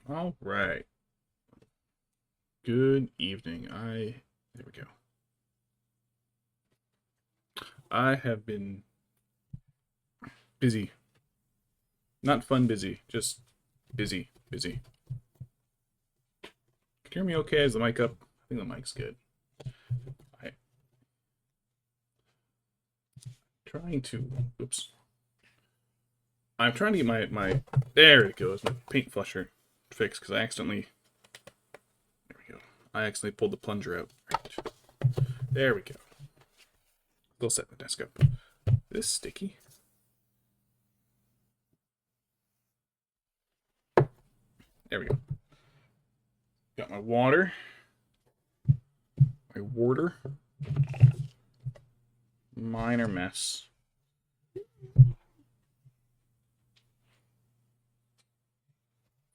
All right. Good evening. There we go. I have been busy. Not fun busy, just busy, busy. Can you hear me okay? Is the mic up? I think the mic's good. I trying to oops. I'm trying to get my there it goes, my paint flusher fixed because there we go. I accidentally pulled the plunger out. Right. There we go. We'll set the desk up. This sticky. There we go. Got my water. My water. Minor mess.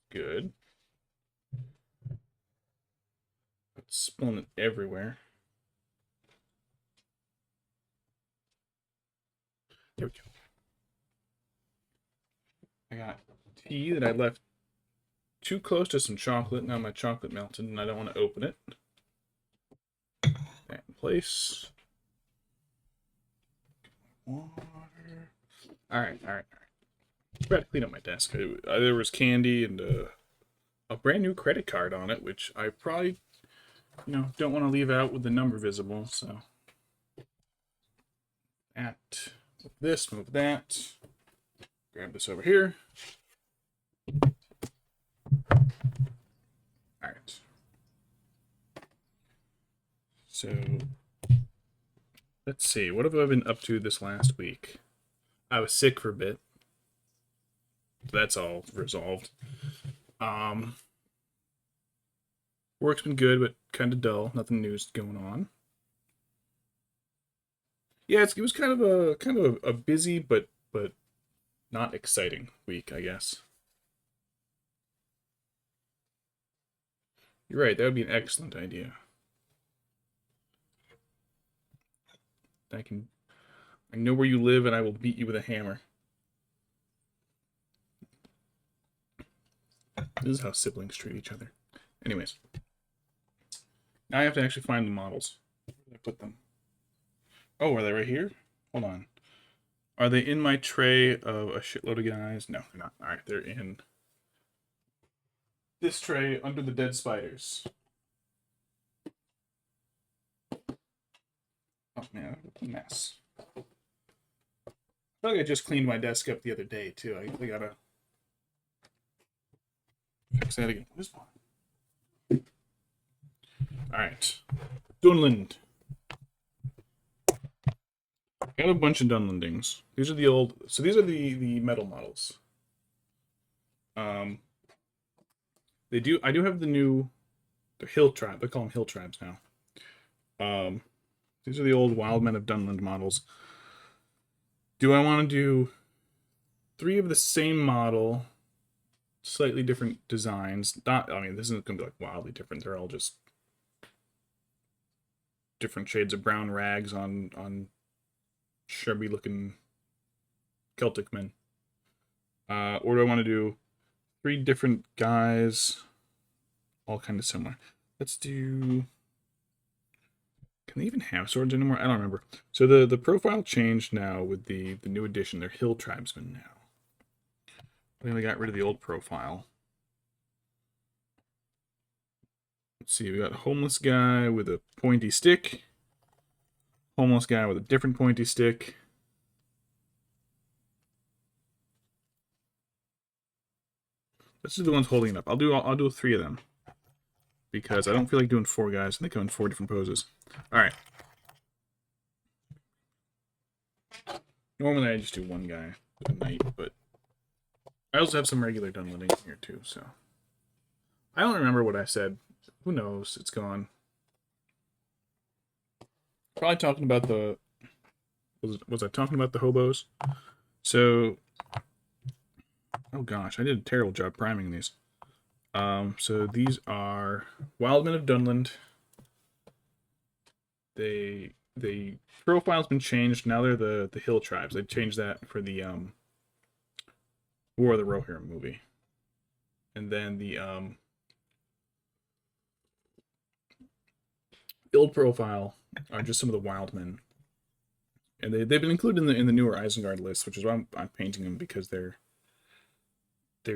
Good. It's spilling everywhere. There we go. I got tea that I left too close to some chocolate. Now my chocolate melted and I don't want to open it. That in place. Water. Alright. Try to clean up my desk. There was candy and a brand new credit card on it, which I probably, don't want to leave out with the number visible, so. Move that. Grab this over here. Alright. So, let's see. What have I been up to this last week? I was sick for a bit. That's all resolved. Work's been good, but kind of dull. Nothing new's going on. Yeah, it was kind of a busy but not exciting week, I guess. You're right. That would be an excellent idea. I know where you live, and I will beat you with a hammer. This is how siblings treat each other. Anyways, now I have to actually find the models. Where did I put them? Oh, are they right here? Hold on. Are they in my tray of a shitload of guys? No, they're not. All right, they're in this tray under the dead spiders. Oh man, what a mess. I feel like I just cleaned my desk up the other day too. I gotta fix that again. This one. All right, Dunland. Got a bunch of Dunlendings. These are the old. So these are the metal models. I do have the hill tribe. They call them hill tribes now. These are the old Wild Men of Dunland models. Do I want to do 3 of the same model, slightly different designs? This isn't going to be like wildly different. They're all just different shades of brown rags on shrubby looking Celtic men. Or do I want to do 3 different guys, all kind of similar? Let's do. Can they even have swords anymore? I don't remember. So the profile changed now with the new edition. They're hill tribesmen now. I think they got rid of the old profile. Let's see, we got a homeless guy with a pointy stick. Homeless guy with a different pointy stick. Let's do the ones holding it up. I'll do 3 of them. Because I don't feel like doing 4 guys, and they come in 4 different poses. Alright. Normally I just do 1 guy a night, but I also have some regular Dunlendings here too, so. I don't remember what I said. Who knows? It's gone. Probably talking about the... Was I talking about the hobos? So... Oh gosh, I did a terrible job priming these. So these are Wild Men of Dunland. The profile's been changed. Now they're the hill tribes. They changed that for the War of the Rohirrim movie. And then the build profile are just some of the wild men. And they've been included in the newer Isengard list, which is why I'm painting them, because they're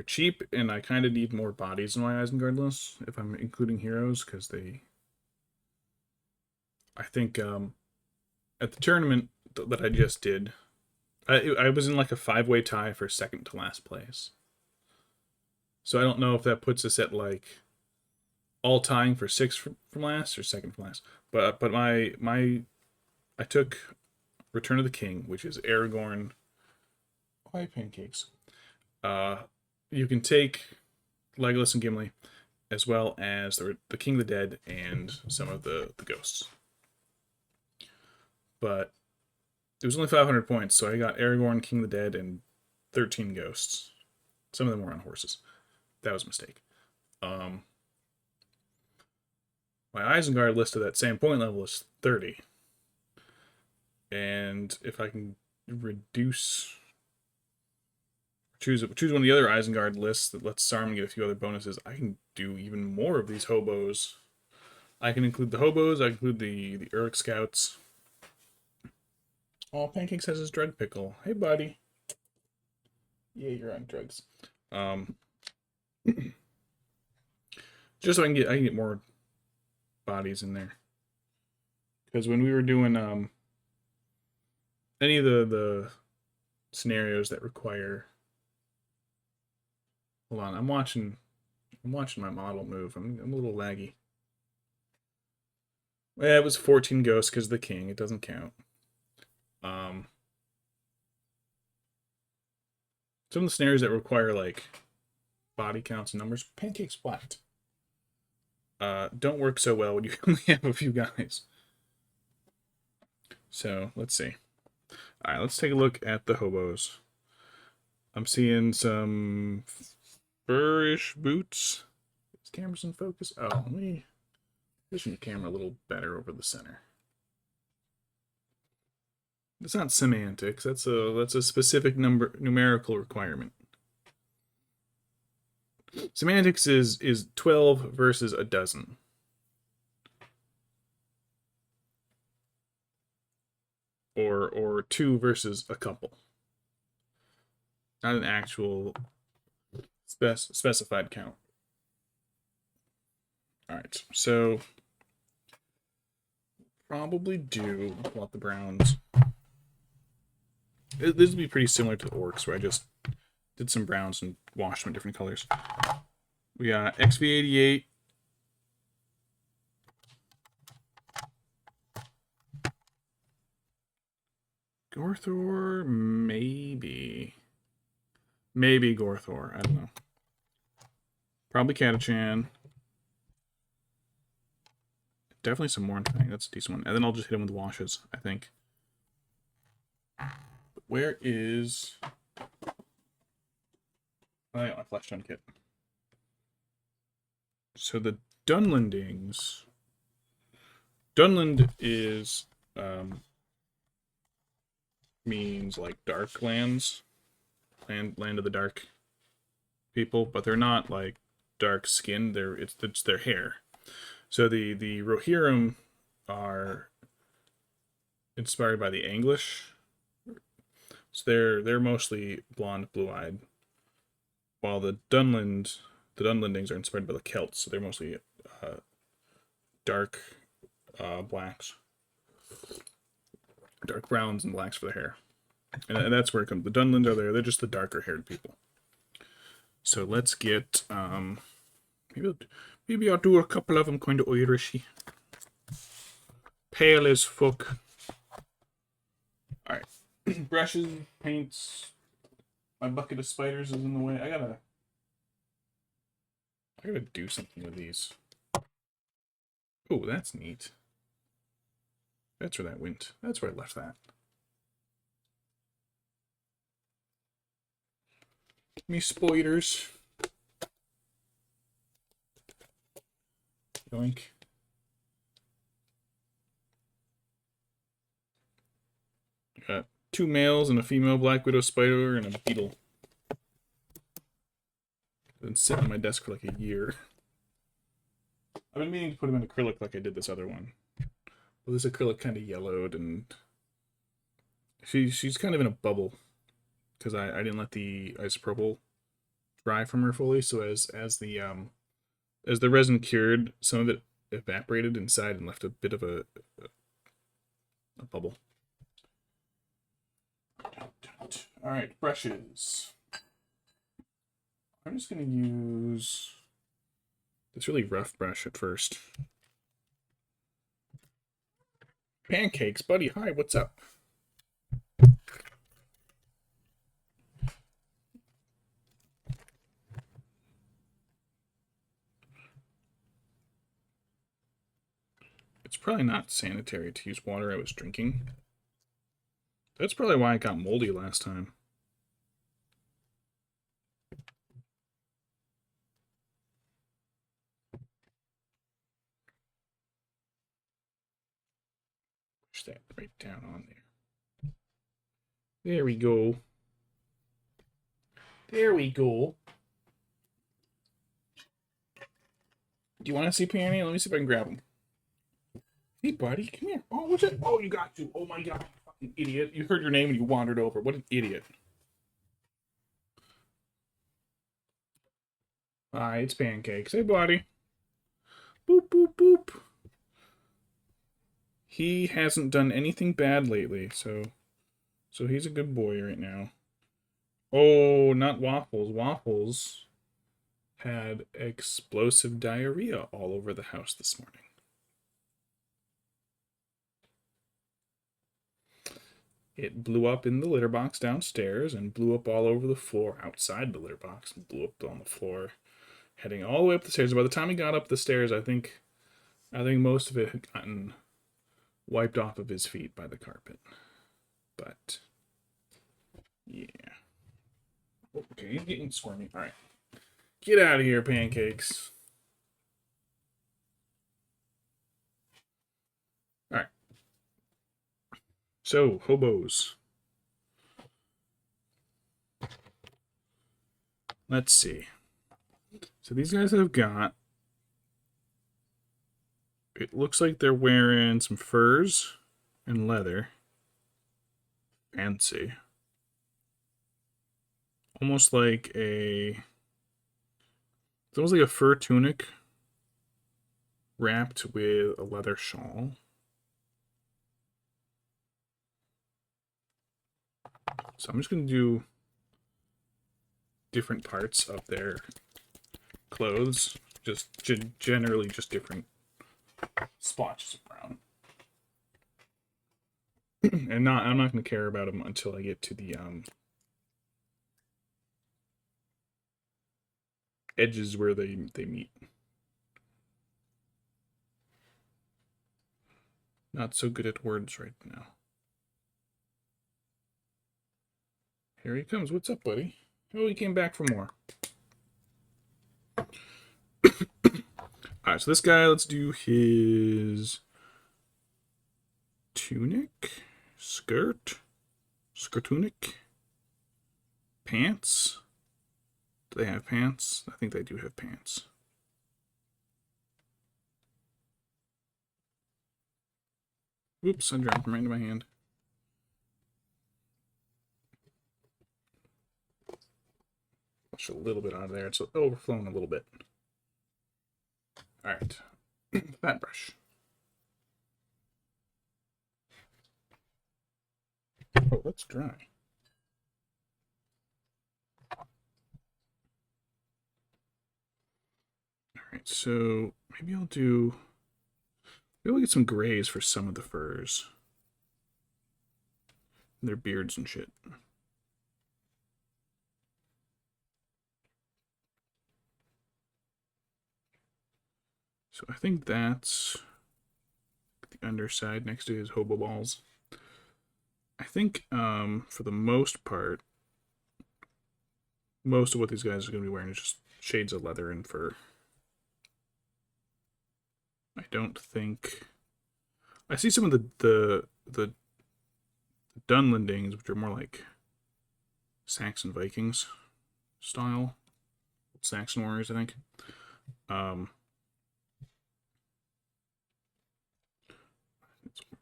cheap, and I kind of need more bodies in my Isengard list if I'm including heroes, because I think at the tournament that I just did, I was in like a 5-way tie for second to last place. So I don't know if that puts us at like all tying for 6th from last or second from last. But I took Return of the King, which is Aragorn. Why pancakes? You can take Legolas and Gimli, as well as the King of the Dead and some of the ghosts. But it was only 500 points, so I got Aragorn, King of the Dead, and 13 ghosts. Some of them were on horses. That was a mistake. My Isengard list at that same point level is 30. And if I can choose one of the other Isengard lists that lets Saruman get a few other bonuses, I can do even more of these hobos. I can include the hobos, I can include the Uruk Scouts. Oh, Pancakes has his drug pickle. Hey, buddy. Yeah, you're on drugs. Just so I can get more bodies in there. Because when we were doing any of the scenarios that require, hold on, I'm watching my model move. I'm a little laggy. Yeah, it was 14 ghosts because of the king. It doesn't count. Some of the scenarios that require like body counts and numbers, Pancakes flat. Don't work so well when you only have a few guys. So let's see. All right, let's take a look at the hobos. I'm seeing some furish boots. Is camera's in focus? Oh, let me position the camera a little better over the center. It's not semantics. That's a specific numerical requirement. Semantics is 12 versus a dozen. Or 2 versus a couple. Not an actual specified count. Alright, so probably do want the browns. This would be pretty similar to the orcs, where I just did some browns and washed them in different colors. We got XV88. Gorthor, maybe. Maybe Gorthor, I don't know. Probably Catachan. Definitely some Mornfang, that's a decent one. And then I'll just hit him with washes, I think. Where is... I got my flesh stone kit. So the Dunlendings. Dunland is means like dark lands, land of the dark people, but they're not like dark skinned. It's their hair. So the Rohirrim are inspired by the English. So they're mostly blonde, blue-eyed, while the Dunlendings are inspired by the Celts. So they're mostly dark blacks, dark browns and blacks for the hair, and that's where it comes. The Dunland are there. They're just the darker-haired people. So let's get maybe I'll do a couple of them kind of Irishy, pale as fuck. All right, brushes, paints. My bucket of spiders is in the way. I gotta do something with these. Oh, that's neat. That's where that went. That's where I left that. Me spiders. Yoink. Got 2 males and a female Black Widow spider and a beetle. been sitting on my desk for like a year. I've been meaning to put them in acrylic like I did this other one. Well, this acrylic kind of yellowed, and she's kind of in a bubble because I didn't let the isopropyl dry from her fully. So as the resin cured, some of it evaporated inside and left a bit of a bubble. All right, brushes. I'm just going to use this really rough brush at first. Pancakes, buddy. Hi, what's up? It's probably not sanitary to use water I was drinking. That's probably why it got moldy last time. Push that right down on there. There we go. There we go. Do you want to see Peony? Let me see if I can grab him. Hey, buddy, come here. Oh, what's it? Oh, you got to. Oh, my God. You fucking idiot. You heard your name and you wandered over. What an idiot. Hi, it's Pancakes. Hey, buddy. Boop, boop, boop. He hasn't done anything bad lately, so he's a good boy right now. Oh, not Waffles. Waffles had explosive diarrhea all over the house this morning. It blew up in the litter box downstairs and blew up all over the floor outside the litter box and blew up on the floor, heading all the way up the stairs. By the time he got up the stairs, I think most of it had gotten wiped off of his feet by the carpet. But yeah. Okay, he's getting squirmy. All right. Get out of here, Pancakes. All right. So, hobos. Let's see. So these guys have got... It looks like they're wearing some furs and leather. Fancy. Almost like a... It's almost like a fur tunic wrapped with a leather shawl. So I'm just going to do different parts of their clothes. Just generally just different splotches of brown. And I'm not going to care about them until I get to the edges where they meet. Not so good at words right now. Here he comes. What's up, buddy? Oh, he came back for more. Alright, so this guy, let's do his tunic, skirtunic, pants. Do they have pants? I think they do have pants. Oops, I dropped them right into my hand. Push a little bit out of there. It's overflowing a little bit. All right, fat brush. Oh, that's dry. All right, so maybe I'll get some grays for some of the furs. Their beards and shit. So I think that's the underside next to his hobo balls. I think for the most part, most of what these guys are going to be wearing is just shades of leather and fur. I don't think... I see some of the Dunlendings, which are more like Saxon Vikings style. Saxon warriors, I think.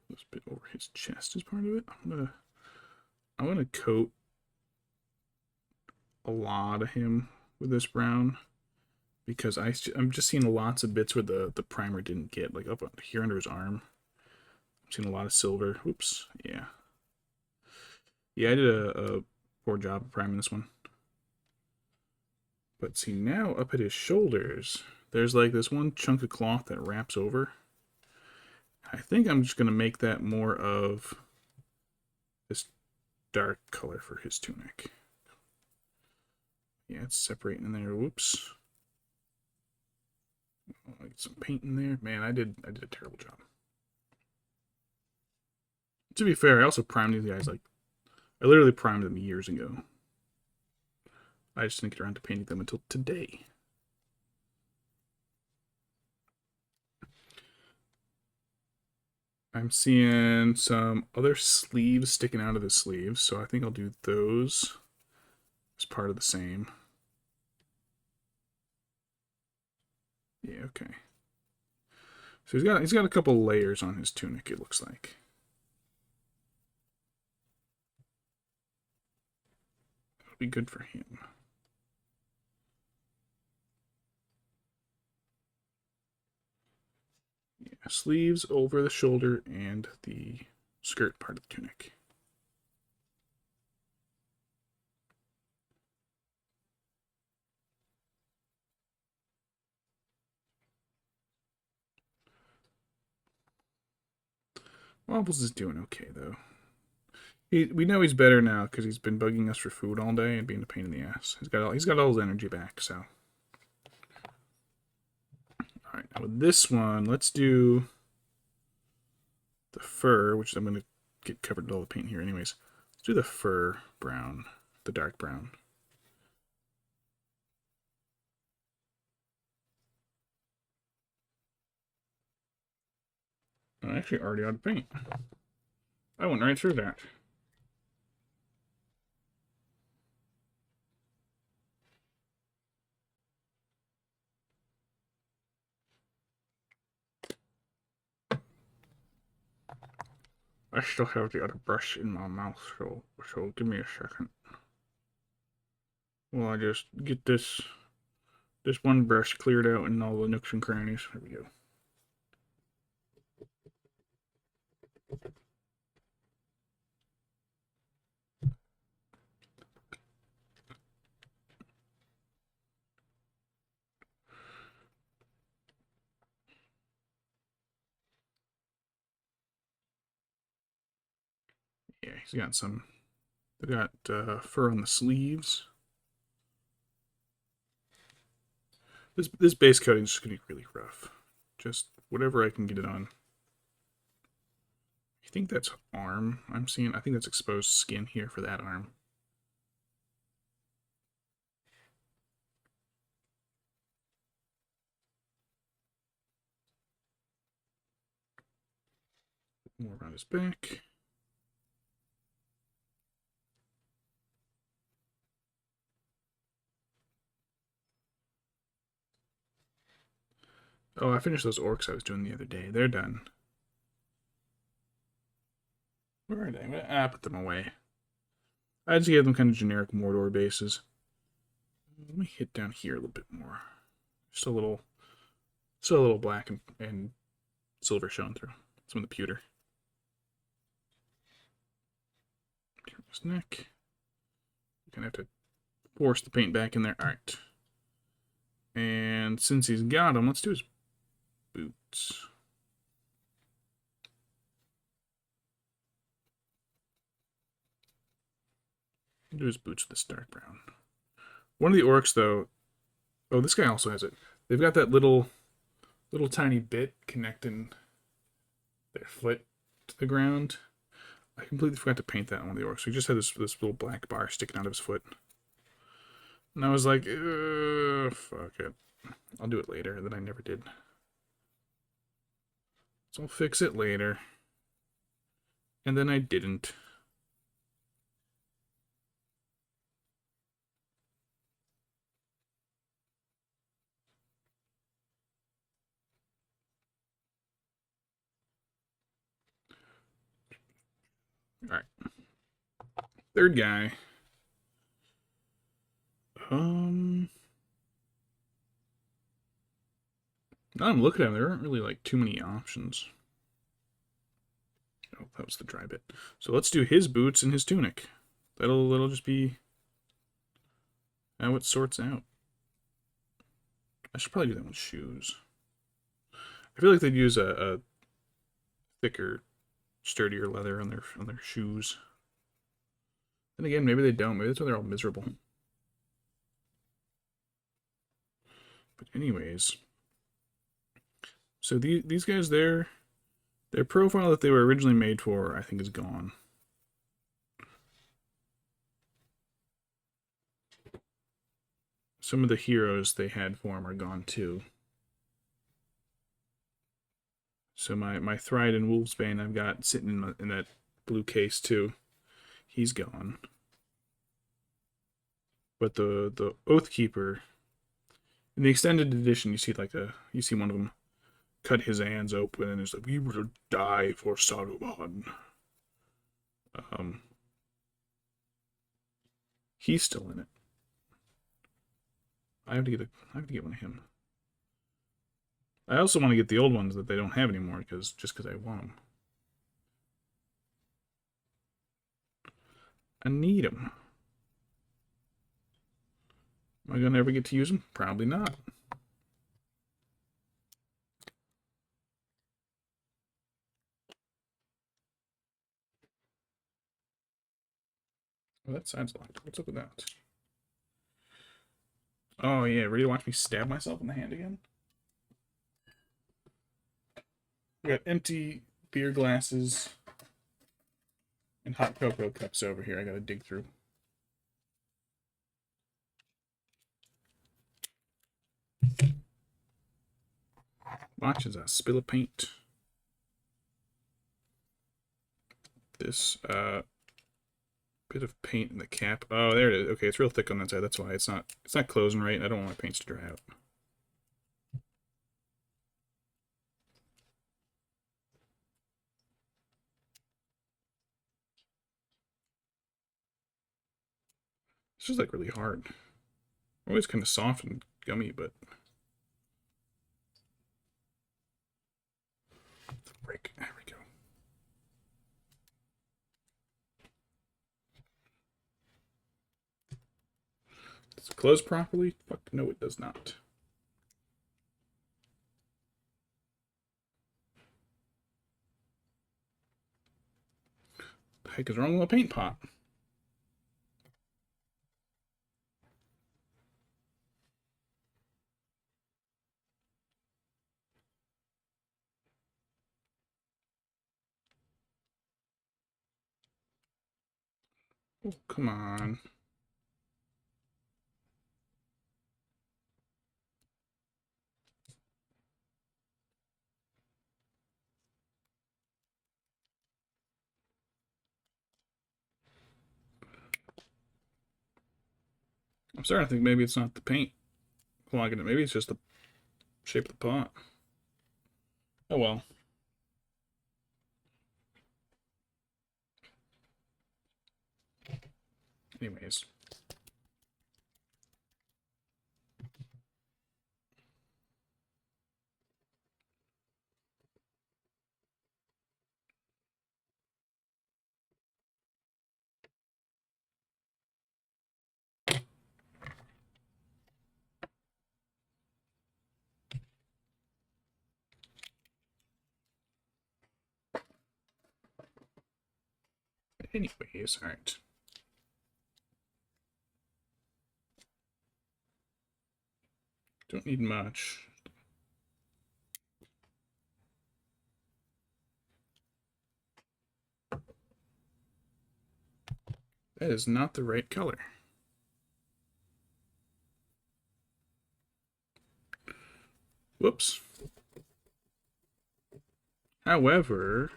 This bit over his chest is part of it. I'm gonna coat a lot of him with this brown because I'm just seeing lots of bits where the primer didn't get, like up here under his arm. I'm seeing a lot of silver. Oops. Yeah. Yeah, I did a poor job of priming this one. But see, now up at his shoulders, there's like this one chunk of cloth that wraps over. I think I'm just going to make that more of this dark color for his tunic. Yeah, it's separating in there. Whoops. I'll get some paint in there. Man, I did a terrible job. To be fair, I also primed these guys, like, I literally primed them years ago. I just didn't get around to painting them until today. I'm seeing some other sleeves sticking out of the sleeves, so I think I'll do those as part of the same. Yeah, okay. So he's got a couple layers on his tunic, it looks like. That'll be good for him. Yeah, sleeves over the shoulder and the skirt part of the tunic. Wobbles is doing okay, though. We know he's better now because he's been bugging us for food all day and being a pain in the ass. He's got all his energy back, so. Alright, now with this one, let's do the fur, which I'm going to get covered with all the paint here anyways. Let's do the fur brown, the dark brown. I'm actually already out of paint. I went right through that. I still have the other brush in my mouth, so give me a second. Well, I just get this one brush cleared out in all the nooks and crannies. There we go. Yeah, he's got some. They got fur on the sleeves. This base coating is just gonna be really rough. Just whatever I can get it on. I think that's arm I'm seeing. I think that's exposed skin here for that arm. More around his back. Oh, I finished those orcs I was doing the other day. They're done. Where are they? I put them away. I just gave them kind of generic Mordor bases. Let me hit down here a little bit more. Just a little, still a little black and silver showing through. Some of the pewter. His neck. You're gonna have to force the paint back in there. All right. And since he's got them, let's do his boots. Do his boots with this dark brown. One of the orcs, though. Oh, this guy also has it. They've got that little tiny bit connecting their foot to the ground. I completely forgot to paint that on one of the orcs. So he just had this little black bar sticking out of his foot. And I was like, fuck it. I'll do it later. And then I never did. So I'll fix it later. And then I didn't. Alright. Third guy. Now I'm looking at them, there aren't really like too many options. Oh, that was the dry bit. So let's do his boots and his tunic. That'll just be how it sorts out. I should probably do that with shoes. I feel like they'd use a thicker, sturdier leather on their shoes. Then again, maybe they don't. Maybe that's why they're all miserable. But anyways, so these guys, their profile that they were originally made for, I think, is gone. Some of the heroes they had for them are gone too. So my Thrydan Wolfsbane I've got sitting in that blue case too. He's gone. But the Oathkeeper, in the extended edition, you see you see one of them cut his hands open and it's like, we will die for Saruman. He's still in it. I have to get one of him. I also want to get the old ones that they don't have anymore just because I want them. I need them. Am I gonna ever get to use them? Probably not. Well, that side's locked. What's up with that? Oh yeah, ready to watch me stab myself in the hand again? I got empty beer glasses and hot cocoa cups over here I gotta dig through. Watch as I spill a paint. This bit of paint in the cap. Oh, there it is. Okay, it's real thick on that side. That's why it's not closing right. And I don't want my paints to dry out. This is like really hard. Always kind of soft and gummy, but break. There we go. Does it close properly? Fuck no, it does not. The heck is wrong with a paint pot? Oh, come on. I'm starting to think maybe it's not the paint clogging it. Maybe it's just the shape of the pot. Oh well. Anyways. Anyways, alright. Don't need much. That is not the right color. Whoops. However,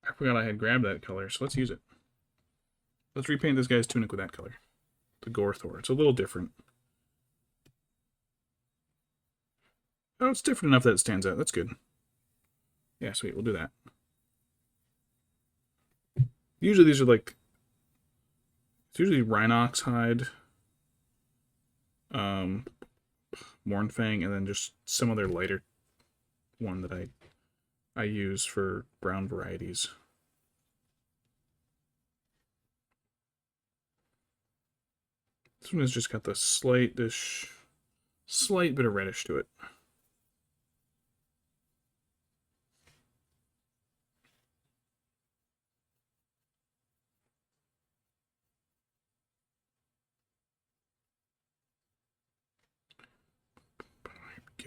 I forgot I had grabbed that color, so let's use it. Let's repaint this guy's tunic with that color. The Gorthor. It's a little different. Oh, it's different enough that it stands out. That's good. Yeah, sweet. We'll do that. Usually these are like, it's usually Rhinox hide, Mournfang, and then just some other lighter one that I use for brown varieties. This one has just got the slight bit of reddish to it.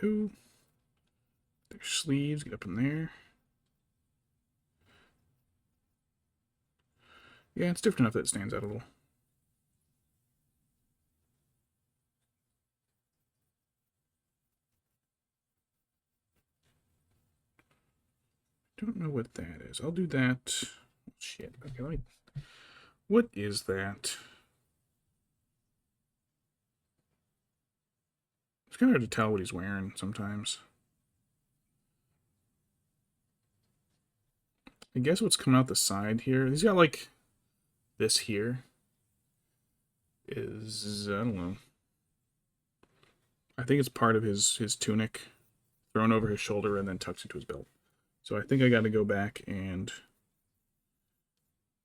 Here we go. Their sleeves, get up in there. Yeah, it's different enough that it stands out a little. Don't know what that is. I'll do that. Oh, shit. Okay, let me. What is that? It's kind of hard to tell what he's wearing sometimes. I guess what's coming out the side here. He's got like this here. Is I don't know. I think it's part of his tunic, thrown over his shoulder and then tucks into his belt. So I think I got to go back and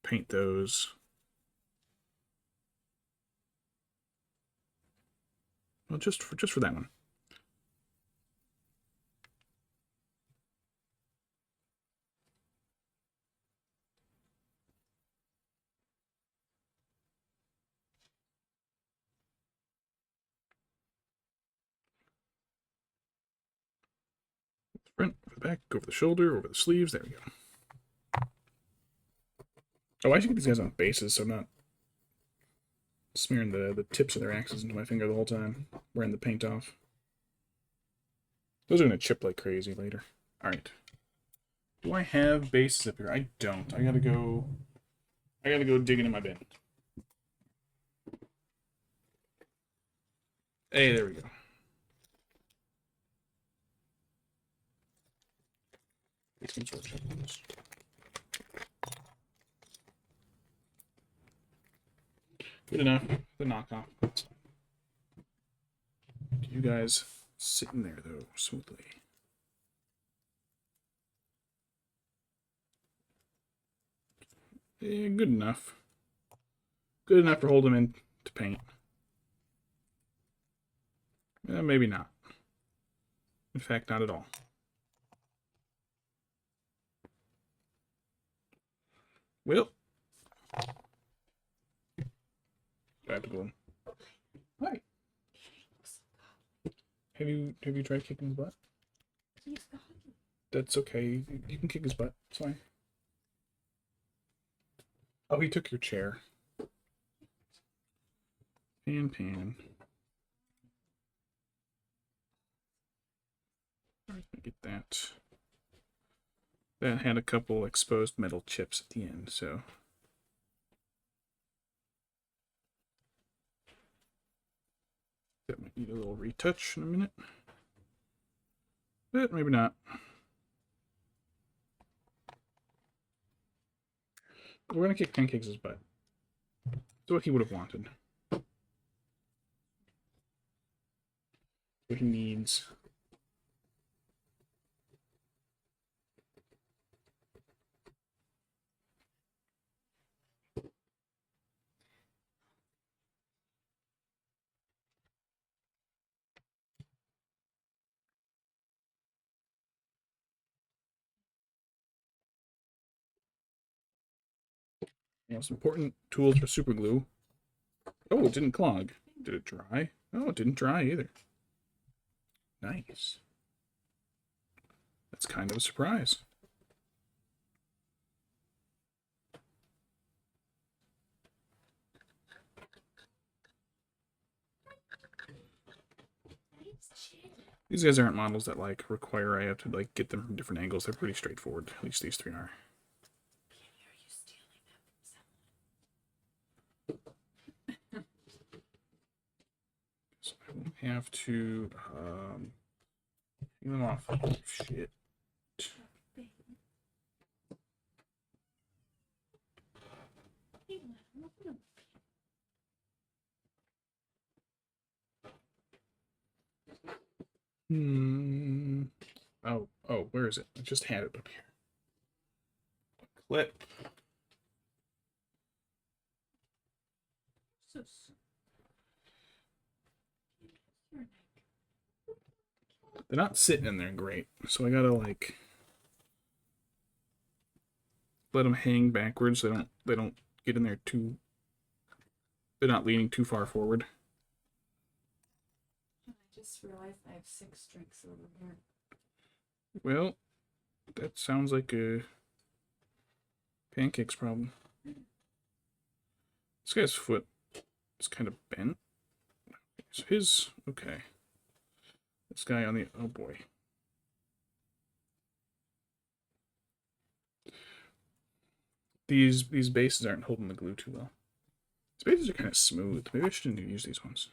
paint those. Well, just for that one. Front, over the back, go over the shoulder, over the sleeves. There we go. Oh, I should get these guys on bases so I'm not smearing the tips of their axes into my finger the whole time, wearing the paint off. Those are going to chip like crazy later. Alright. Do I have bases up here? I don't. I gotta go digging in my bin. Hey, there we go. Good enough. The knockoff. You guys sitting there though, smoothly. Yeah, good enough. Good enough to hold them in to paint. Maybe not. In fact, not at all. Well, I have to go in. Hi. Have you tried kicking his butt? That's okay. You can kick his butt. It's fine. Oh, he took your chair. Pan. Get that. That had a couple exposed metal chips at the end, so. That might need a little retouch in a minute. But maybe not. We're gonna kick Pancakes' butt. That's what he would have wanted. What he needs. Most important tools for super glue. Oh, it didn't clog. Did it dry? Oh, it didn't dry either. Nice. That's kind of a surprise. These guys aren't models that like require I have to like get them from different angles. They're pretty straightforward. At least these three are. So I won't have to get them off. Oh, shit. Oh, where is it? I just had it up here. Clip. They're not sitting in there great, so I gotta like let them hang backwards so they don't get in there too. They're not leaning too far forward. I just realized I have 6 drinks over here. Well, that sounds like a pancakes problem. This guy's foot is kind of bent. So his okay. This guy on the oh boy. These bases aren't holding the glue too well. These bases are kind of smooth. Maybe I shouldn't use these ones.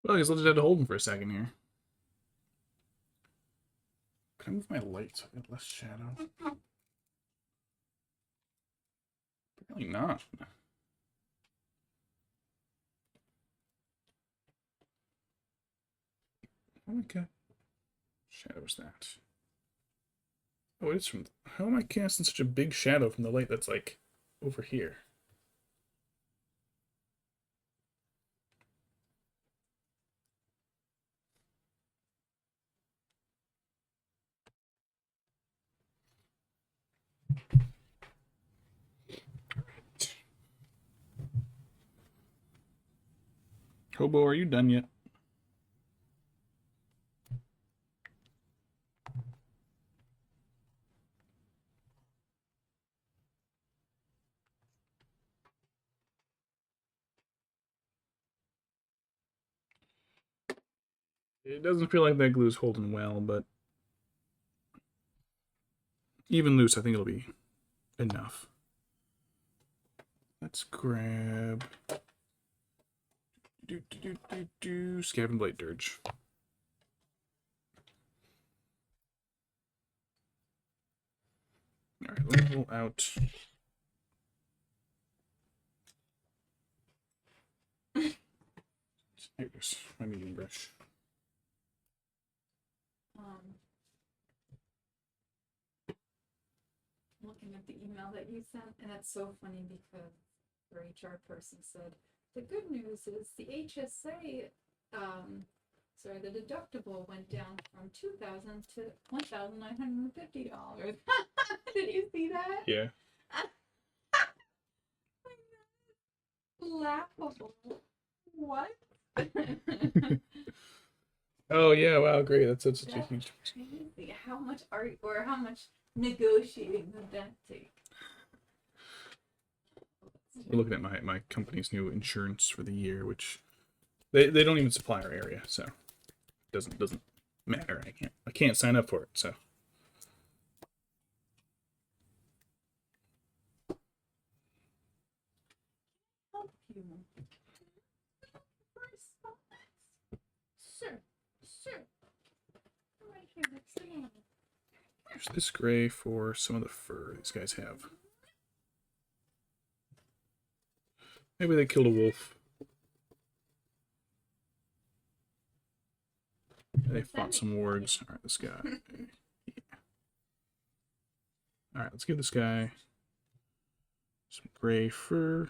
Well, I guess I'll just have to hold them for a second here. Can I move my light so I get less shadow? Apparently not. Oh my god. Shadow is that? Oh, it's from. How am I casting such a big shadow from the light that's like over here? Hobo, are you done yet? It doesn't feel like that glue's holding well, but even loose, I think it'll be enough. Let's grab Scavenge Blight Dirge. All right, let me pull out. Here's my medium brush. Looking at the email that you sent, and it's so funny because your HR person said the good news is the HSA, the deductible went down from $2,000 to $1,950. Did you see that? Yeah. Laughable. What? Oh yeah! Wow, great. That's such a huge. Crazy. How much art or how much negotiating would that take? We're looking at my company's new insurance for the year, which they don't even supply our area, so it doesn't matter. I can't sign up for it, so. Help you. Sure. Right here, that's the name. Here's this gray for some of the fur these guys have. Maybe they killed a wolf. They fought some wargs. All right, this guy. All right, let's give this guy some gray fur.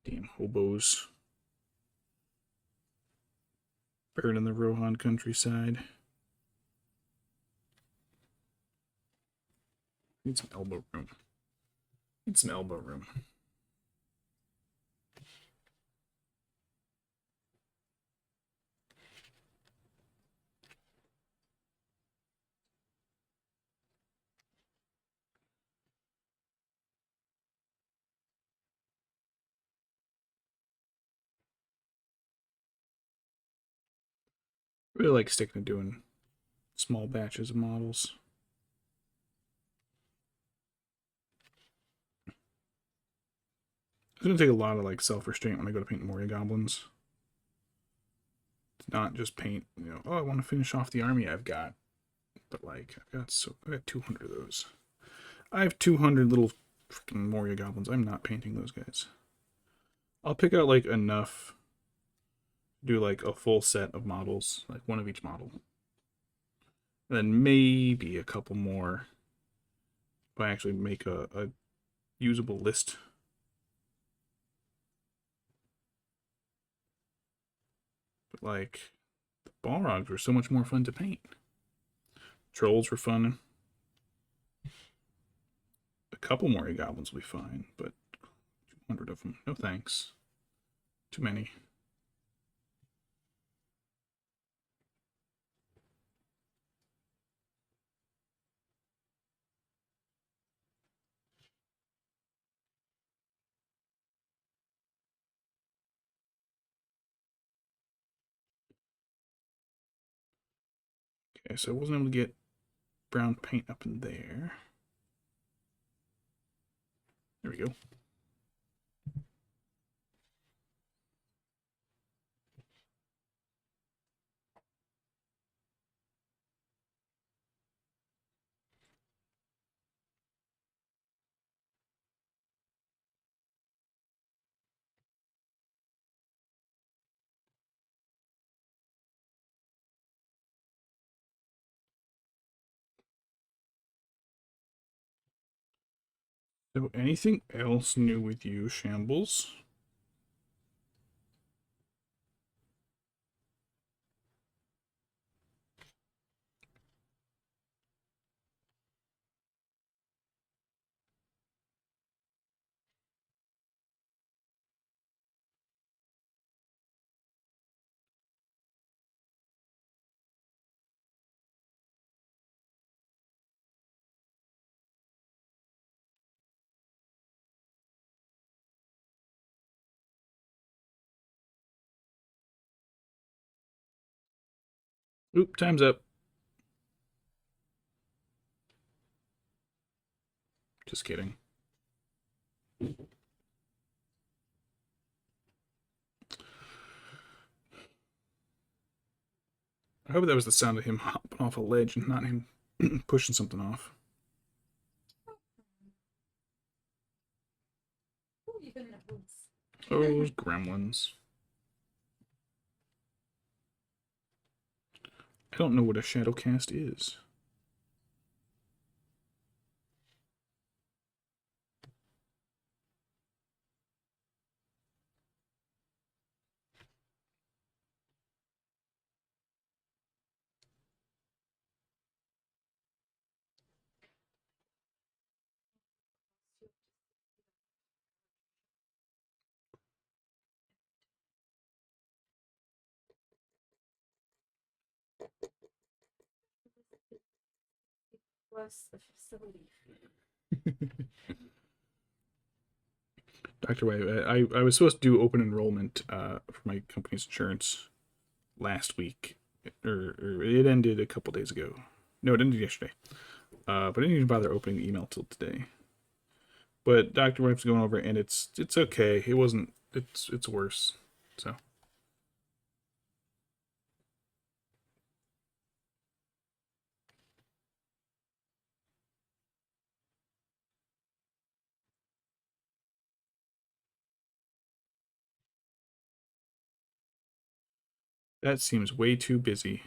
Damn hobos. Bird in the Rohan countryside. Need some elbow room. Need some elbow room. really like sticking to doing small batches of models. It's gonna take a lot of like self-restraint when I go to paint Moria goblins. It's not just paint, oh, I want to finish off the army I've got. But like I've got 200 of those. I have 200 little freaking Moria goblins. I'm not painting those guys. I'll pick out like enough, do like a full set of models, like one of each model. And then maybe a couple more if I actually make a usable list. But like the Balrogs were so much more fun to paint. Trolls were fun. A couple Moria goblins will be fine, but 200 of them, no thanks. Too many. Okay, so I wasn't able to get brown paint up in there. There we go. So anything else new with you, Shambles? Oop, time's up. Just kidding. I hope that was the sound of him hopping off a ledge and not him pushing something off. Who even knows? Oh, those gremlins. I don't know what a shadow cast is. Was the facility. Dr. White, I was supposed to do open enrollment for my company's insurance last week. Or it ended a couple days ago. No, it ended yesterday. But I didn't even bother opening the email till today. But Dr. White's going over it, and it's okay. It wasn't. It's worse. So. That seems way too busy.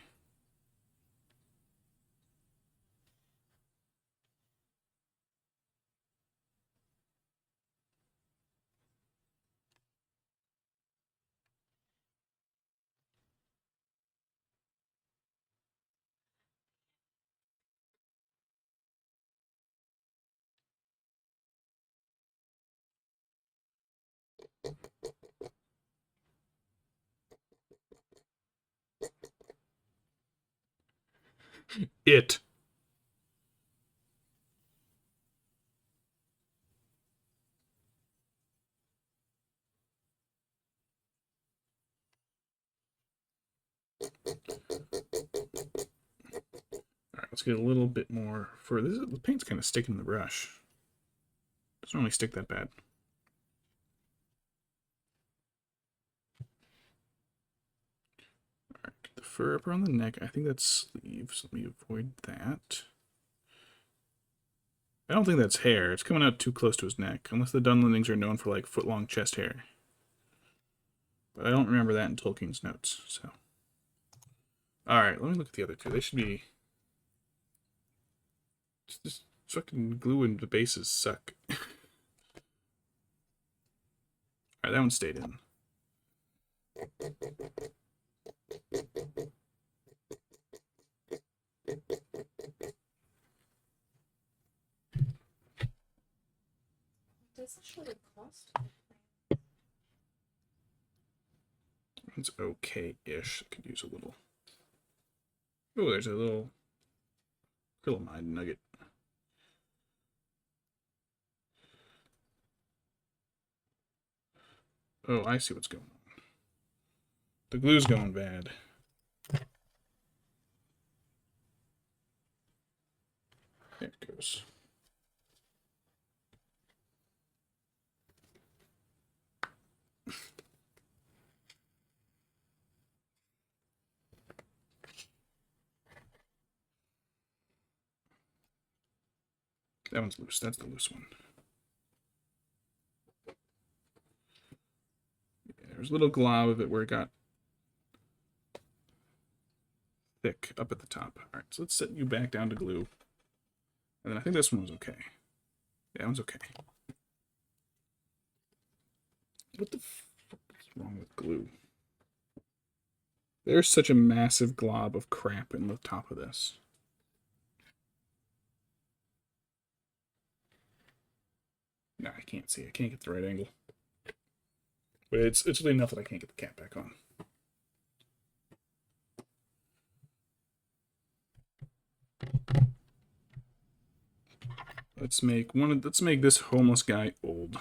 It. Let's get a little bit more for this. The paint's kind of sticking in the brush. Doesn't really stick that bad. Alright, get the fur up around the neck. I think that's sleeves. Let me avoid that. I don't think that's hair. It's coming out too close to his neck. Unless the Dunlendings are known for like foot-long chest hair. But I don't remember that in Tolkien's notes, so. Alright, let me look at the other two. They should be... Just fucking glue and the bases suck. Alright, that one stayed in. Does it show the cost? It's okay-ish. Could use a little. Oh, there's a little acrylamide nugget. Oh, I see what's going on. The glue's going bad. There it goes. That one's loose. That's the loose one. Yeah, there's a little glob of it where it got thick up at the top. Alright, so let's set you back down to glue. And then I think this one was okay. Yeah, that one's okay. What the fuck is wrong with glue? There's such a massive glob of crap in the top of this. No, I can't see. I can't get the right angle. But it's really enough that I can't get the cap back on. Let's make this homeless guy old.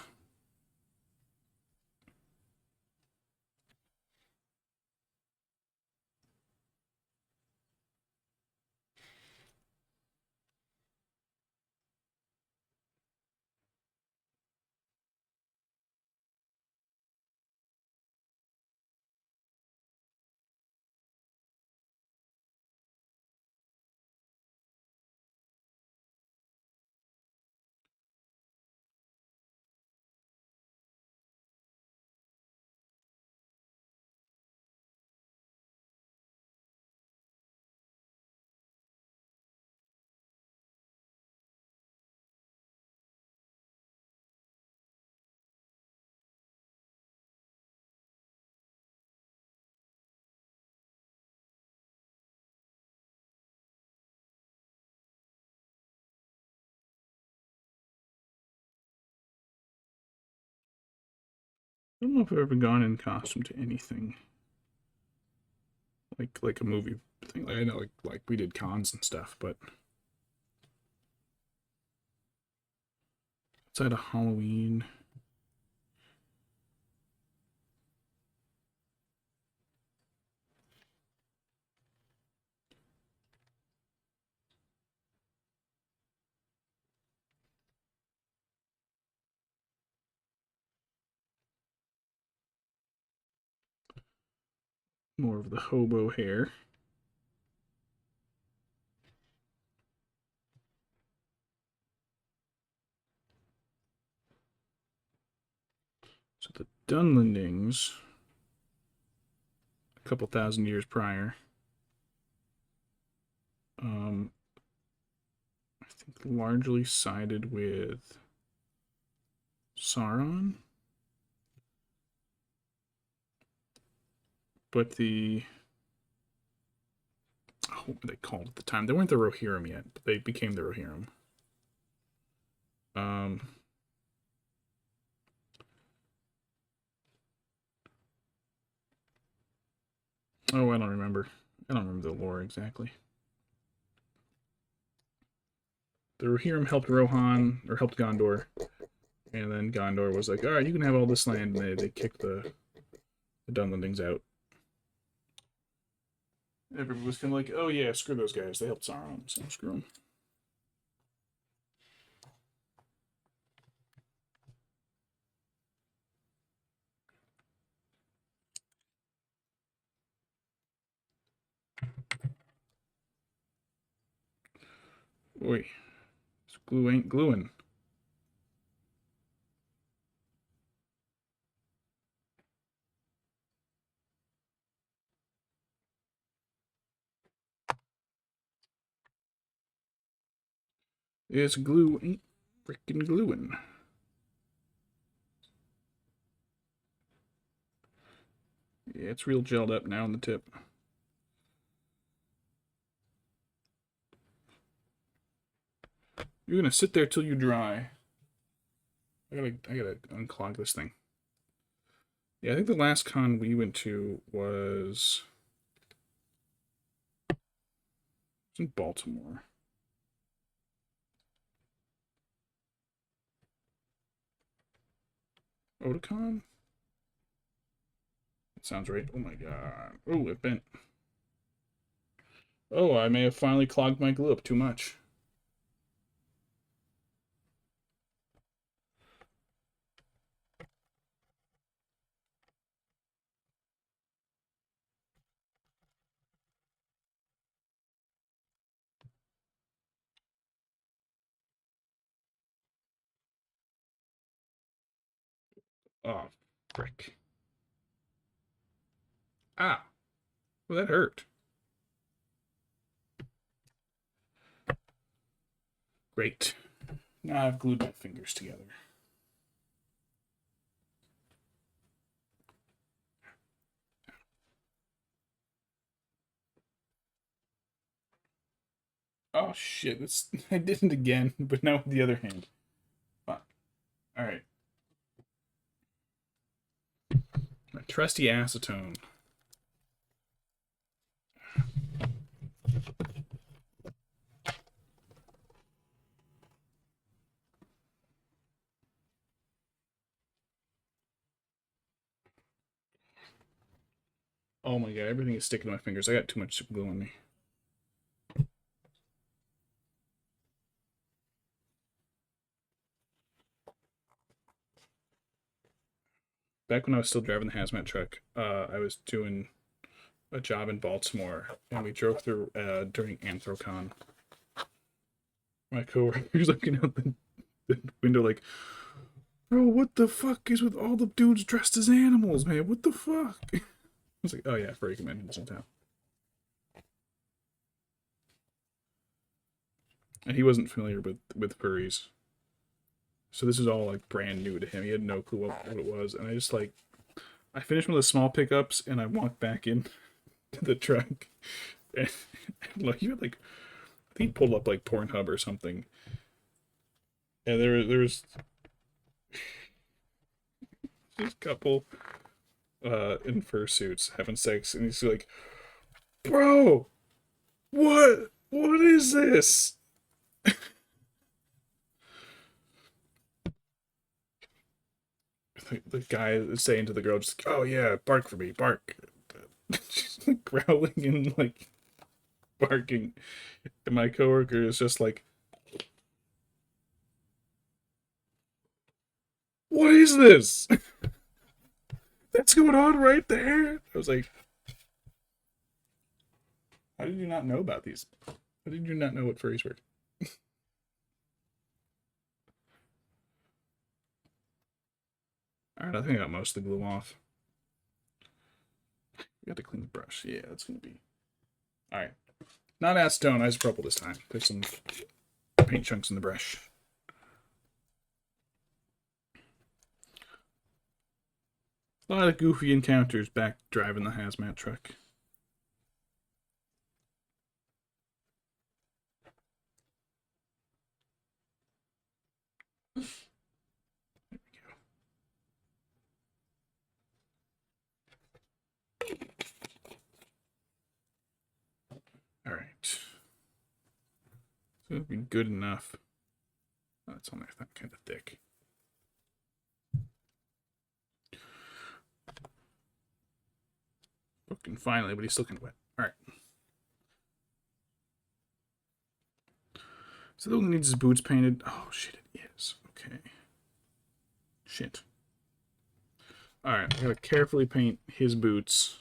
I don't know if I've ever gone in costume to anything. Like a movie thing. Like I know like we did cons and stuff, but outside of Halloween. More of the hobo hair. So the Dunlendings, a couple thousand years prior, I think largely sided with Sauron. But what were they called at the time? They weren't the Rohirrim yet, but they became the Rohirrim. Oh, I don't remember. I don't remember the lore exactly. The Rohirrim helped Rohan, or helped Gondor, and then Gondor was like, all right, you can have all this land, and they kicked the Dunlendings out. Everybody was kind of like, oh yeah, screw those guys. They helped Sauron, so screw them. Oi, this glue ain't gluing. This glue ain't freaking gluing. Yeah, it's real gelled up now on the tip. You're gonna sit there till you dry. I gotta unclog this thing. Yeah, I think the last con we went to was in Baltimore. Otakon? That sounds right. Oh my god. Oh, it bent. Oh, I may have finally clogged my glue up too much. Oh, frick. Ah, well, that hurt. Great. Now I've glued my fingers together. Oh shit! I did it again, but now with the other hand. Fuck. All right. My trusty acetone. Oh my god! Everything is sticking to my fingers. I got too much super glue on me. Back when I was still driving the hazmat truck, I was doing a job in Baltimore, and we drove through during Anthrocon. My coworker's looking out the window like, bro, what the fuck is with all the dudes dressed as animals, man? What the fuck? I was like, oh yeah, furry conventions in town. And he wasn't familiar with furries. So this is all like brand new to him. He had no clue what it was. And I finished one of the small pickups and I walked back in to the truck. And like he had I think he pulled up like Pornhub or something. And there's this couple in fursuits having sex, and he's like, bro, what is this? The guy is saying to the girl, just oh yeah, bark for me, bark. She's like growling and like barking, and my coworker is just like, what is this? That's going on right there. I was like, how did you not know about these? How did you not know what furries were? All right, I think I got most of the glue off. We got to clean the brush. Yeah, that's gonna be all right. Not acetone, isopropyl this time. There's some paint chunks in the brush. A lot of goofy encounters back driving the hazmat truck. There we go. All right. So it'll be good enough. Oh, it's on there. That kind of thick. Fucking finally, but he's still kind of wet. All right. So the one needs his boots painted. Oh shit, it is. Okay. Shit. Alright, I gotta carefully paint his boots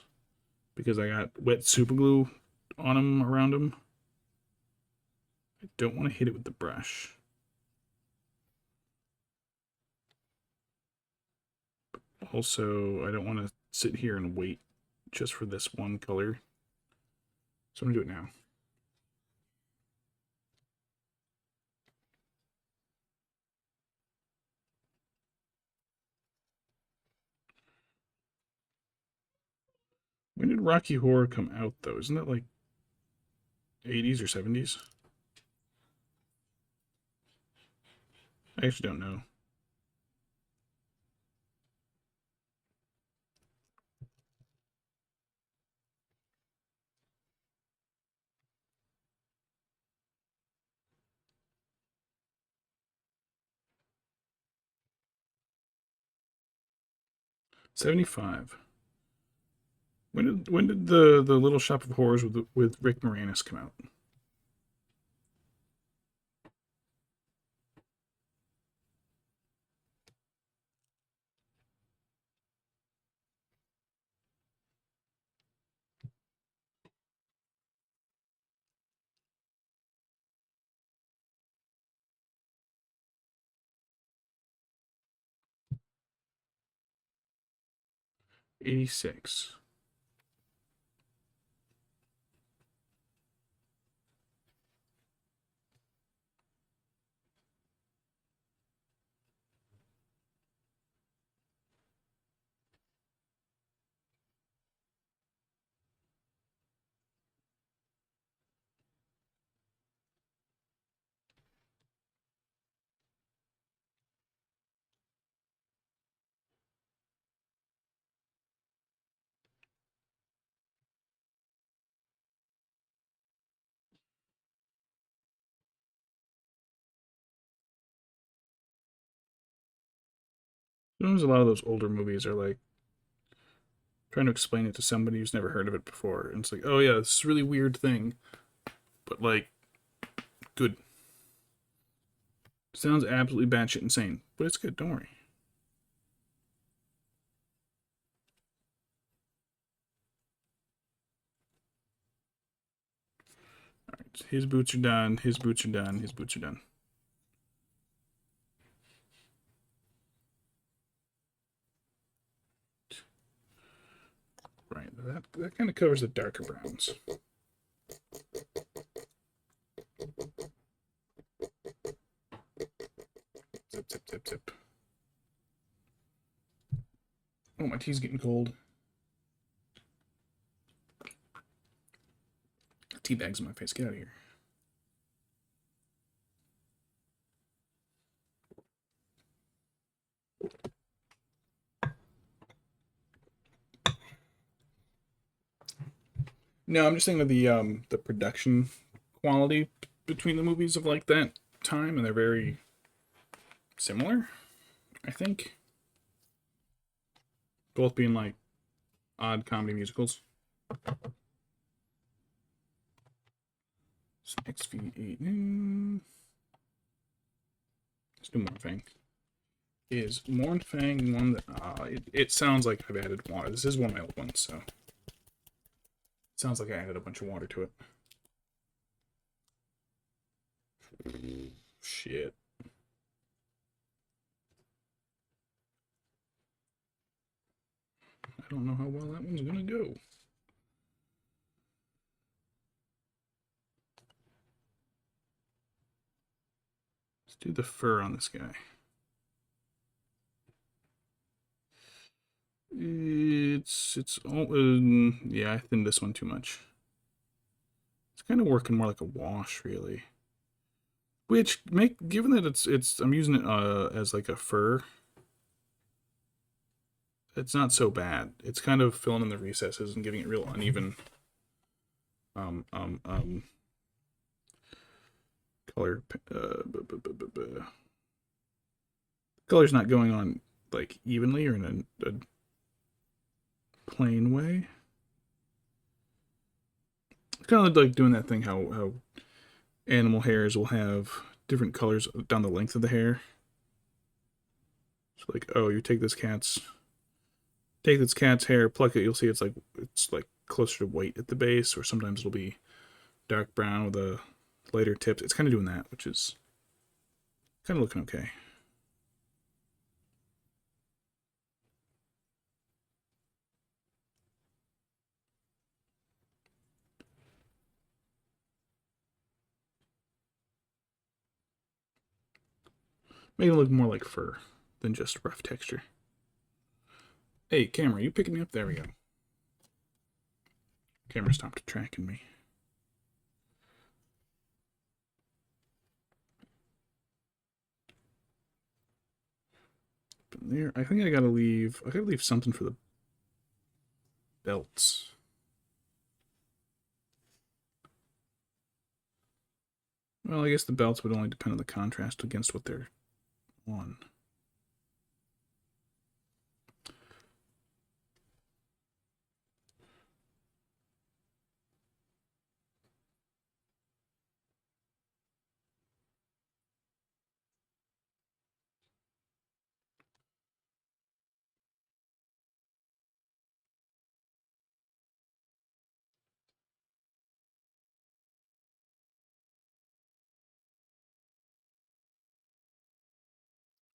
because I got wet super glue on him, around him. I don't want to hit it with the brush. Also, I don't want to sit here and wait just for this one color. So I'm going to do it now. When did Rocky Horror come out, though? Isn't that like 80s or 70s? I actually don't know. '75. When did the Little Shop of Horrors with Rick Moranis come out? '86. Sometimes a lot of those older movies are like trying to explain it to somebody who's never heard of it before. And it's like, oh yeah, this is a really weird thing. But like, good. Sounds absolutely batshit insane. But it's good, don't worry. Alright, his boots are done, his boots are done, his boots are done. Right, that kind of covers the darker browns. Zip, zip, zip, zip. Oh, my tea's getting cold. Tea bags in my face. Get out of here. No, I'm just thinking of the production quality between the movies of like that time, and they're very similar, I think. Both being like odd comedy musicals. So XV8. Let's do Mornfang. Is Mornfang one that it sounds like I've added water. This is one of my old ones, so it sounds like I added a bunch of water to it. Shit. I don't know how well that one's gonna go. Let's do the fur on this guy. It's yeah, I thinned this one too much. It's kind of working more like a wash, really. Which given that it's I'm using it as like a fur, it's not so bad. It's kind of filling in the recesses and giving it real uneven color. Color's not going on like evenly or in a plain way. It's kind of like doing that thing how animal hairs will have different colors down the length of the hair. So like, oh, you take this cat's hair, pluck it, you'll see it's like closer to white at the base, or sometimes it'll be dark brown with a lighter tips. It's kind of doing that, which is kind of looking okay. Make it look more like fur than just rough texture. Hey, camera, you picking me up? There we go. Camera stopped tracking me. But there, I think I gotta leave something for the belts. Well, I guess the belts would only depend on the contrast against what they're on.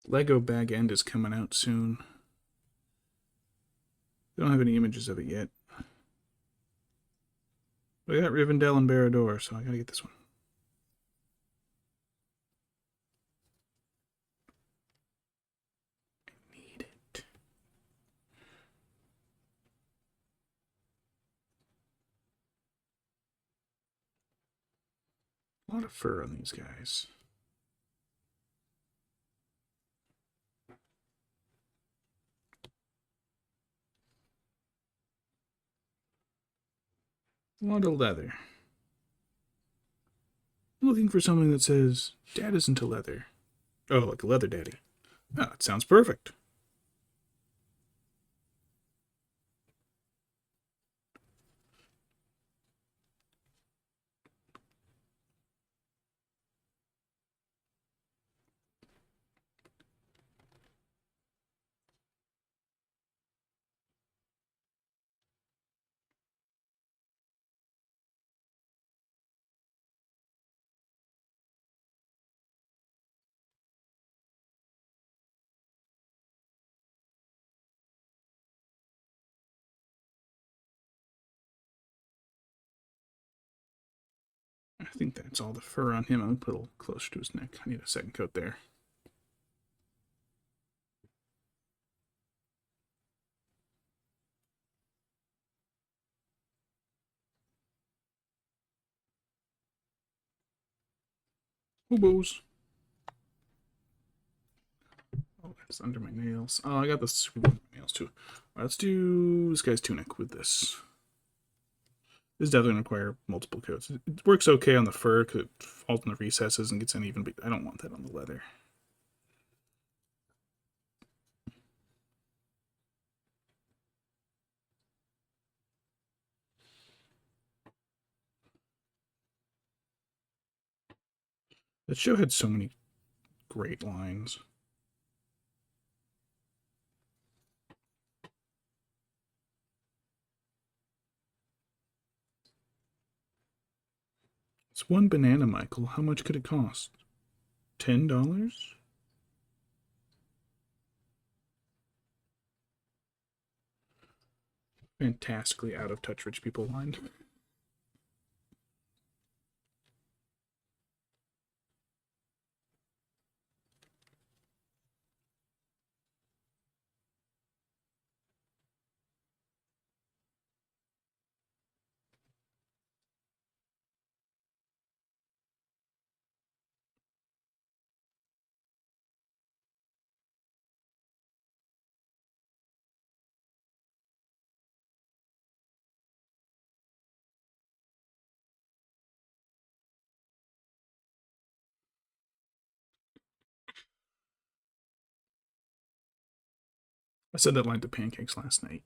Lego Bag End is coming out soon. They don't have any images of it yet. We got Rivendell and Barad-dûr, so I gotta get this one. I need it. A lot of fur on these guys. A lot of leather. I'm looking for something that says, Dad is into leather. Oh, like a leather daddy. Ah, it sounds perfect. I think that's all the fur on him. I'm gonna put a little closer to his neck. I need a second coat there. Hoobos. Oh, that's under my nails. Oh, I got this nails too. Right, let's do this guy's tunic with this. This is definitely going to require multiple coats. It works okay on the fur because it falls in the recesses and gets uneven, but I don't want that on the leather. That show had so many great lines. It's one banana, Michael. How much could it cost? $10? Fantastically out of touch rich people line. I said that line to Pancakes last night.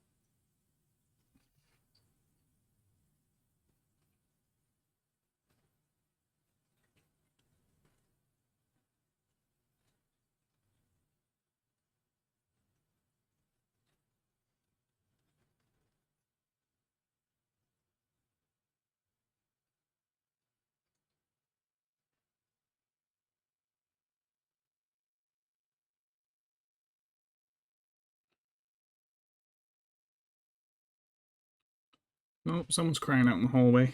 Oh, someone's crying out in the hallway.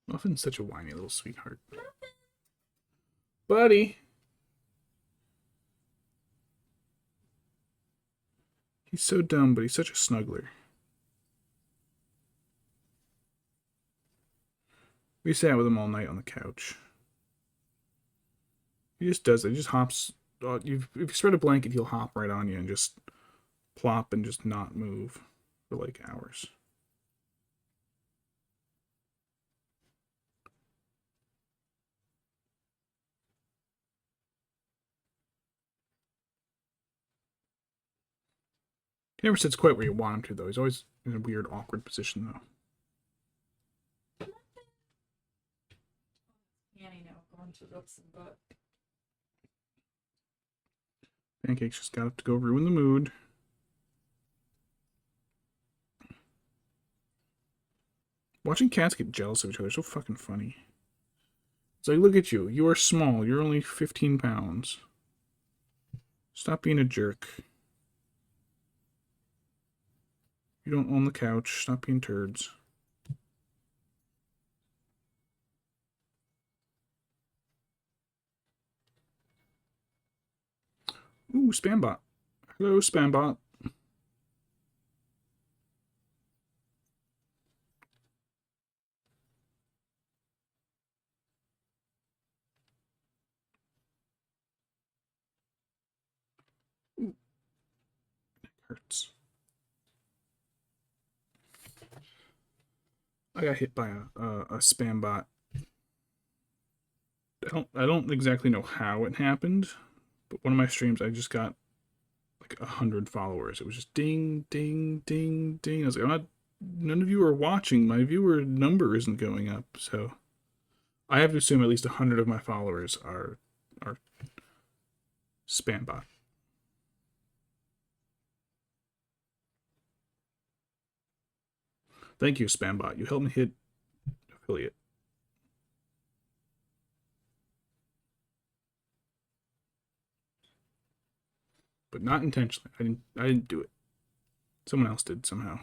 Muffin's such a whiny little sweetheart. Buddy! He's so dumb, but he's such a snuggler. We sat with him all night on the couch. He just does it. He just hops. If you spread a blanket, he'll hop right on you and just plop and just not move for like hours. He never sits quite where you want him to, though. He's always in a weird, awkward position, though. Annie now going to look some butt. Pancake's just got to go ruin the mood. Watching cats get jealous of each other is so fucking funny. It's like, look at you. You are small. You're only 15 pounds. Stop being a jerk. You don't own the couch. Stop being turds. Ooh, Spambot. Hello, Spambot. Ooh, hurts. I got hit by a Spambot. I don't exactly know how it happened, but one of my streams I just got like 100 followers. It was just ding, ding, ding, ding. I was like, I'm not. None of you are watching. My viewer number isn't going up, so I have to assume at least 100 of my followers are Spambot. Thank you, Spambot. You helped me hit affiliate. But not intentionally. I didn't do it. Someone else did somehow.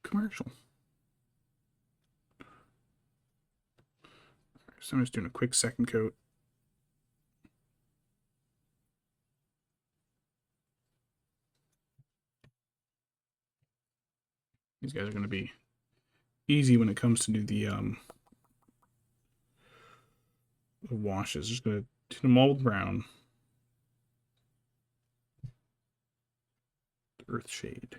Commercial. So I'm just doing a quick second coat. These guys are going to be easy when it comes to do the washes. Just going to hit them all with brown. Earth shade.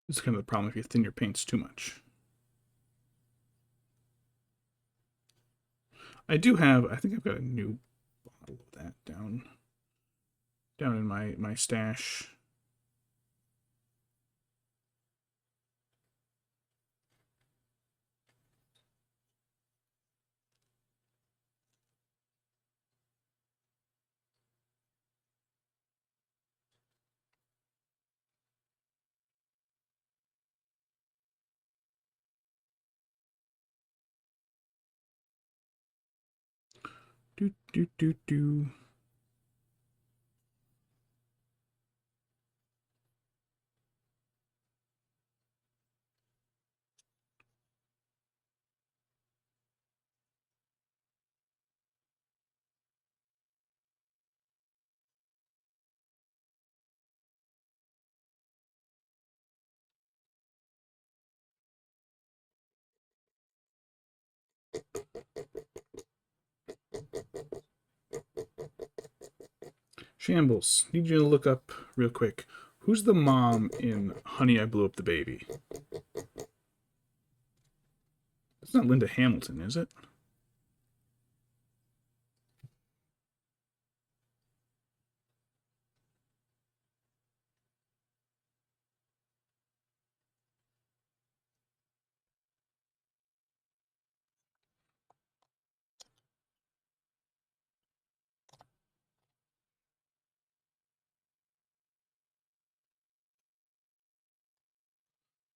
This is kind of the problem if you thin your paints too much. I do have, I think I've got a new bottle of that down in my stash. Do do do do. Shambles, need you to look up real quick. Who's the mom in Honey, I Blew Up the Baby? It's not Linda Hamilton, is it?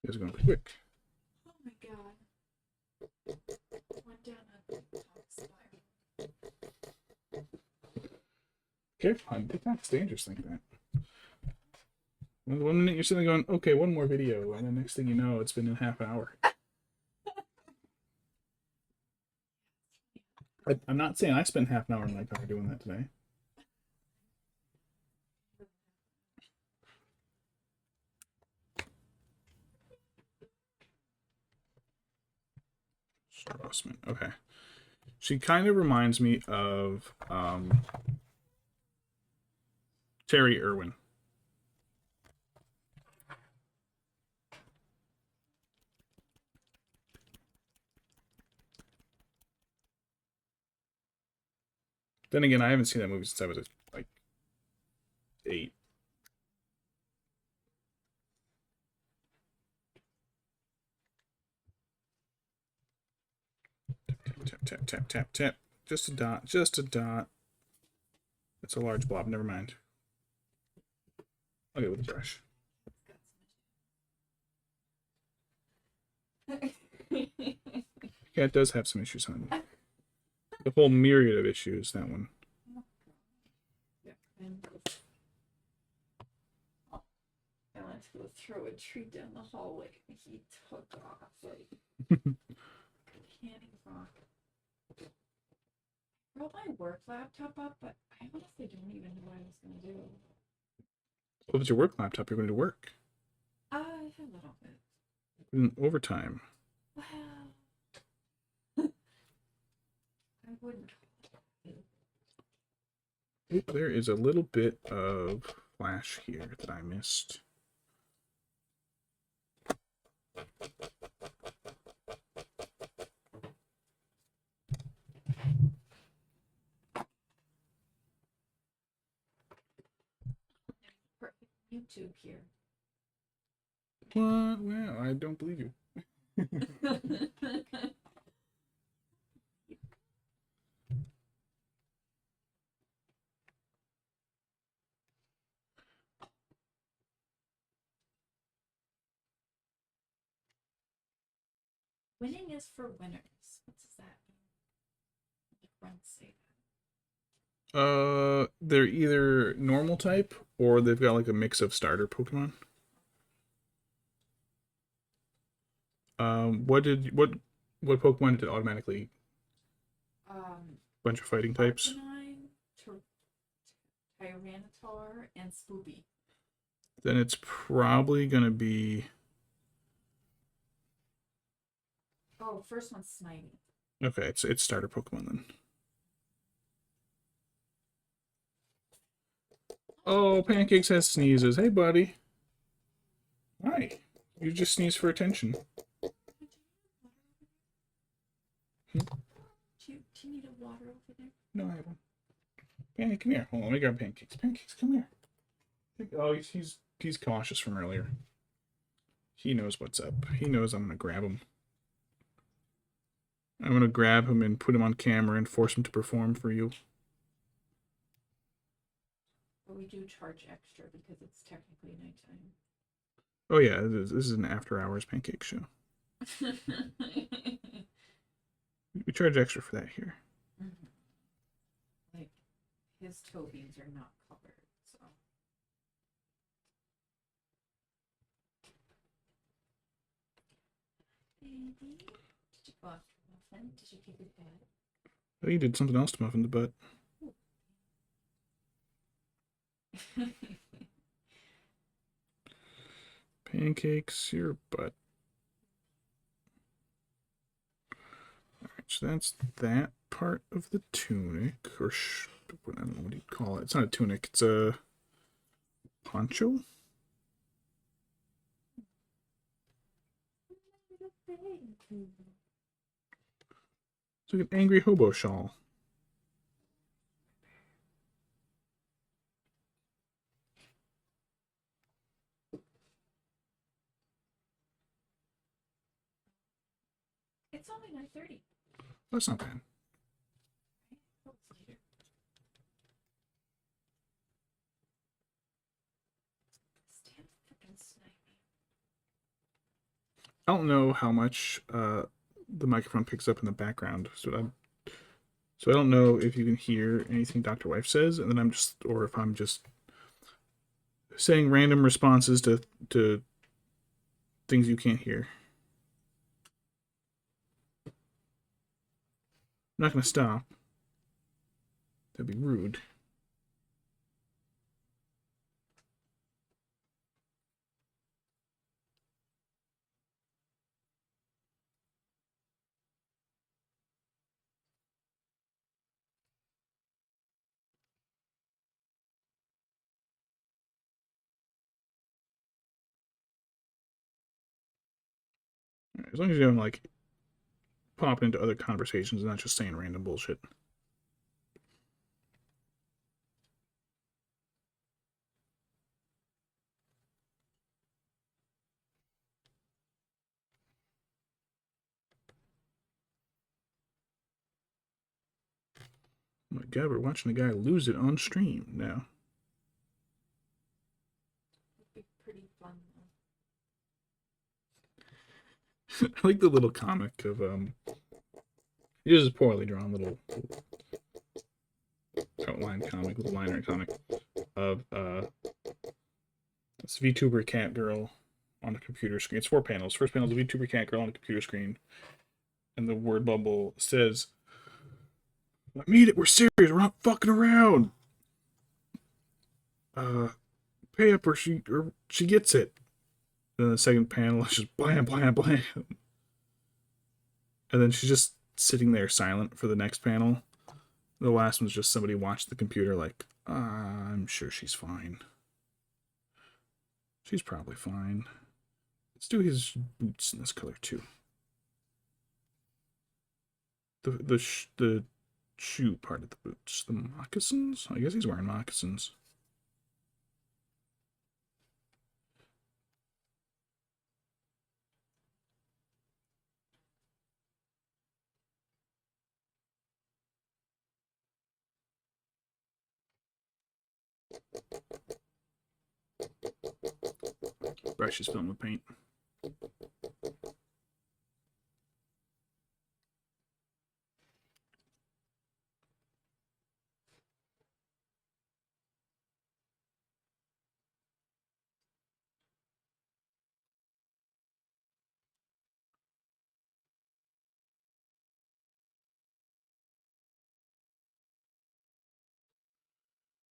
You guys are going pretty quick. Oh my god. Went down a TikTok spiral. Okay, TikTok's dangerous like that. One minute you're sitting there going, okay, one more video, and the next thing you know, it's been a half hour. I'm not saying I spent half an hour in my car doing that today. Strassman. Okay. She kind of reminds me of Terry Irwin. Then again, I haven't seen that movie since I was like 8. Tap, tap, tap, tap, tap. Just a dot. Just a dot. It's a large blob. Never mind. I'll get with the brush. Yeah, it does have some issues, honey. The whole myriad of issues, that one. I went to go throw a treat down the hallway and he took off. Like, candy rock. I brought my work laptop up, but I honestly don't even know what I was going to do. Well, if it's your work laptop, you're going to work. A little bit. In overtime. Well, I wouldn't. Oop, there is a little bit of flash here that I missed. YouTube here. What? Well, I don't believe you. Winning is for winners. What does that mean? Like friends say that. They're either normal type or they've got like a mix of starter Pokemon. What Pokemon did it automatically? Bunch of fighting types. Tyranitar and Spoopy. Then it's probably gonna be. Oh, first one's Snivy. Okay, it's starter Pokemon then. Oh, Pancakes has sneezes. Hey, buddy. Hi. You just sneeze for attention. Do you need a water over there? No, I have one. Pancake, come here. Hold on, let me grab Pancakes. Pancakes, come here. Oh, he's cautious from earlier. He knows what's up. He knows I'm gonna grab him. I'm gonna grab him and put him on camera and force him to perform for you. But we do charge extra because it's technically nighttime. Oh yeah, this is an after-hours pancake show. We charge extra for that here. Mm-hmm. Like, his toe beans are not covered, so. Baby, did you go after Muffin? Did you kick his butt? Oh, you did something else to Muffin the butt. Pancakes, your butt. Alright, so that's that part of the tunic, or I don't know what you'd call it? It's not a tunic. It's a poncho. It's like an angry hobo shawl. It's only 9:30. That's not bad. Oh, it's later. Stand freaking snipe me. I don't know how much the microphone picks up in the background, so I don't know if you can hear anything Dr. Wife says, and then or if I'm just saying random responses to things you can't hear. I'm not going to stop. That'd be rude. As long as you don't like pop into other conversations and not just saying random bullshit. Oh my god, we're watching a guy lose it on stream now. It'd be pretty fun though. I like the little comic of it is a poorly drawn little outline comic, little liner comic of this VTuber cat girl on a computer screen. It's 4 panels. First panel is a VTuber cat girl on a computer screen, and the word bubble says, "I mean it. We're serious. We're not fucking around. Pay up or she gets it." Then the second panel is just blam blam blam, and then she's just sitting there silent for the next panel. The last one's just somebody watched the computer like, I'm sure she's fine. She's probably fine. Let's do his boots in this color too. The shoe part of the boots. The moccasins? I guess he's wearing moccasins. Brush is filled with paint.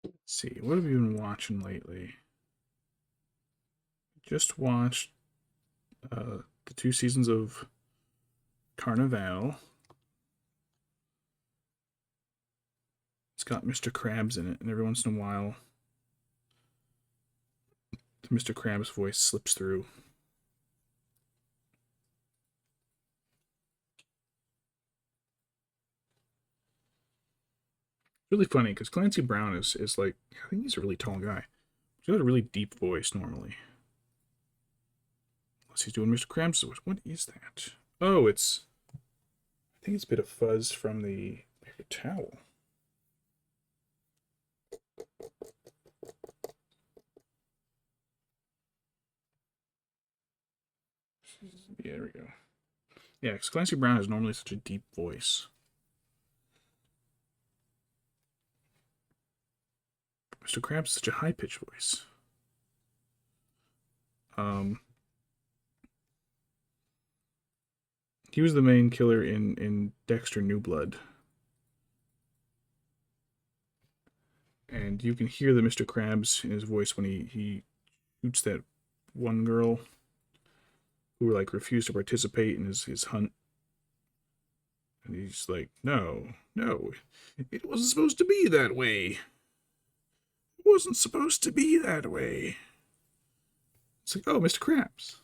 Let's see, what have you been watching lately? Just watched the 2 seasons of Carnival. It's got Mr. Krabs in it, and every once in a while, Mr. Krabs' voice slips through. Really funny because Clancy Brown is like, I think he's a really tall guy. He's got a really deep voice normally. Unless he's doing Mr. Krabs' voice. What is that? Oh, I think it's a bit of fuzz from the paper towel. Yeah, there we go. Yeah, because Clancy Brown has normally such a deep voice. Mr. Krabs has such a high-pitched voice. He was the main killer in Dexter New Blood. And you can hear the Mr. Krabs in his voice when he shoots that one girl who like refused to participate in his hunt. And he's like, no, it wasn't supposed to be that way. wasn't supposed to be that way. It's like, oh, Mr. Krabs.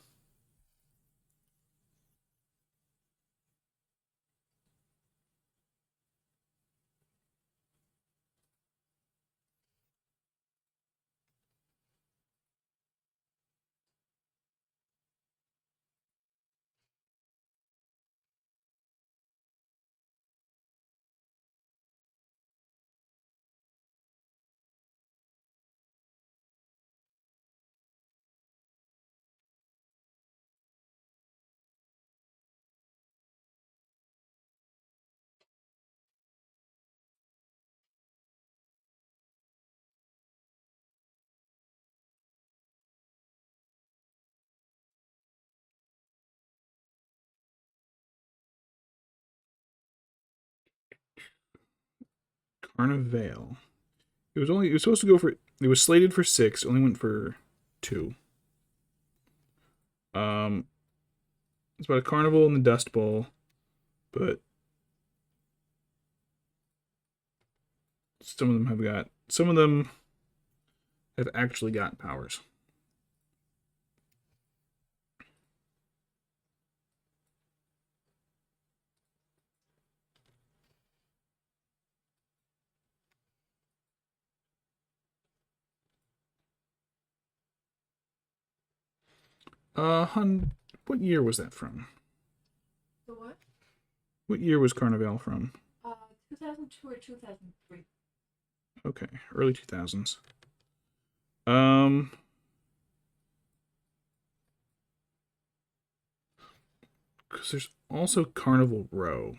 Carnival. It was supposed to go for, it was slated for 6, only went for 2. It's about a carnival in the Dust Bowl, but some of them have actually got powers. Hun, what year was that from? The what? What year was Carnival from? 2002 or 2003. Okay, early 2000s. Um, because there's also Carnival Row.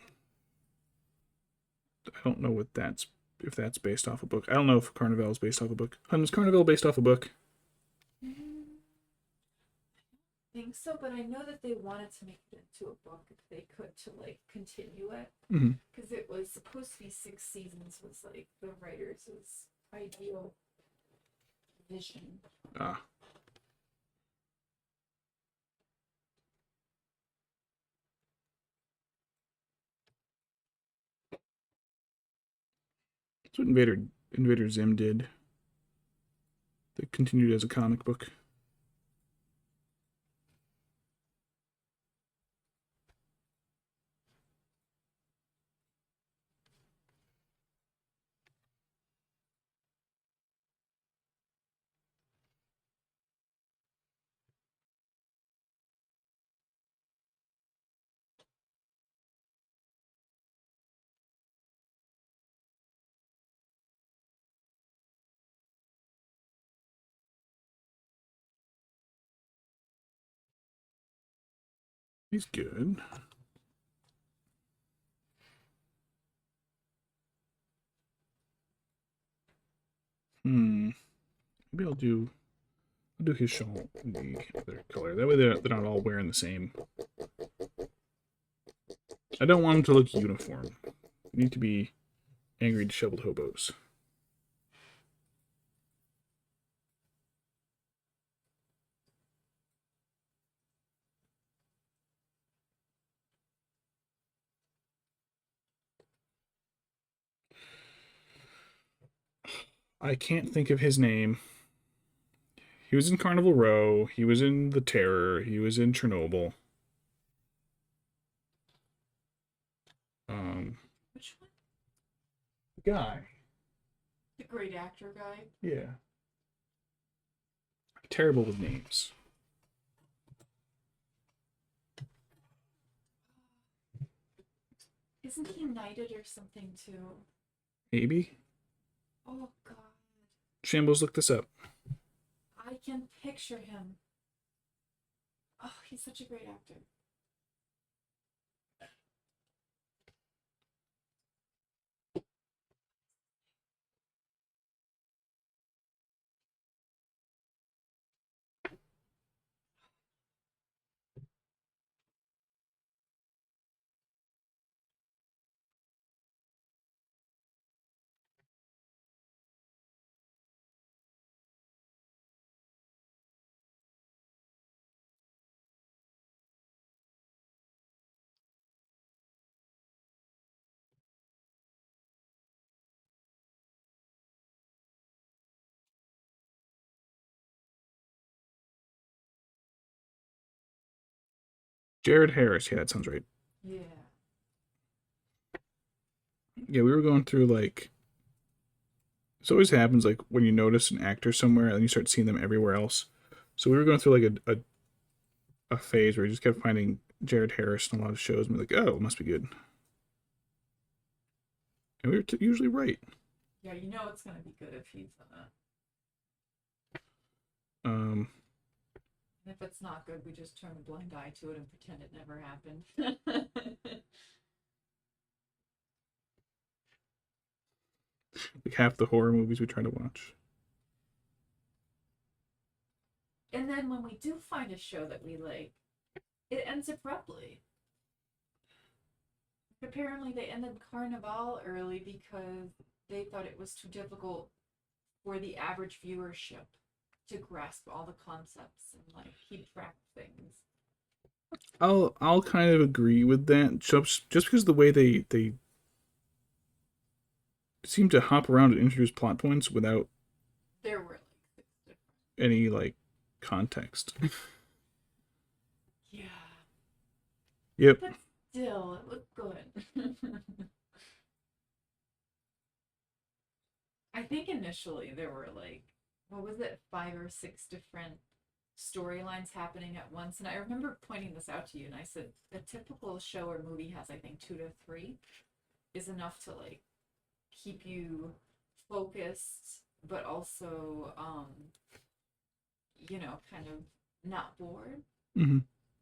I don't know if that's based off a book. I don't know if Carnival is based off a book. Hun, is Carnival based off a book? I think so, but I know that they wanted to make it into a book if they could to like continue it because it was supposed to be 6 seasons. Was like the writers' ideal vision. Ah. That's what Invader Zim did. They continued as a comic book. He's good. Maybe I'll do his shawl in the other color. That way they're not all wearing the same. I don't want them to look uniform. They need to be angry, disheveled hobos. I can't think of his name. He was in Carnival Row. He was in The Terror. He was in Chernobyl. Which one? The guy. The great actor guy. Yeah. I'm terrible with names. Isn't he knighted or something too? Maybe. Oh God. Shambles, look this up. I can picture him. Oh, he's such a great actor. Jared Harris. Yeah, that sounds right. Yeah. Yeah, we were going through like this always happens like when you notice an actor somewhere and you start seeing them everywhere else. So we were going through like a phase where we just kept finding Jared Harris in a lot of shows and we're like, oh, it must be good. And we were usually right. Yeah, you know it's gonna be good if he's in it. Um, And if it's not good, we just turn a blind eye to it and pretend it never happened. like half the horror movies we try to watch. And then when we do find a show that we like, it ends abruptly. Apparently, they ended Carnival early because they thought it was too difficult for the average viewership to grasp all the concepts and like keep track of things. I'll kind of agree with that. Just because the way they seem to hop around and introduce plot points without There were like six different. any like context. Yeah, Yep. but still, it looked good. I think initially there were like, what was it, five or six different storylines happening at once. And I remember pointing this out to you, and I said a typical show or movie has, I think, two to three is enough to like keep you focused, but also, kind of not bored. Mm-hmm.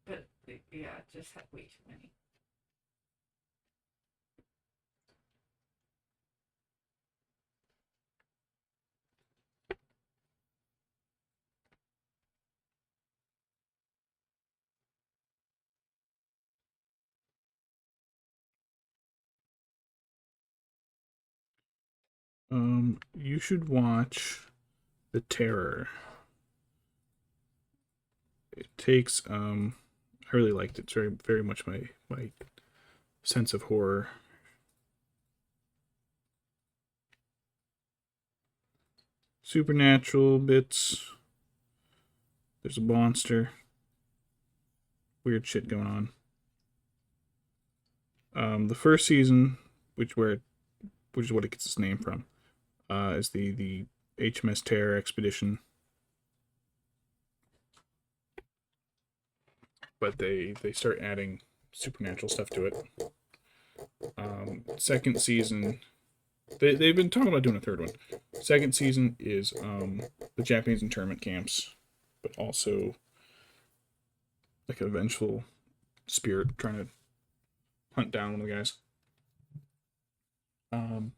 But yeah, it just had way too many. You should watch The Terror. It takes I really liked it. It's very much my sense of horror. Supernatural bits. There's a monster. Weird shit going on. The first season, which is what it gets its name from, is the HMS Terror expedition. But they start adding supernatural stuff to it. Second season, they've been talking about doing a third one. Second season is the Japanese internment camps, but also like a vengeful spirit trying to hunt down one of the guys. Um,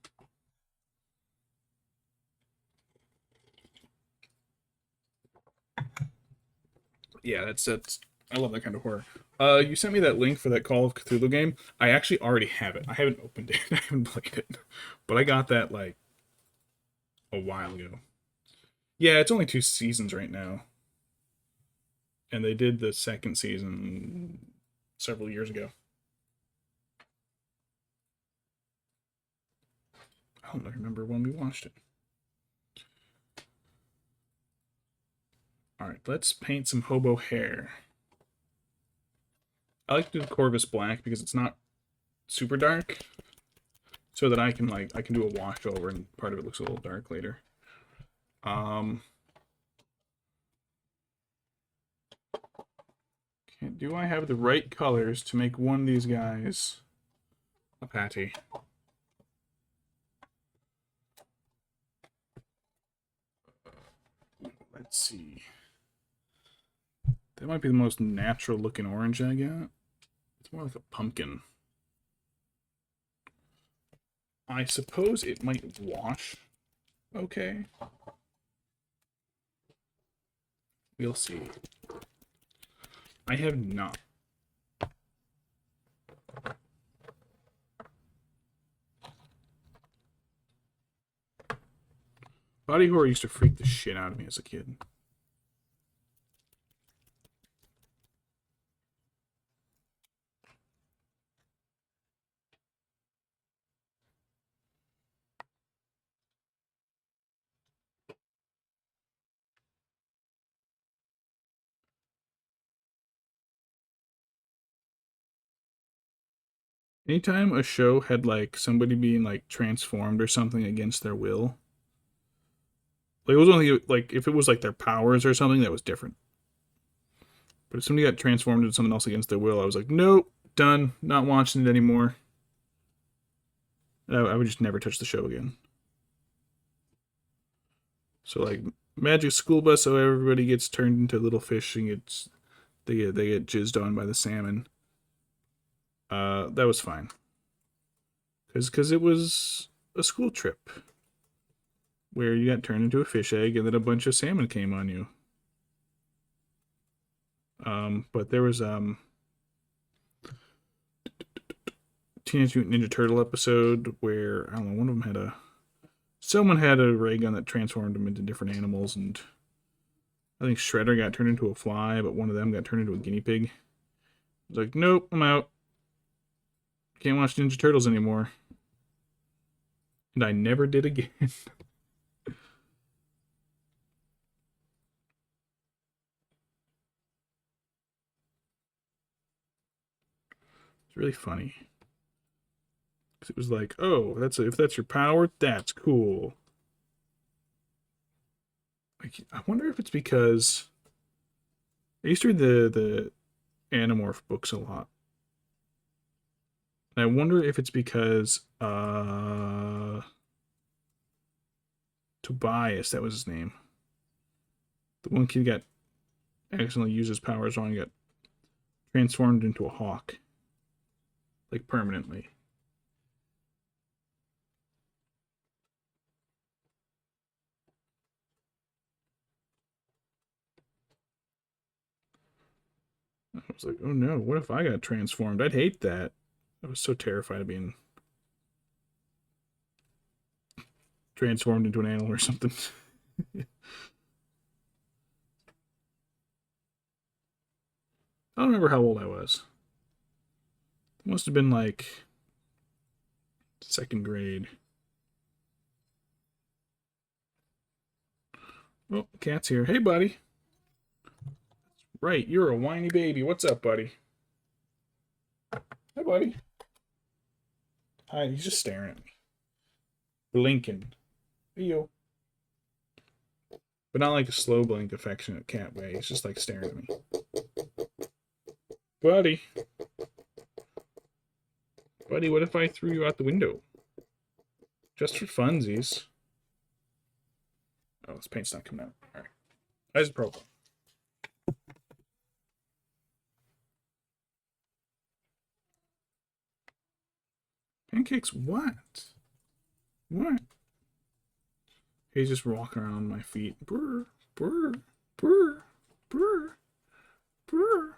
yeah, that's I love that kind of horror. You sent me that link for that Call of Cthulhu game. I actually already have it. I haven't opened it. I haven't played it, but I got that like a while ago. Yeah, it's only two seasons right now, and they did the second season several years ago. I don't remember when we watched it. All right, let's paint some hobo hair. I like to do the Corvus black because it's not super dark, so that I can do a wash over and part of it looks a little dark later. Um, okay, do I have the right colors to make one of these guys a patty? Let's see. That might be the most natural looking orange I got. It's more like a pumpkin. I suppose it might wash okay. We'll see. I have not. Body horror used to freak the shit out of me as a kid. Anytime a show had like somebody being like transformed or something against their will, like it was only like if it was like their powers or something that was different. But if somebody got transformed into something else against their will, I was like, nope, done, not watching it anymore. I would just never touch the show again. So like Magic School Bus, so everybody gets turned into little fish and they get jizzed on by the salmon. That was fine. Because it was a school trip where you got turned into a fish egg and then a bunch of salmon came on you. But there was Teenage Mutant Ninja Turtle episode where I don't know, one of them someone had a ray gun that transformed them into different animals, and I think Shredder got turned into a fly, but one of them got turned into a guinea pig. I was like, nope, I'm out. Can't watch Ninja Turtles anymore. And I never did again. It's really funny. Because it was like, oh, if that's your power, that's cool. Like, I wonder if it's because I used to read the Animorph books a lot. And I wonder if it's because Tobias, that was his name. The one kid got accidentally used his powers wrong and got transformed into a hawk. Like permanently. I was like, oh no, what if I got transformed? I'd hate that. I was so terrified of being transformed into an animal or something. I don't remember how old I was. It must have been like second grade. Oh, cat's here. Hey, buddy. Right, you're a whiny baby. What's up, buddy? Hi, buddy. Hi, he's just staring at me. Blinking. Hey, yo. But not like a slow blink, affectionate cat way. He's just like staring at me. Buddy. Buddy, what if I threw you out the window? Just for funsies. Oh, this paint's not coming out. Alright. Isopropyl. Pancakes what? What? He's just walking around on my feet. Brr, brr, brr, brr, brr.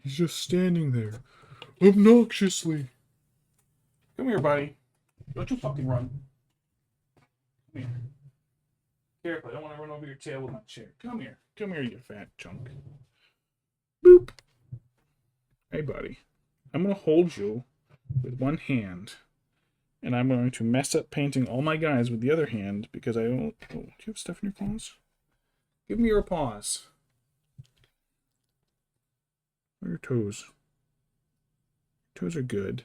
He's just standing there, obnoxiously. Come here, buddy. Don't you fucking run. Come here. Careful, I don't want to run over your tail with my chair. Come here. Come here, you fat chunk. Boop. Hey, buddy. I'm going to hold you with one hand, and I'm going to mess up painting all my guys with the other hand because I don't... Oh, do you have stuff in your paws? Give me your paws. Where are your toes? Your toes are good.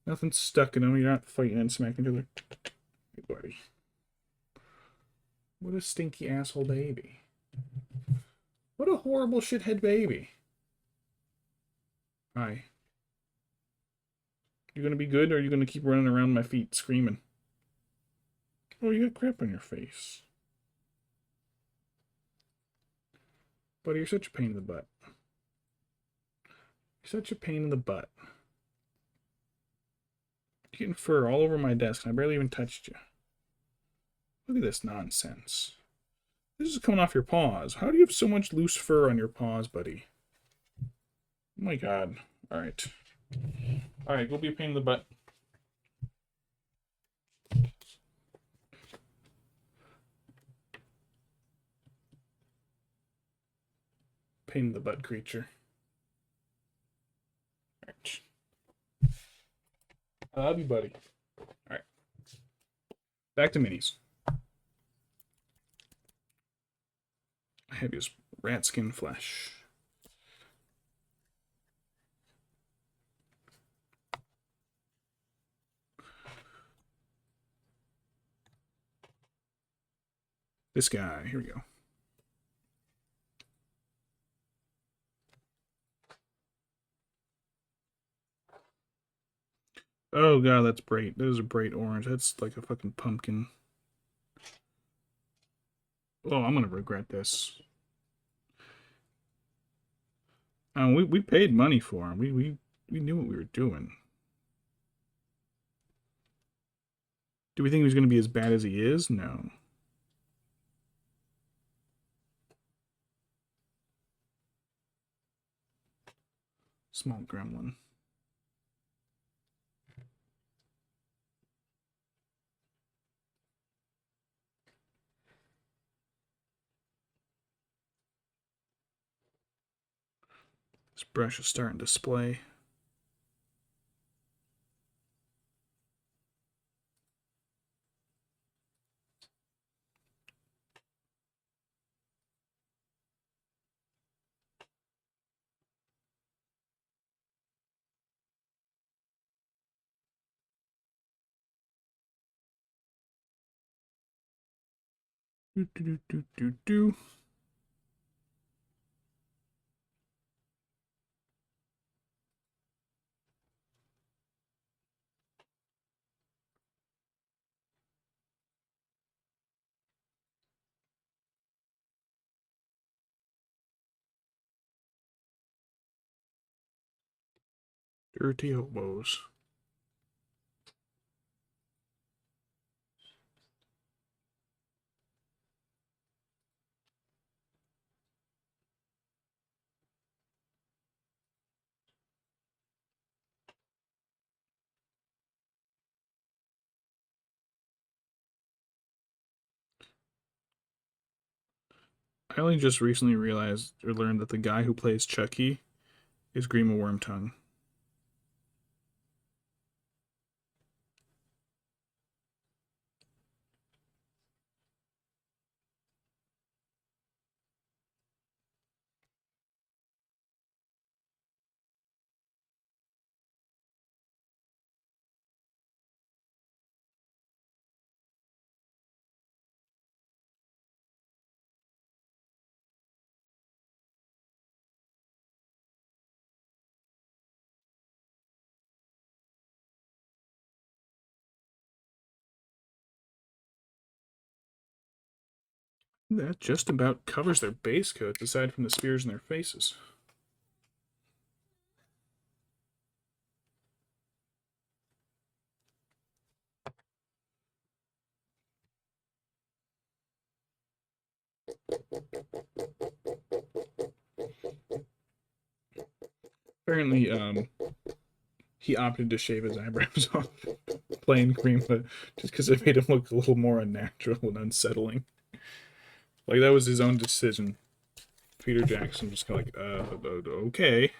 Nothing's stuck in them. You're not fighting and smacking each other. Hey, buddy. What a stinky asshole baby. What a horrible shithead baby. Hi. You gonna be good, or are you gonna keep running around my feet screaming? Oh, you got crap on your face. Buddy, you're such a pain in the butt. You're such a pain in the butt. You're getting fur all over my desk, and I barely even touched you. Look at this nonsense. This is coming off your paws. How do you have so much loose fur on your paws, buddy? Oh my god. Alright. Alright, go be a pain in the butt. Pain in the butt creature. Alright. I love you, buddy. Alright. Back to minis. Heaviest rat skin flesh. This guy. Here we go. Oh god, that's bright. That is a bright orange. That's like a fucking pumpkin. Oh, I'm gonna regret this. We paid money for him. We knew what we were doing. Do we think he was gonna be as bad as he is? No. Small gremlin. This brush is starting to splay. Do, do, do, do, do, do. Dirty hobos. I only just recently realized or learned that the guy who plays Chucky is Grima Wormtongue. That just about covers their base coats, aside from the spears in their faces. Apparently, he opted to shave his eyebrows off playing Grima just because it made him look a little more unnatural and unsettling. Like, that was his own decision. Peter Jackson just kind of like, okay.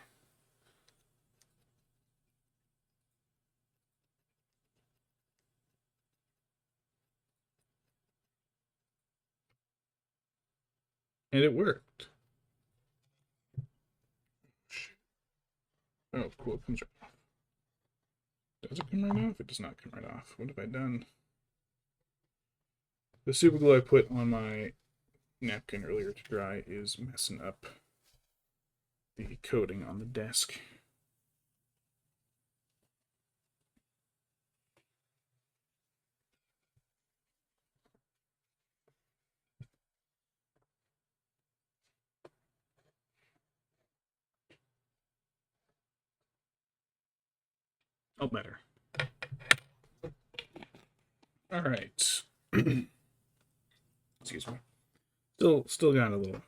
And it worked. Oh, cool. It comes right off. Does it come right off? It does not come right off. What have I done? The super glue I put on my napkin earlier to dry is messing up the coating on the desk. Oh, better. All right. Excuse me. Still got a little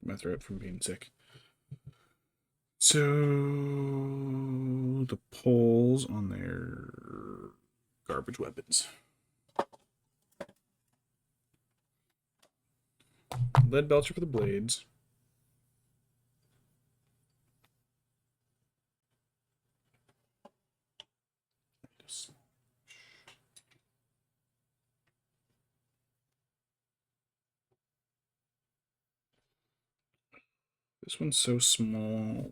my throat from being sick. So the poles on their garbage weapons. Lead belcher for the blades. This one's so small.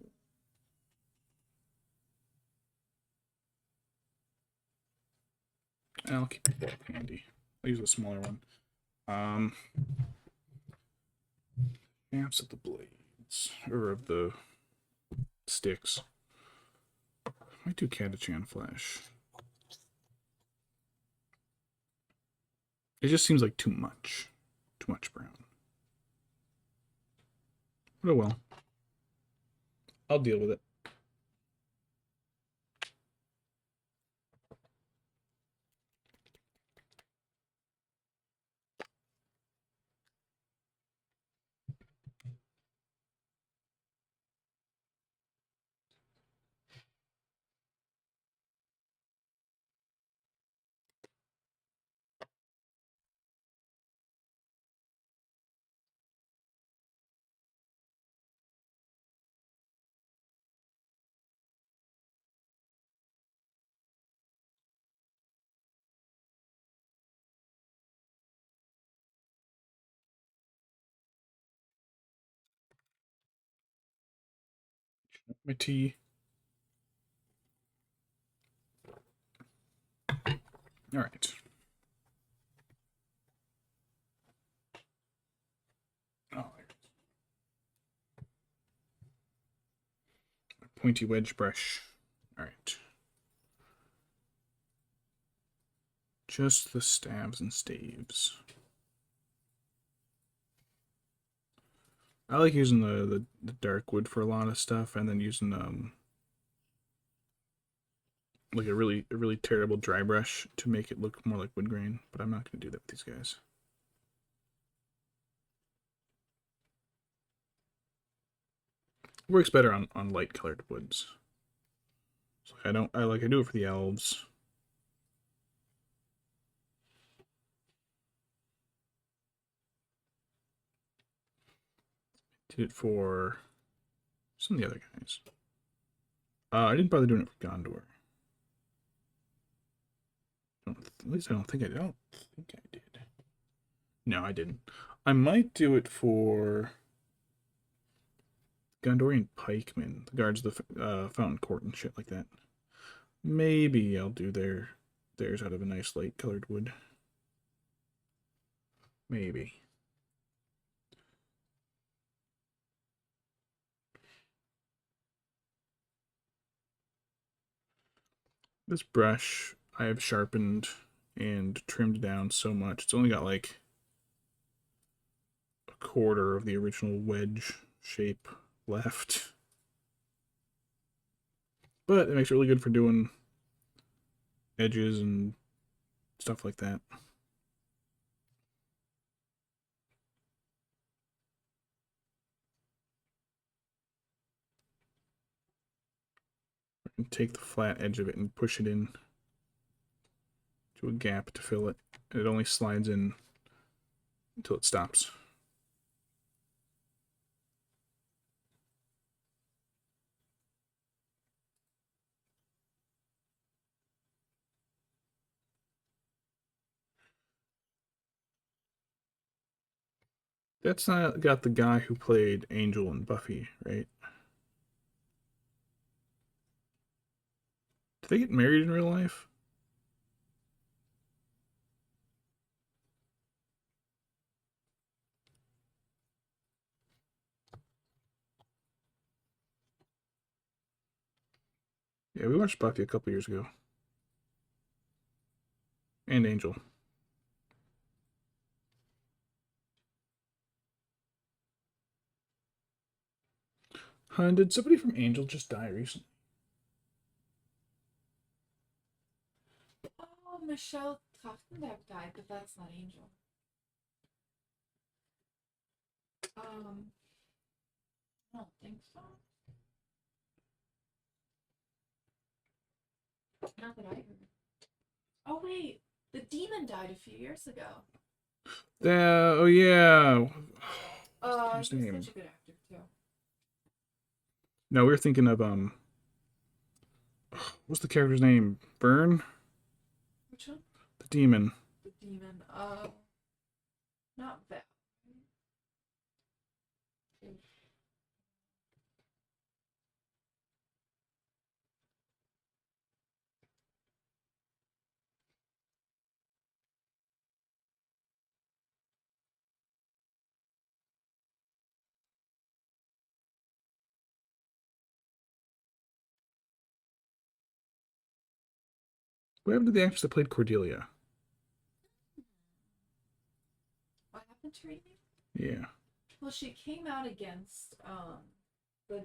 I'll keep it handy. I'll use the smaller one. Shafts of the blades, or of the sticks. I might do Catachan flesh. It just seems like too much. Too much brown. But oh well. I'll deal with it. My tea. All right. Oh, pointy wedge brush. All right. Just the stabs and staves. I like using the dark wood for a lot of stuff, and then using like a really terrible dry brush to make it look more like wood grain. But I'm not going to do that with these guys. It works better on light colored woods. So I do it for the elves. Did it for some of the other guys. I didn't bother doing it for Gondor. At least I don't think I did. No, I didn't. I might do it for Gondorian pikemen, the guards of the Fountain Court and shit like that. Maybe I'll do theirs out of a nice light colored wood. Maybe. This brush I have sharpened and trimmed down so much. It's only got like a quarter of the original wedge shape left. But it makes it really good for doing edges and stuff like that. And take the flat edge of it and push it in to a gap to fill it. And it only slides in until it stops. That's not got the guy who played Angel and Buffy, right? Did they get married in real life? Yeah, we watched Buffy a couple years ago. And Angel. Huh, did somebody from Angel just die recently? Oh, Michelle Trachtenberg died, but that's not Angel. I don't think so. Not that I heard. Oh wait, the demon died a few years ago. Oh yeah. He's such a good actor too. No, we were thinking of what's the character's name? Vern? Which one? The demon. The demon. Not that. What happened to the actress that played Cordelia? What happened to her? Yeah. Well, she came out against the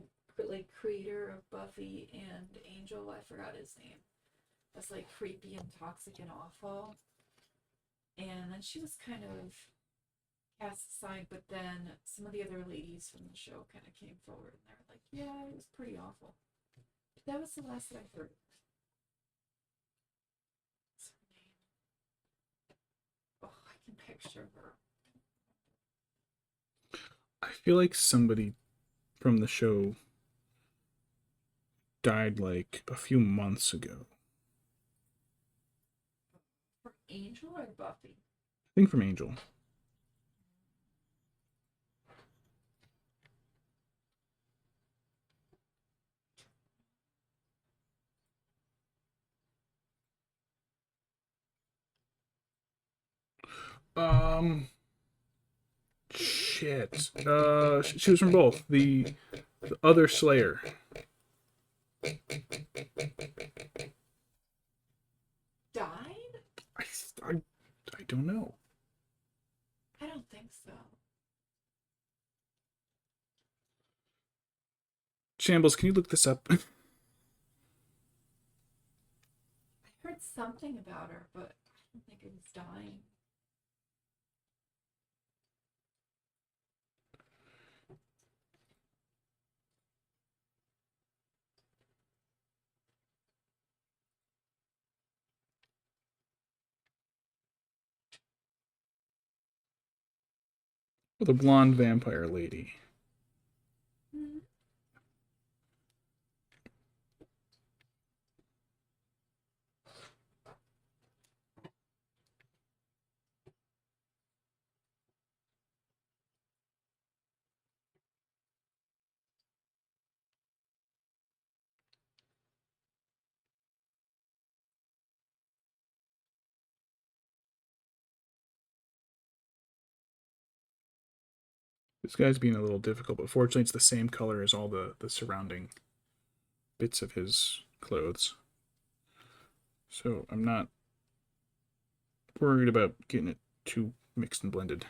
like creator of Buffy and Angel. I forgot his name. That's like creepy and toxic and awful. And then she was kind of cast aside, but then some of the other ladies from the show kind of came forward and they were like, "Yeah, it was pretty awful." But that was the last that I heard. What's her name? Oh, I can picture her. I feel like somebody from the show died like a few months ago. For Angel or Buffy? I think from Angel. Um, shit. She was from both. The other Slayer. Died? I, I, I don't know. I don't think so. Shambles, can you look this up? I heard something about her, but I don't think it was dying. The blonde vampire lady. Mm-hmm. This guy's being a little difficult, but fortunately it's the same color as all the surrounding bits of his clothes. So I'm not worried about getting it too mixed and blended.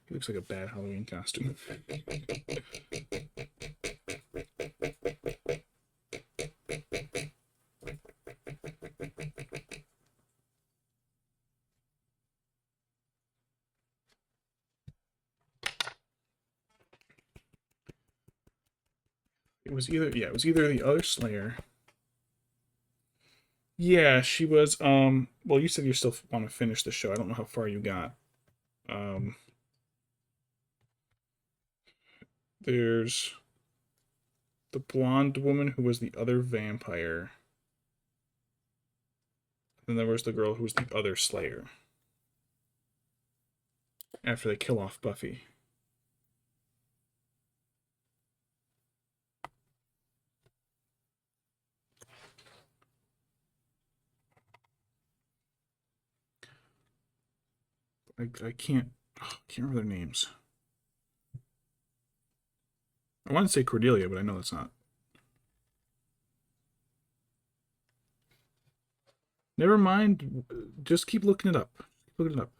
He looks like a bad Halloween costume. It was either the other Slayer. Yeah, she was well, you said you still want to finish the show. I don't know how far you got. Um there's the blonde woman who was the other vampire. And there was the girl who was the other Slayer. After they kill off Buffy. I can't remember their names. I want to say Cordelia, but I know that's not. Never mind. Just keep looking it up. Keep looking it up.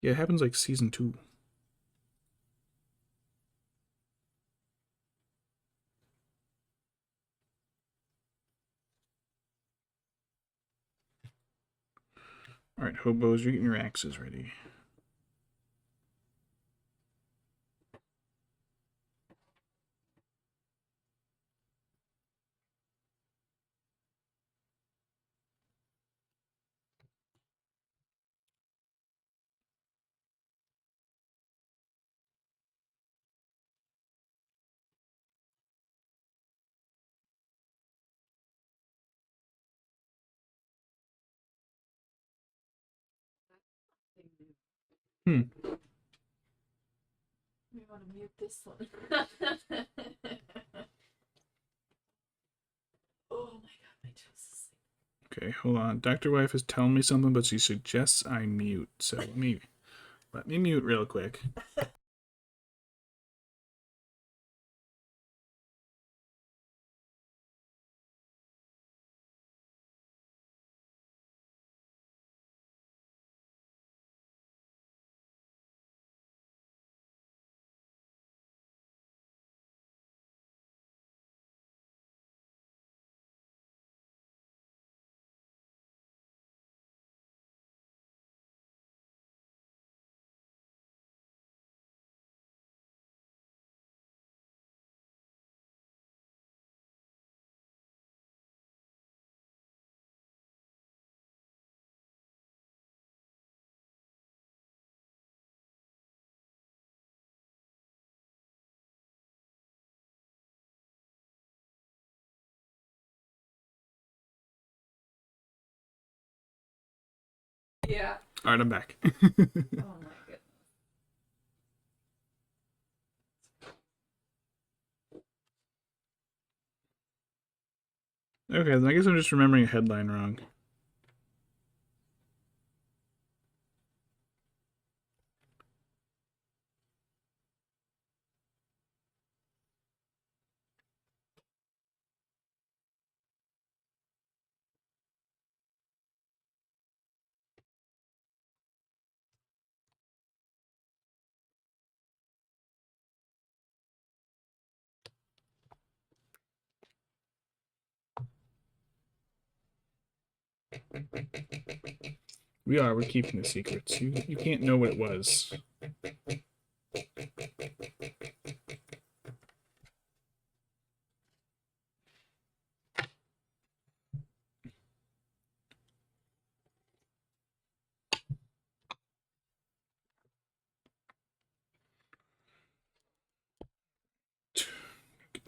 Yeah, it happens like season 2. All right, hobos, you're getting your axes ready. Hmm. We want to mute this one. Oh my god, my toes is asleep. Okay, hold on. Dr. Wife is telling me something, but she suggests I mute. So let me mute real quick. Yeah. All right, I'm back. Oh my goodness. Okay, then I guess I'm just remembering a headline wrong. We're keeping the secrets. You can't know what it was.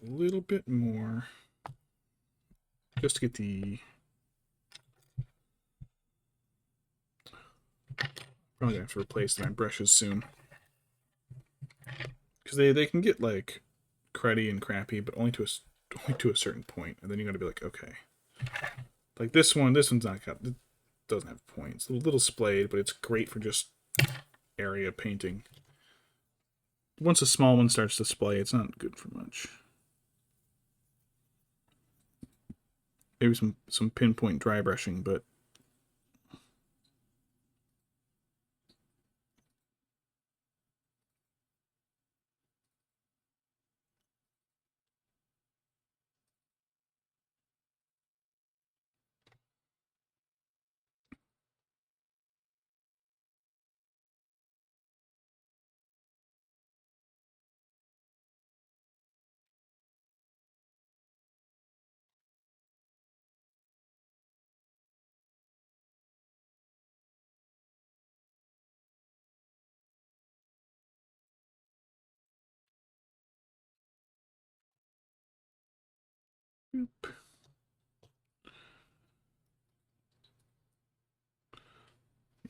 A little bit more. Just to get the... Probably gonna have to replace my brushes soon. Because they can get, like, cruddy and crappy, but only to a certain point. And then you gotta be like, okay. Like this one's not got... It doesn't have points. A little splayed, but it's great for just area painting. Once a small one starts to splay, it's not good for much. Maybe some pinpoint dry brushing, but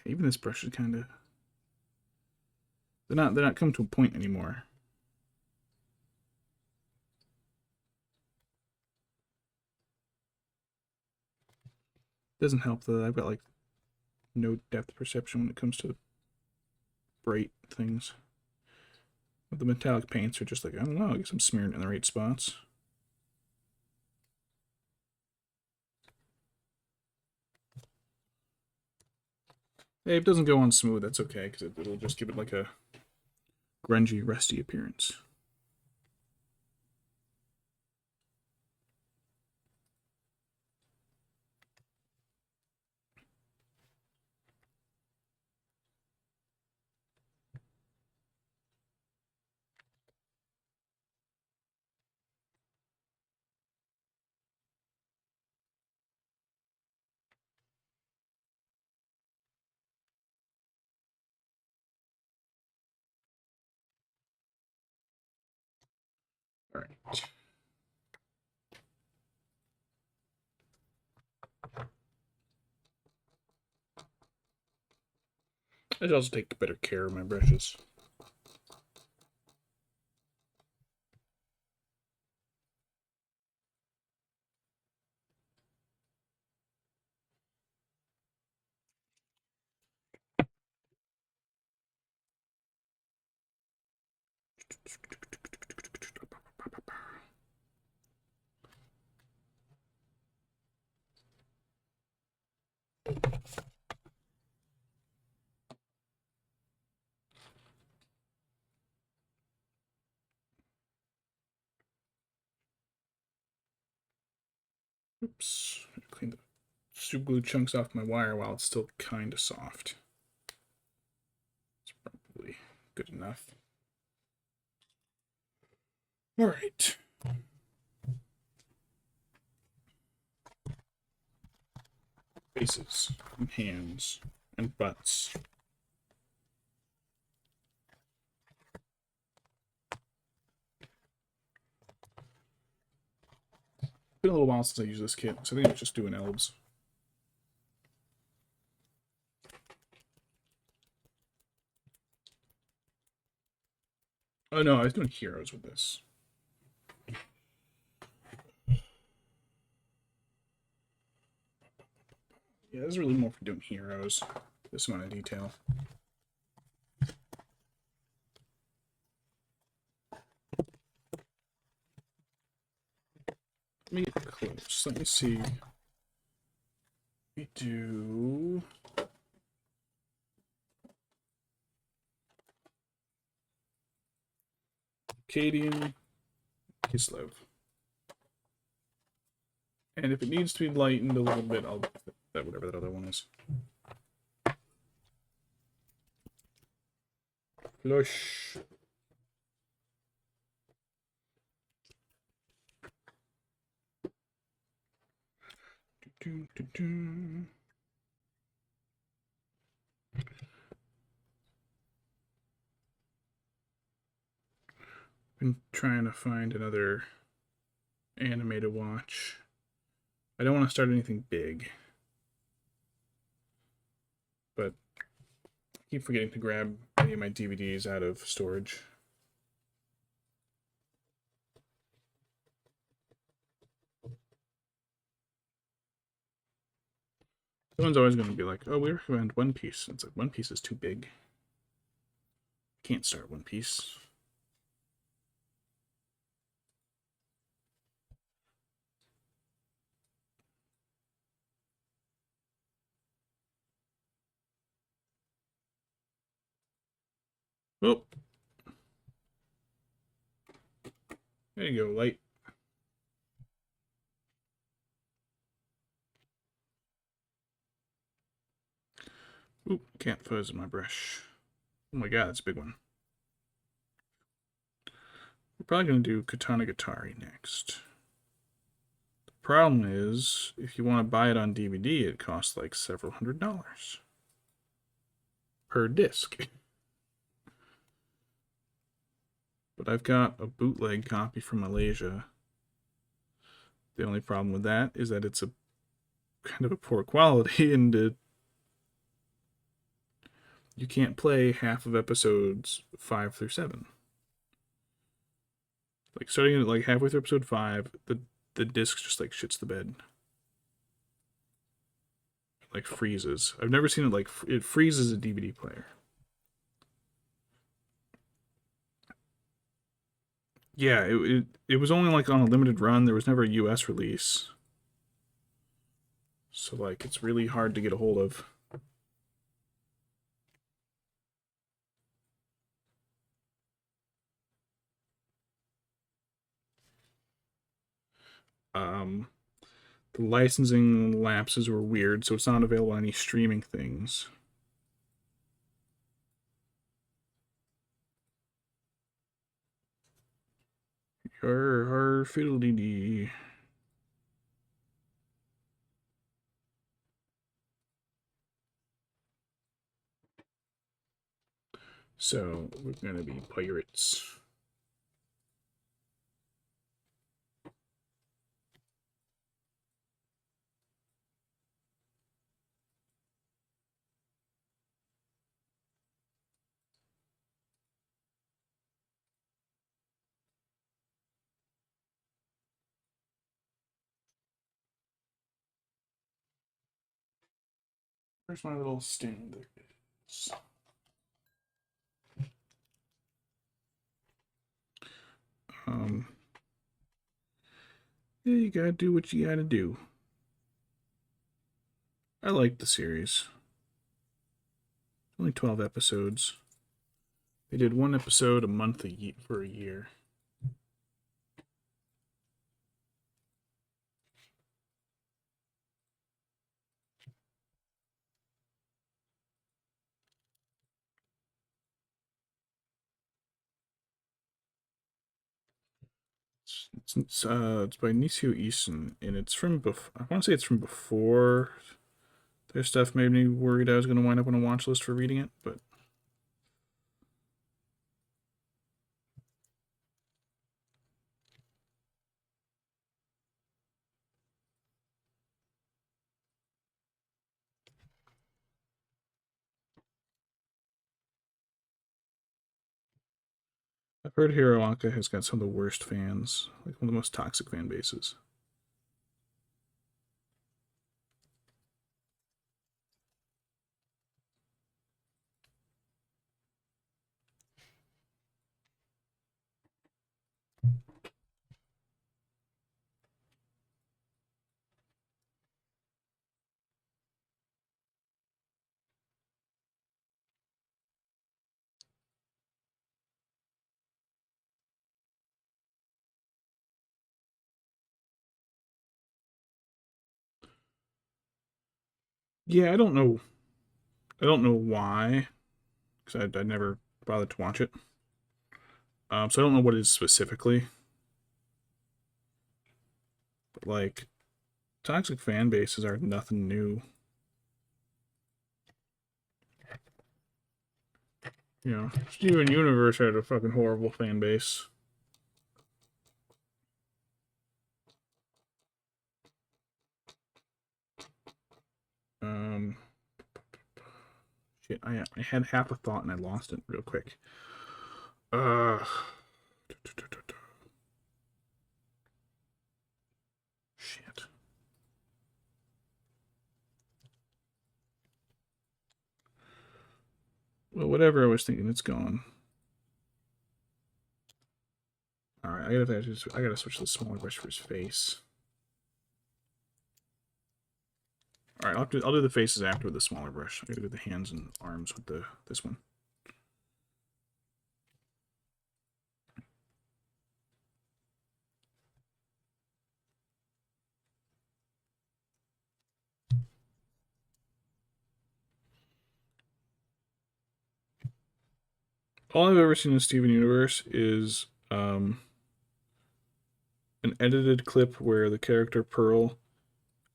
even this brush is kind of... They're not coming to a point anymore. Doesn't help that I've got like no depth perception when it comes to bright things. But the metallic paints are just like, I don't know, I guess I'm smearing it in the right spots. Hey, if it doesn't go on smooth, that's okay, because it'll just give it like a grungy, rusty appearance. All right. I should also take better care of my brushes. Oops. Clean the super glue chunks off my wire while it's still kind of soft. It's probably good enough. All right. Faces and hands and butts. Been a little while since I used this kit, so I think I'm just doing elves. Oh no, I was doing heroes with this. Yeah, this is really more for doing heroes. This amount of detail. Let me get close. Let me see. We do Cadian, Kislev. And if it needs to be lightened a little bit, I'll that whatever that other one is. Flush. Do, do, do. Been trying to find another anime to watch. I don't want to start anything big, but I keep forgetting to grab any of my DVDs out of storage. Someone's always going to be like, oh, we recommend One Piece. It's like, One Piece is too big. Can't start One Piece. Oh. There you go, light. Oop, can't fuzz my brush. Oh my god, that's a big one. We're probably going to do Katana Gatari next. The problem is, if you want to buy it on DVD, it costs like several $100s per disc. But I've got a bootleg copy from Malaysia. The only problem with that is that it's a kind of a poor quality, and you can't play half of episodes 5 through 7. Like starting at like halfway through episode 5, the disc just like shits the bed. Like freezes. I've never seen it like it freezes a DVD player. Yeah, it was only like on a limited run. There was never a US release. So like it's really hard to get a hold of. The licensing lapses were weird, so it's not available on any streaming things. Her fiddle dee. So we're gonna be pirates. Where's my little stand? There it is. Yeah, you gotta do what you gotta do. I like the series. Only 12 episodes. They did one episode a month for a year. It's by Nisio Eason, and it's from I want to say it's from before their stuff made me worried I was going to wind up on a watch list for reading it, but I've heard Hiroaka has got some of the worst fans, like one of the most toxic fan bases. Yeah, I don't know. I don't know why, because I never bothered to watch it. So I don't know what it is specifically. But like, toxic fan bases are nothing new. You know, Steven Universe had a fucking horrible fan base. Um, shit, I had half a thought and I lost it real quick. Shit. Well, whatever I was thinking, it's gone. All right, I gotta switch to the smaller brush for his face. All right, I'll do the faces after with the smaller brush. I gotta do the hands and arms with this one. All I've ever seen in Steven Universe is an edited clip where the character Pearl,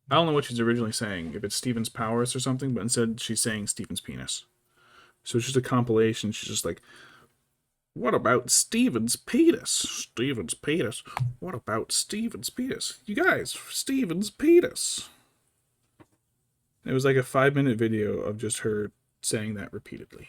I don't know what she's originally saying, if it's Steven's powers or something, but instead she's saying Steven's penis. So it's just a compilation. She's just like, what about Steven's penis? Steven's penis. What about Steven's penis? You guys, Steven's penis. It was like a 5-minute video of just her saying that repeatedly.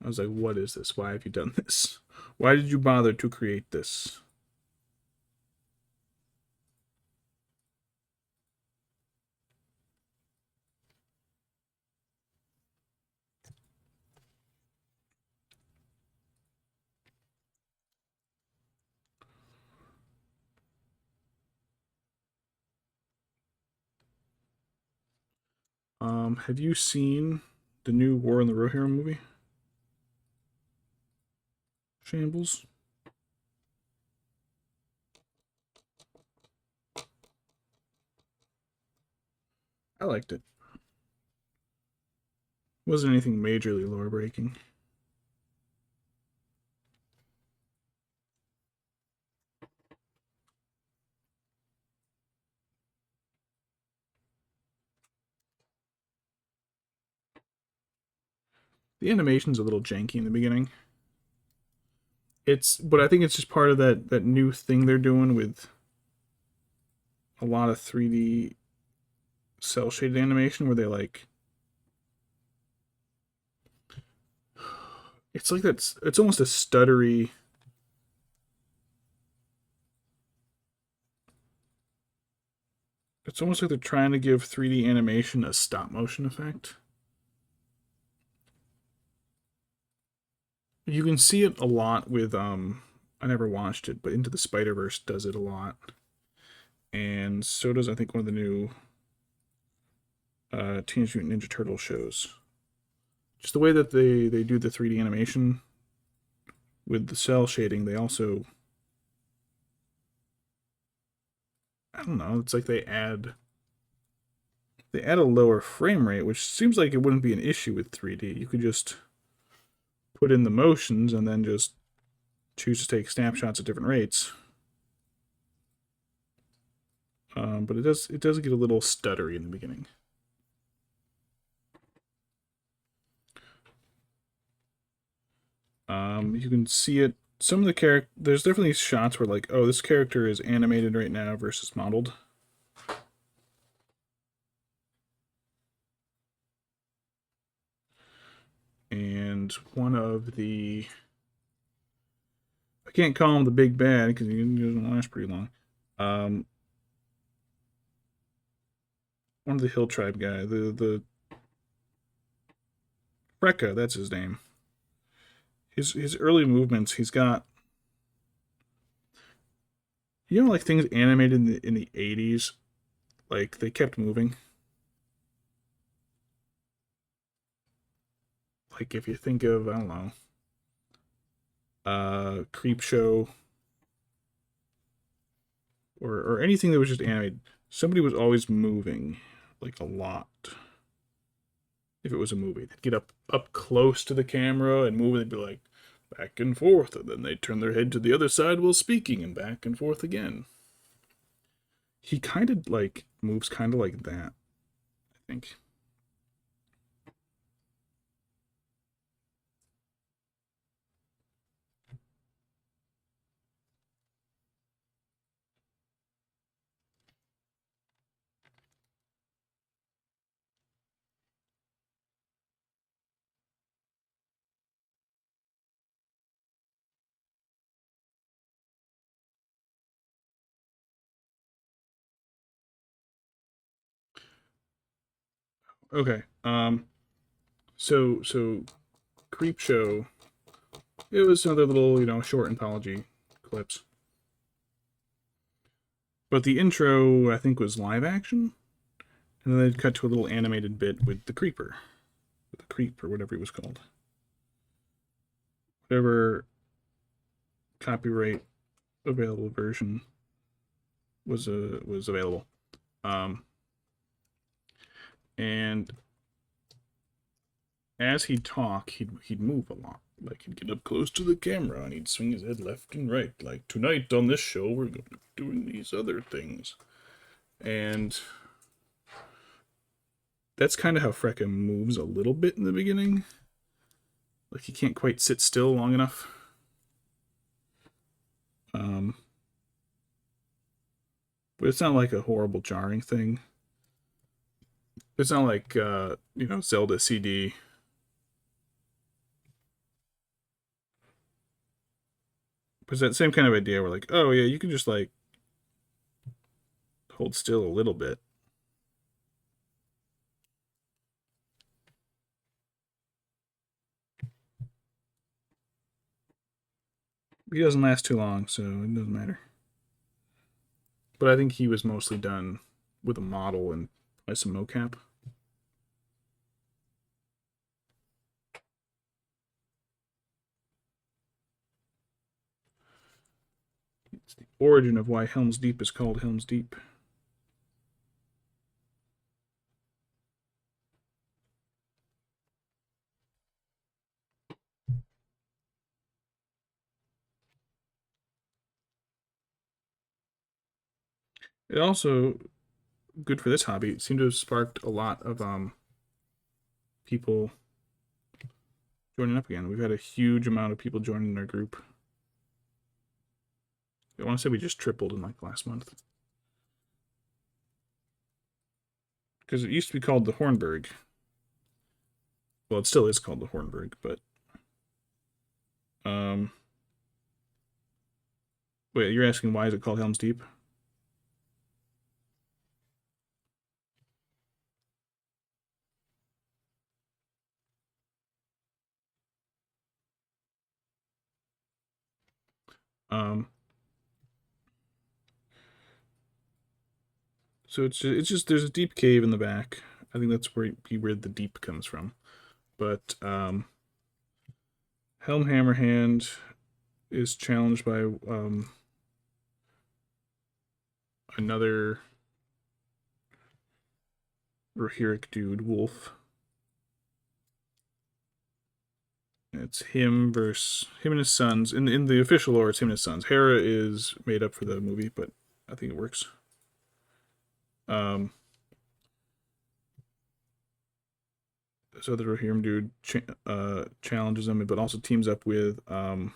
I was like, what is this? Why have you done this? Why did you bother to create this? Have you seen the new War in the Rohirrim movie? Shambles? I liked it. Wasn't anything majorly lore breaking. The animation's a little janky in the beginning. But I think it's just part of that new thing they're doing with a lot of 3D cell shaded animation where they like It's like that's. It's almost a stuttery. It's almost like they're trying to give 3D animation a stop motion effect. You can see it a lot with I never watched it, but Into the Spider-Verse does it a lot. And so does I think one of the new Teenage Mutant Ninja Turtle shows. Just the way that they do the 3D animation with the cell shading, they also I don't know, it's like they add a lower frame rate, which seems like it wouldn't be an issue with 3D. You could just put in the motions and then just choose to take snapshots at different rates. But it does get a little stuttery in the beginning. You can see it. Some of the there's definitely shots where like, oh, this character is animated right now versus modeled. And one of the, I can't call him the big bad because he doesn't last pretty long. One of the Hill Tribe guy, the Rekka, that's his name. His early movements, he's got, you know, like things animated in the 80s, like they kept moving. Like if you think of, I don't know, Creep Show or anything that was just animated, somebody was always moving, like a lot. If it was a movie, they'd get up close to the camera and move, and they'd be like back and forth, and then they'd turn their head to the other side while speaking, and back and forth again. He kind of like moves kind of like that, I think. Okay. So Creep Show. It was another little, short anthology clips. But the intro, I think, was live action, and then they'd cut to a little animated bit with the Creeper, with the Creep or whatever he was called, whatever copyright available version was available. And as he'd talk, he'd move a lot. Like he'd get up close to the camera and he'd swing his head left and right. Like tonight on this show, we're going to be doing these other things, and that's kind of how Freka moves a little bit in the beginning. Like he can't quite sit still long enough. But it's not like a horrible jarring thing. It's not like Zelda CD. But it's that same kind of idea where like, oh yeah, you can just like hold still a little bit. He doesn't last too long, so it doesn't matter. But I think he was mostly done with a model and some mocap. It's the origin of why Helm's Deep is called Helm's Deep. It also, good for this hobby, it seemed to have sparked a lot of people joining up again. We've had a huge amount of people joining our group. I want to say we just tripled in like last month. Because it used to be called the Hornberg. Well, it still is called the Hornberg, but Um, Wait, you're asking why is it called Helm's Deep? Um, so it's just there's a deep cave in the back. I think that's where the deep comes from. But Helm Hammerhand is challenged by another Rohirric dude, Wolf. It's him versus him and his sons. In the official lore, it's him and his sons. Hera is made up for the movie, but I think it works. Um, so the Rohirrim dude challenges him, but also teams up with some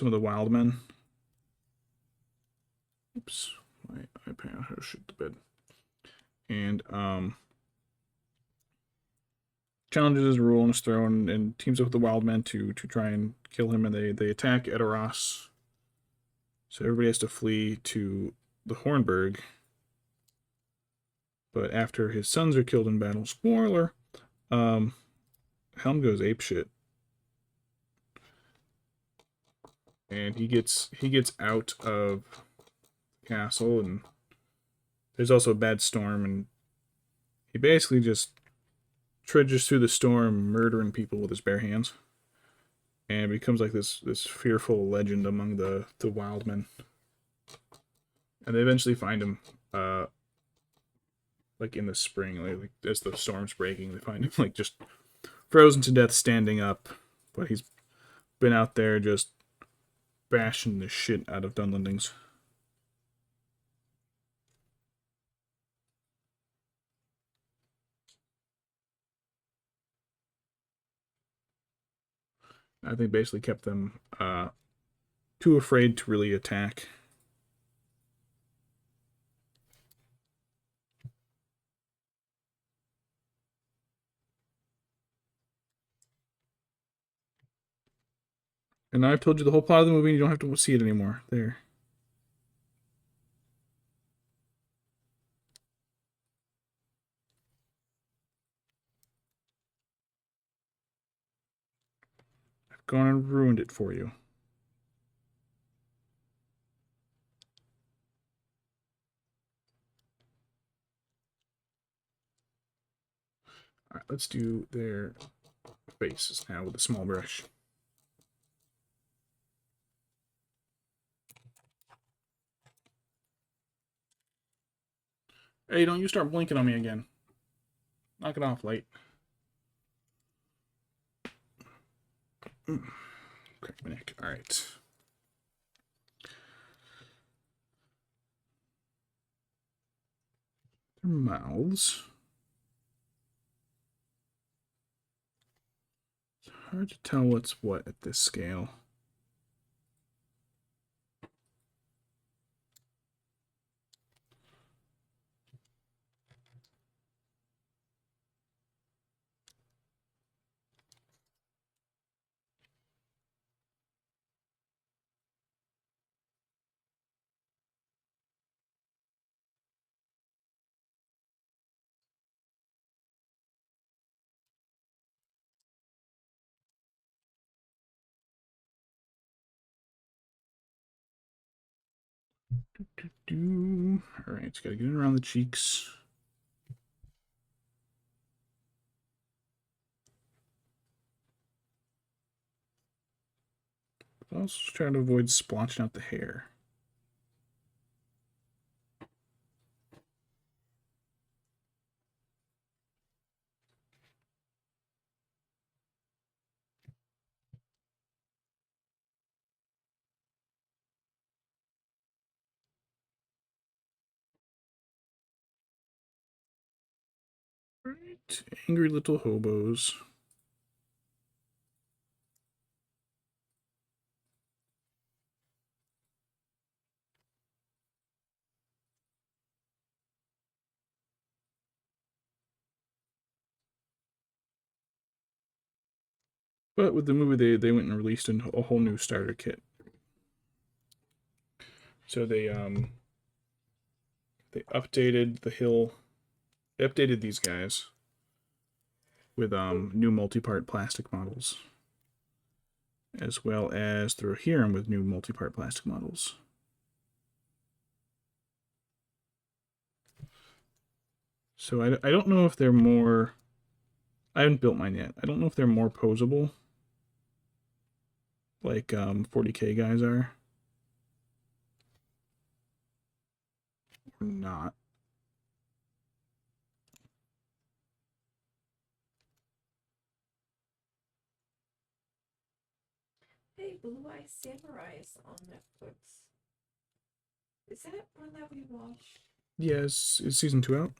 of the wild men. Oops, my iPad has shit the bed. And challenges his rule on his throne and teams up with the wild men to try and kill him. And they attack Edoras. So everybody has to flee to the Hornburg. But after his sons are killed in battle, spoiler, Helm goes apeshit. And he gets out of the castle, and there's also a bad storm, and he basically just trudges through the storm, murdering people with his bare hands, and becomes like this fearful legend among the wild men. And they eventually find him, like in the spring, like as the storm's breaking, they find him like just frozen to death, standing up, but he's been out there just bashing the shit out of Dunlendings. I think basically kept them too afraid to really attack. And now I've told you the whole plot of the movie, and you don't have to see it anymore. There. I've gone and ruined it for you. Alright, let's do their faces now with a small brush. Hey, don't you start blinking on me again. Knock it off, light. Crack my neck. Alright. Their mouths. It's hard to tell what's what at this scale. Alright, it's gotta get it around the cheeks. But also trying to avoid splotching out the hair. Right, angry little hobos. But with the movie, they went and released a whole new starter kit. So they updated the hill. They updated these guys with new multi-part plastic models, as well as the Rohirrim with new multi-part plastic models. So I don't know if they're more. I haven't built mine yet. I don't know if they're more posable, like 40K guys are, or not. Hey, Blue Eye Samurai is on Netflix. Is that one that we watched? Yes, is season 2 out?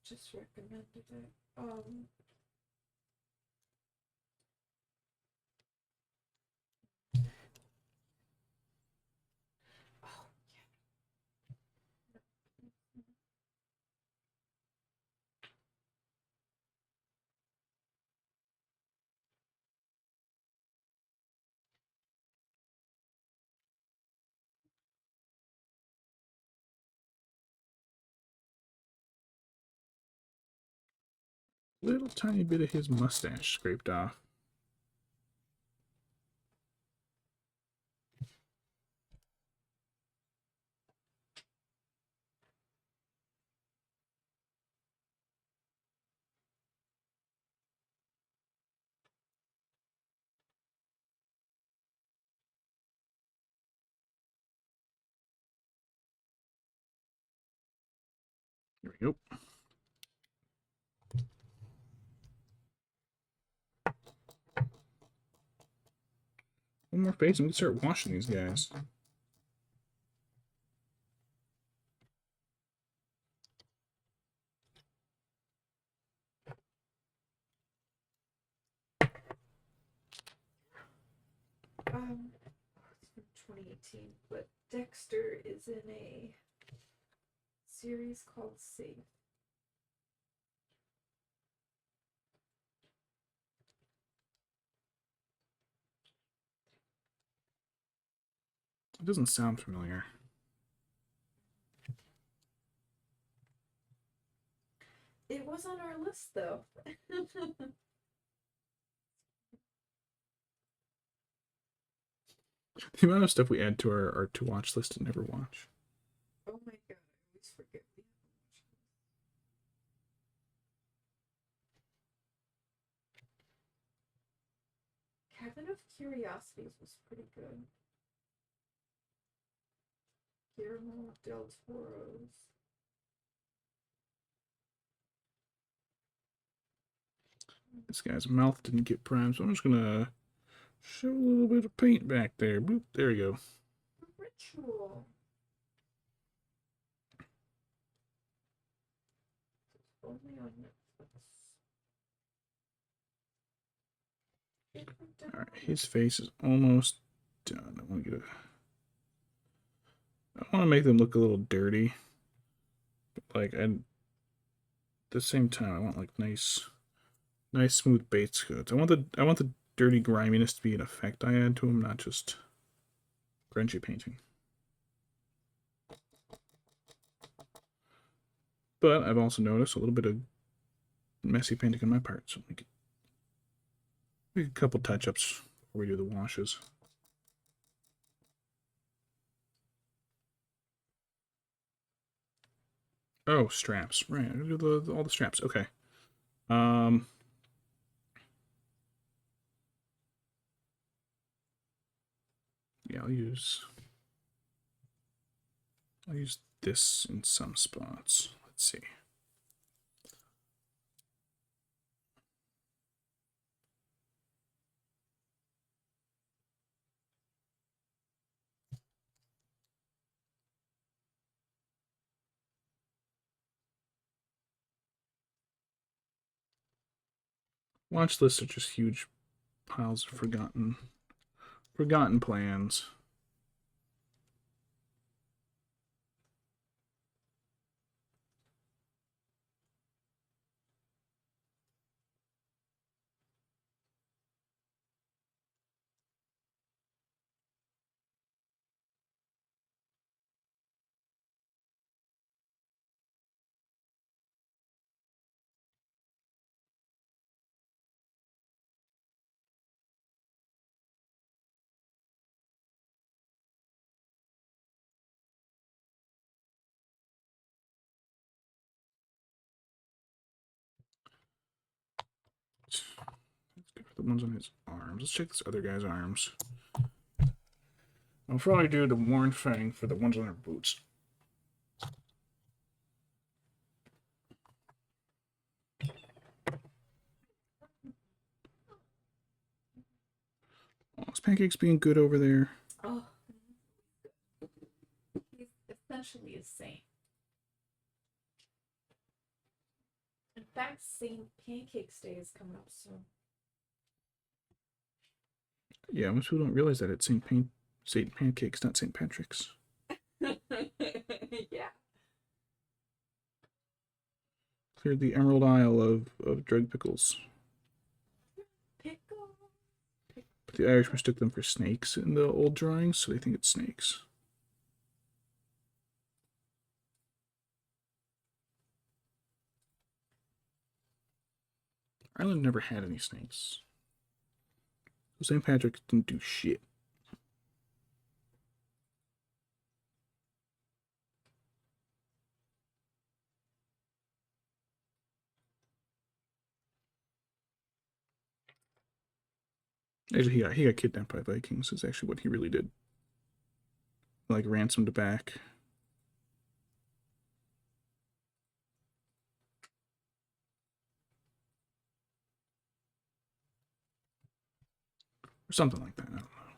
Just recommended it. Oh, Little tiny bit of his mustache scraped off. There we go. One more face and we can start washing these guys. it's from 2018, but Dexter is in a series called Safe. It doesn't sound familiar. It was on our list though. The amount of stuff we add to our to watch list and never watch. Oh my god, I always forget we haven't watched this. Cabin of Curiosities was pretty good. Guillermo del Toro's. This guy's mouth didn't get primed, so I'm just gonna show a little bit of paint back there. Boop, there you go. Ritual. It's only on Netflix. Alright, his face is almost done. I want to make them look a little dirty. But like, at the same time, I want like nice smooth base coats. I want the dirty griminess to be an effect I add to them, not just grungy painting. But I've also noticed a little bit of messy painting on my part, so make a couple touch-ups before we do the washes. Oh, straps. Right, I'm gonna do all the straps. Okay. Yeah, I'll use this in some spots. Let's see. Watch lists are just huge piles of forgotten plans. ones on his arms. Let's check this other guy's arms. I'll probably do the worn fang for the ones on their boots. Oh, is Pancake's being good over there? Oh, he's essentially a saint. In fact, St. Pancake's Day is coming up soon. Yeah, most people don't realize that it's St. Pancake's, not St. Patrick's. Yeah. Cleared the Emerald Isle of drug pickles. Pickle. But the Irish mistook them for snakes in the old drawings, so they think it's snakes. Ireland never had any snakes. So St. Patrick didn't do shit. Actually, he got kidnapped by Vikings. Is actually what he really did. Like ransomed back. Or something like that. I don't know.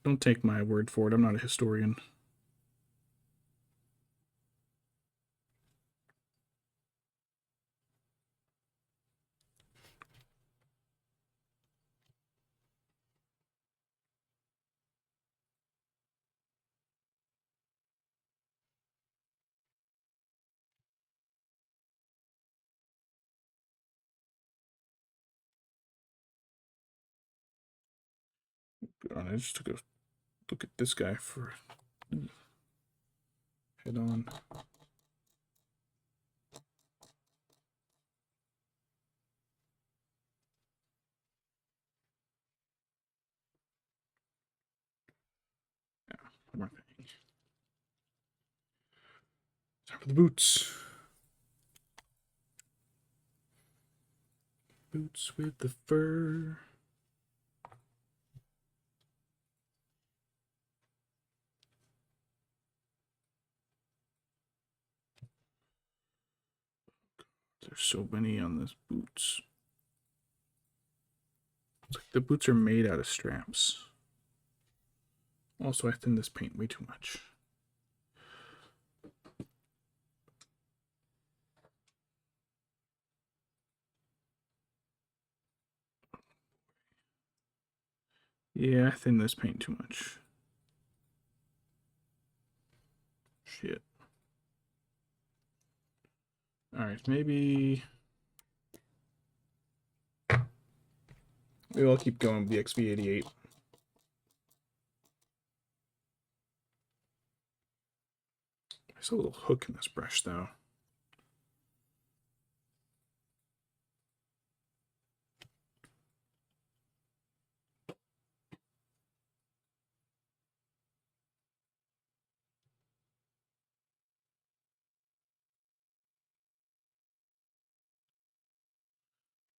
Don't take my word for it. I'm not a historian. I just took a look at this guy for head on. Yeah, one more thing. Time for the boots. Boots with the fur. There's so many on this boots. It's like the boots are made out of straps. Also, I thinned this paint way too much. Yeah, I thinned this paint too much. Shit. Alright, maybe I'll keep going with the XV88. There's a little hook in this brush, though.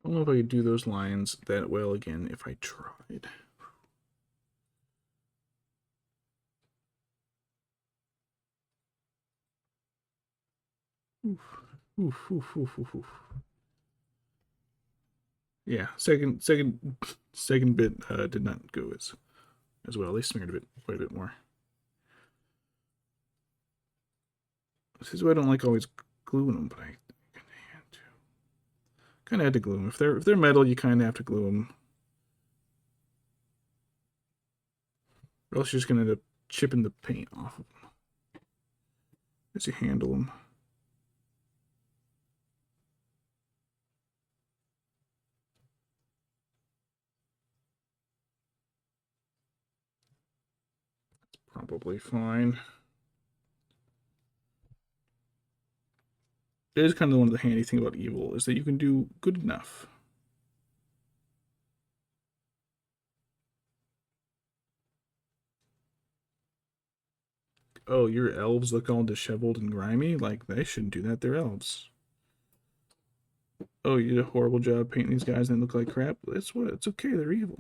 I don't know if I could do those lines that well again if I tried. Oof, oof, oof, oof, oof, oof. Yeah, second bit did not go as well. They smeared a bit, quite a bit more. This is why I don't like always gluing them, but I kind of had to glue them. If they're metal, you kind of have to glue them, or else you're just gonna end up chipping the paint off of them as you handle them. Probably fine. It is kind of one of the handy things about evil is that you can do good enough. Oh, your elves look all disheveled and grimy? Like, they shouldn't do that. They're elves. oh, you did a horrible job painting these guys and they look like crap. That's what. It's okay. They're evil.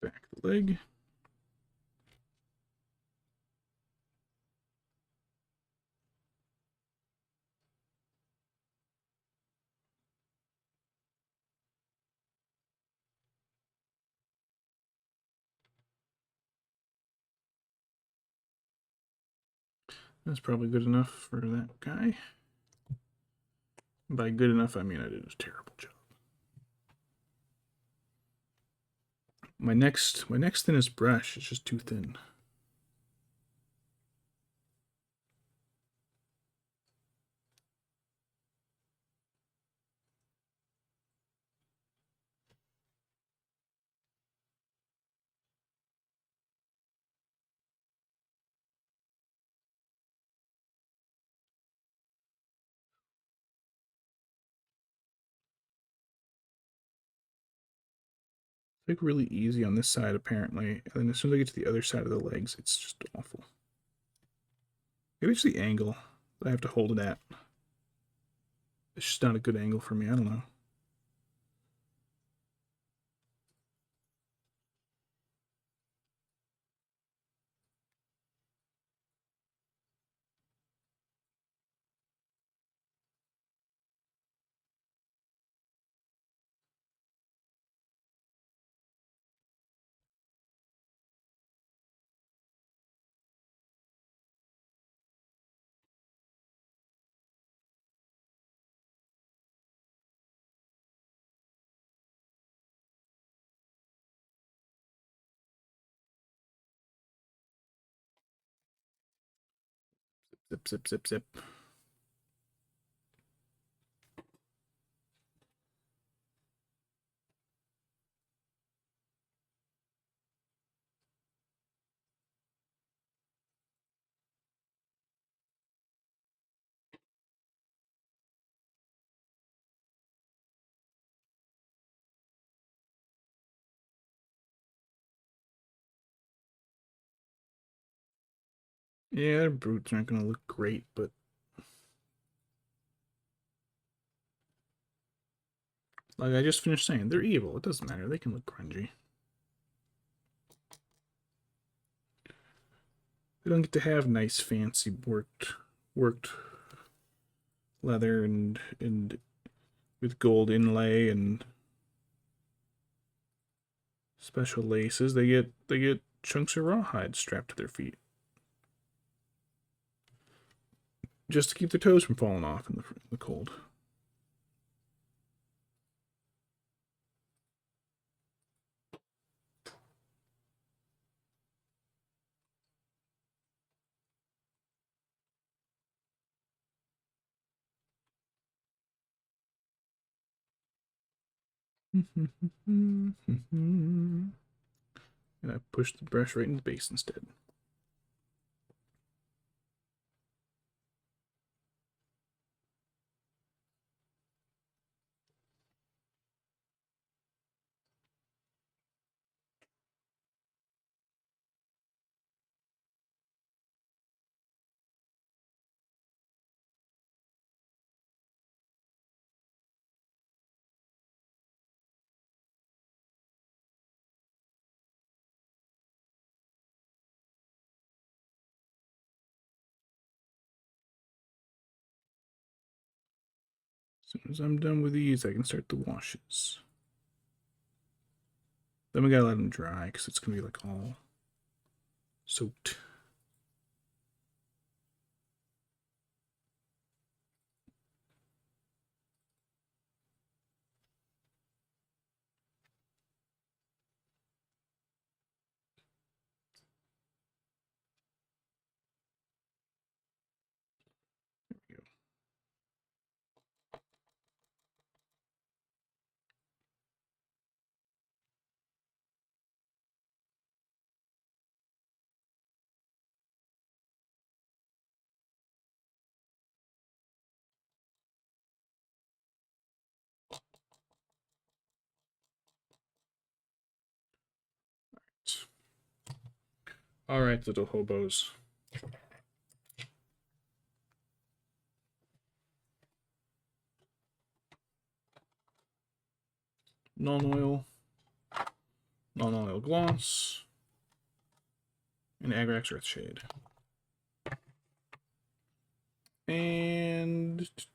Back the leg. That's probably good enough for that guy. By good enough, I mean I did a terrible job. My next thinnest brush is just too thin. It's like really easy on this side apparently, and then as soon as I get to the other side of the legs, it's just awful. Maybe it's the angle that I have to hold it at. It's just not a good angle for me. I don't know. Zip, zip, zip, zip. Yeah, their brutes aren't going to look great, but like I just finished saying, they're evil. It doesn't matter. They can look grungy. They don't get to have nice, fancy, worked leather and with gold inlay and special laces. They get chunks of rawhide strapped to their feet, just to keep their toes from falling off in the cold. And I pushed the brush right in the base instead. As soon as I'm done with these, I can start the washes. Then we gotta let them dry because it's gonna be like all soaked. There we go. All right, little hobos. Non-oil gloss, and Agrax Earthshade. And it's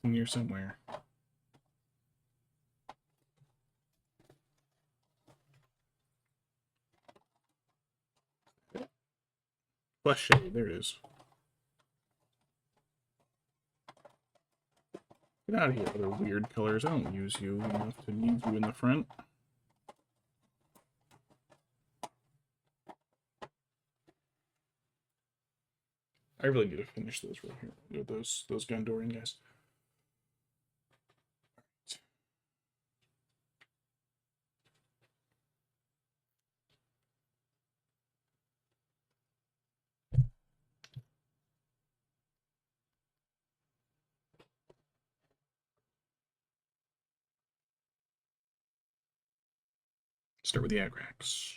in here somewhere. Flesh shade, there it is. Get out of here, other weird colors. I don't use you enough to need you in the front. I really need to finish those right here. Those Gondorian guys. Start with the Agrax.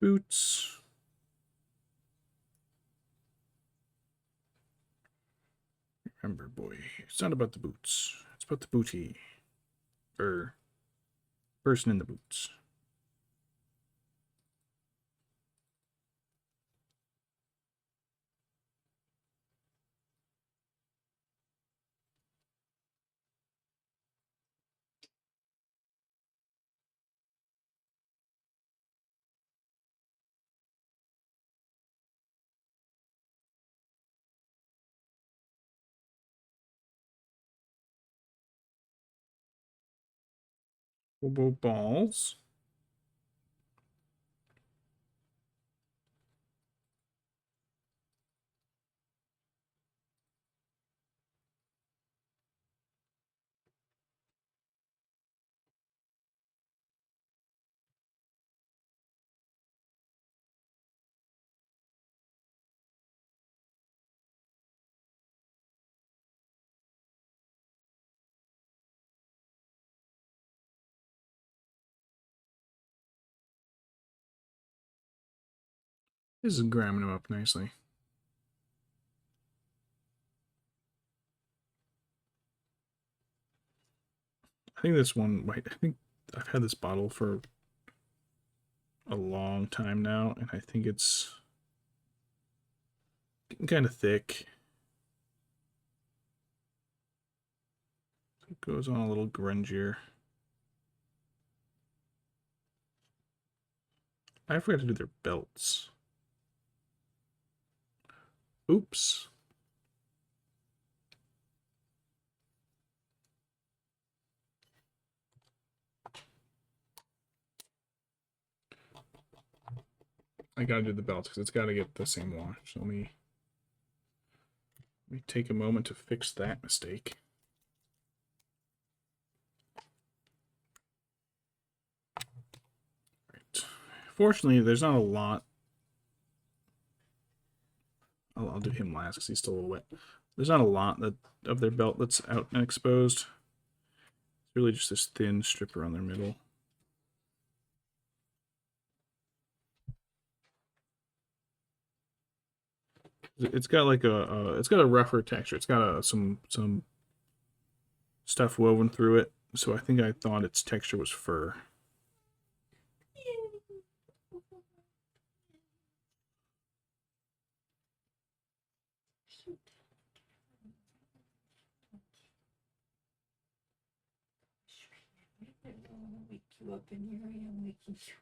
Boots. Remember, boy, it's not about the boots. It's about the booty. Person in the boots. Hobo balls. This is gramming them up nicely. I think this one, I think I've had this bottle for a long time now, and I think it's getting kind of thick. It goes on a little grungier. I forgot to do their belts. Oops. I gotta do the belts because it's gotta get the same wash. So let me take a moment to fix that mistake. Right. Fortunately, there's not a lot. I'll do him last because he's still a little wet. There's not a lot of their belt that's out and exposed. It's really just this thin strip around their middle. It's got like it's got a rougher texture. It's got some stuff woven through it. So I thought its texture was fur. Wake you up, and here I am waking you.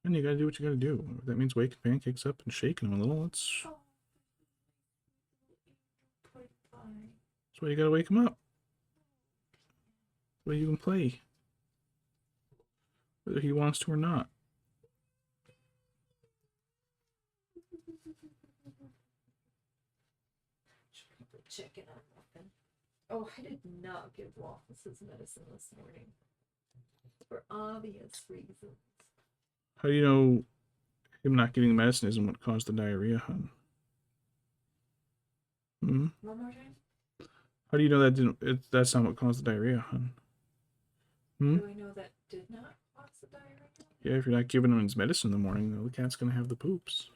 And you gotta do what you gotta do. If that means waking pancakes up and shaking them a little, that's why you gotta wake them up. So you can play, whether he wants to or not. Chicken on muffin. Oh, I did not give Waffles his medicine this morning. For obvious reasons. How do you know him not getting the medicine isn't what caused the diarrhea, hun? Hmm? One more time? How do you know that that's not what caused the diarrhea, hun? Hmm? Do I know that did not cause the diarrhea? Yeah, if you're not giving him his medicine in the morning, the cat's gonna have the poops.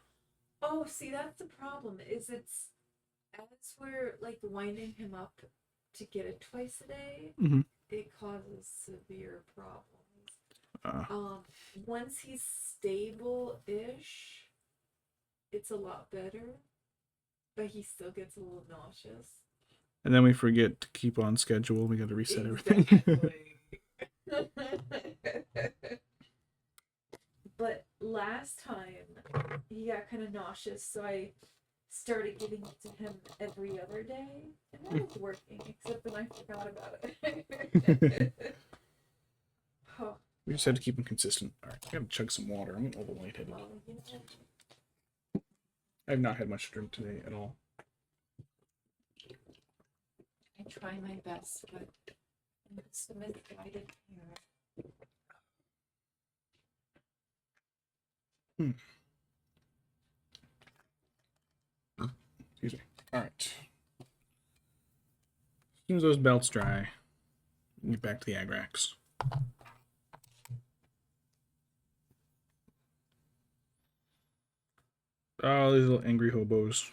Oh, see, that's the problem, is it's as we're like winding him up to get it twice a day, Mm-hmm. it causes severe problems. Uh, Once he's stable-ish, it's a lot better, but he still gets a little nauseous. and then we forget to keep on schedule. We got to reset everything. Exactly. But last time he got kind of nauseous, so I started giving it to him every other day, and that was working, except then I forgot about it. Oh, We just had to keep him consistent. All right, I gotta chug some water. I'm getting a little lightheaded. well, you know, I've not had much to drink today at all. I try my best, but it's a misguided parent. Excuse me. All right. As soon as those belts dry, we can get back to the Agrax. Oh, these little angry hobos.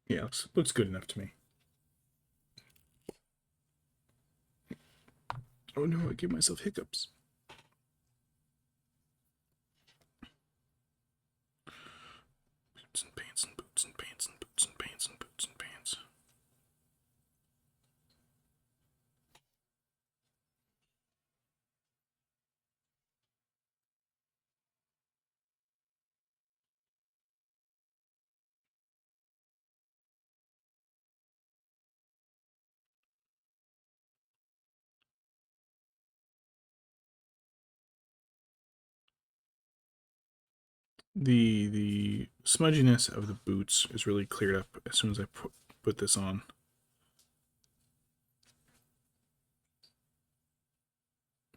Yeah, looks good enough to me. Oh no, I gave myself hiccups. Boots and pants and boots and pants and boots and pants and boots and pants. The smudginess of the boots is really cleared up as soon as I put this on.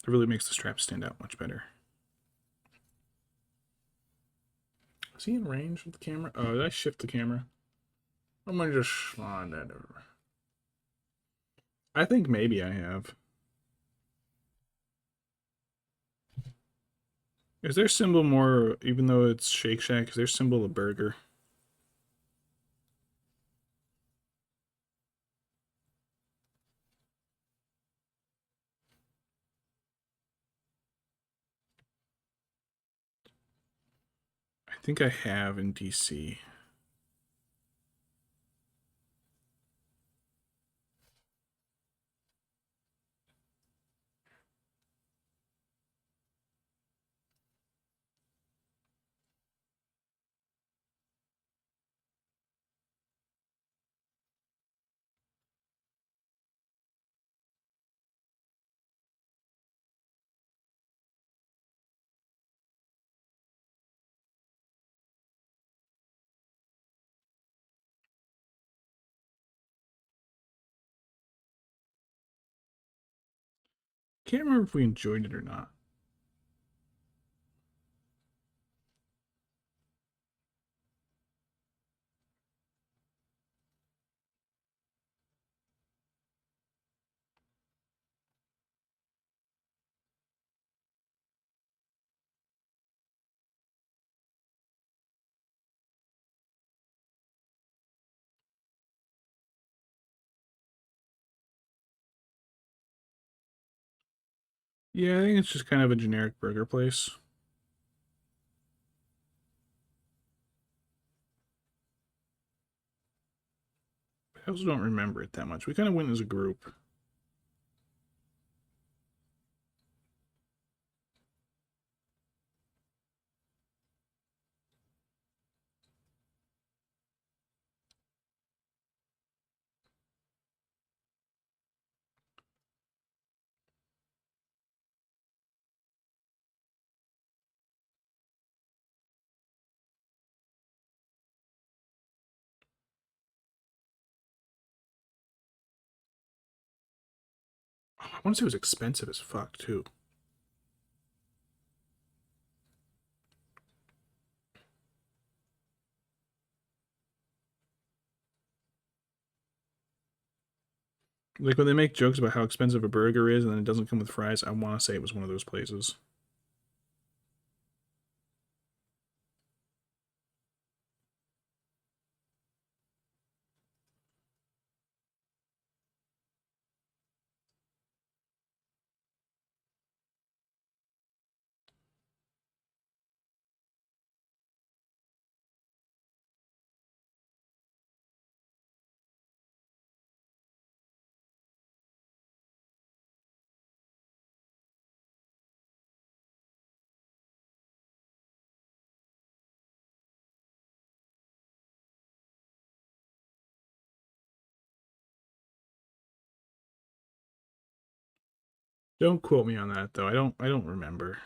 It really makes the strap stand out much better. Is he in range with the camera? Oh, did I shift the camera? I'm gonna just slide that over. I think maybe I have. Is their symbol more, even though it's Shake Shack, is their symbol a burger? I think I have in DC. Can't remember if we enjoyed it or not. Yeah, I think it's just kind of a generic burger place. I also don't remember it that much. We kind of went as a group. I want to say it was expensive as fuck too. Like when they make jokes about how expensive a burger is and then it doesn't come with fries, I want to say it was one of those places. Don't quote me on that though. I don't remember.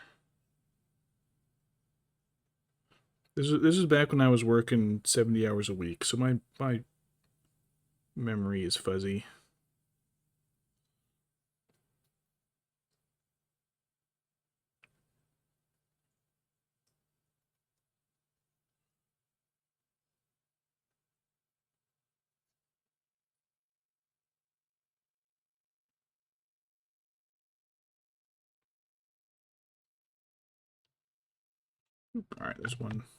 This is back when I was working 70 hours a week, so my memory is fuzzy. All right,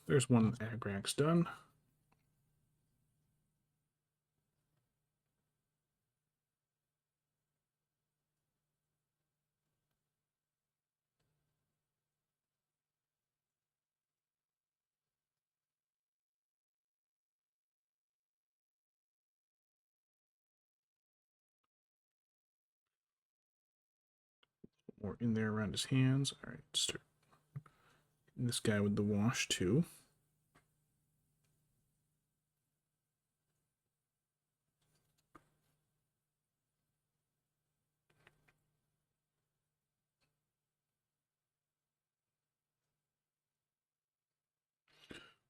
there's one agrax done. More in there around his hands. All right, start this guy with the wash too.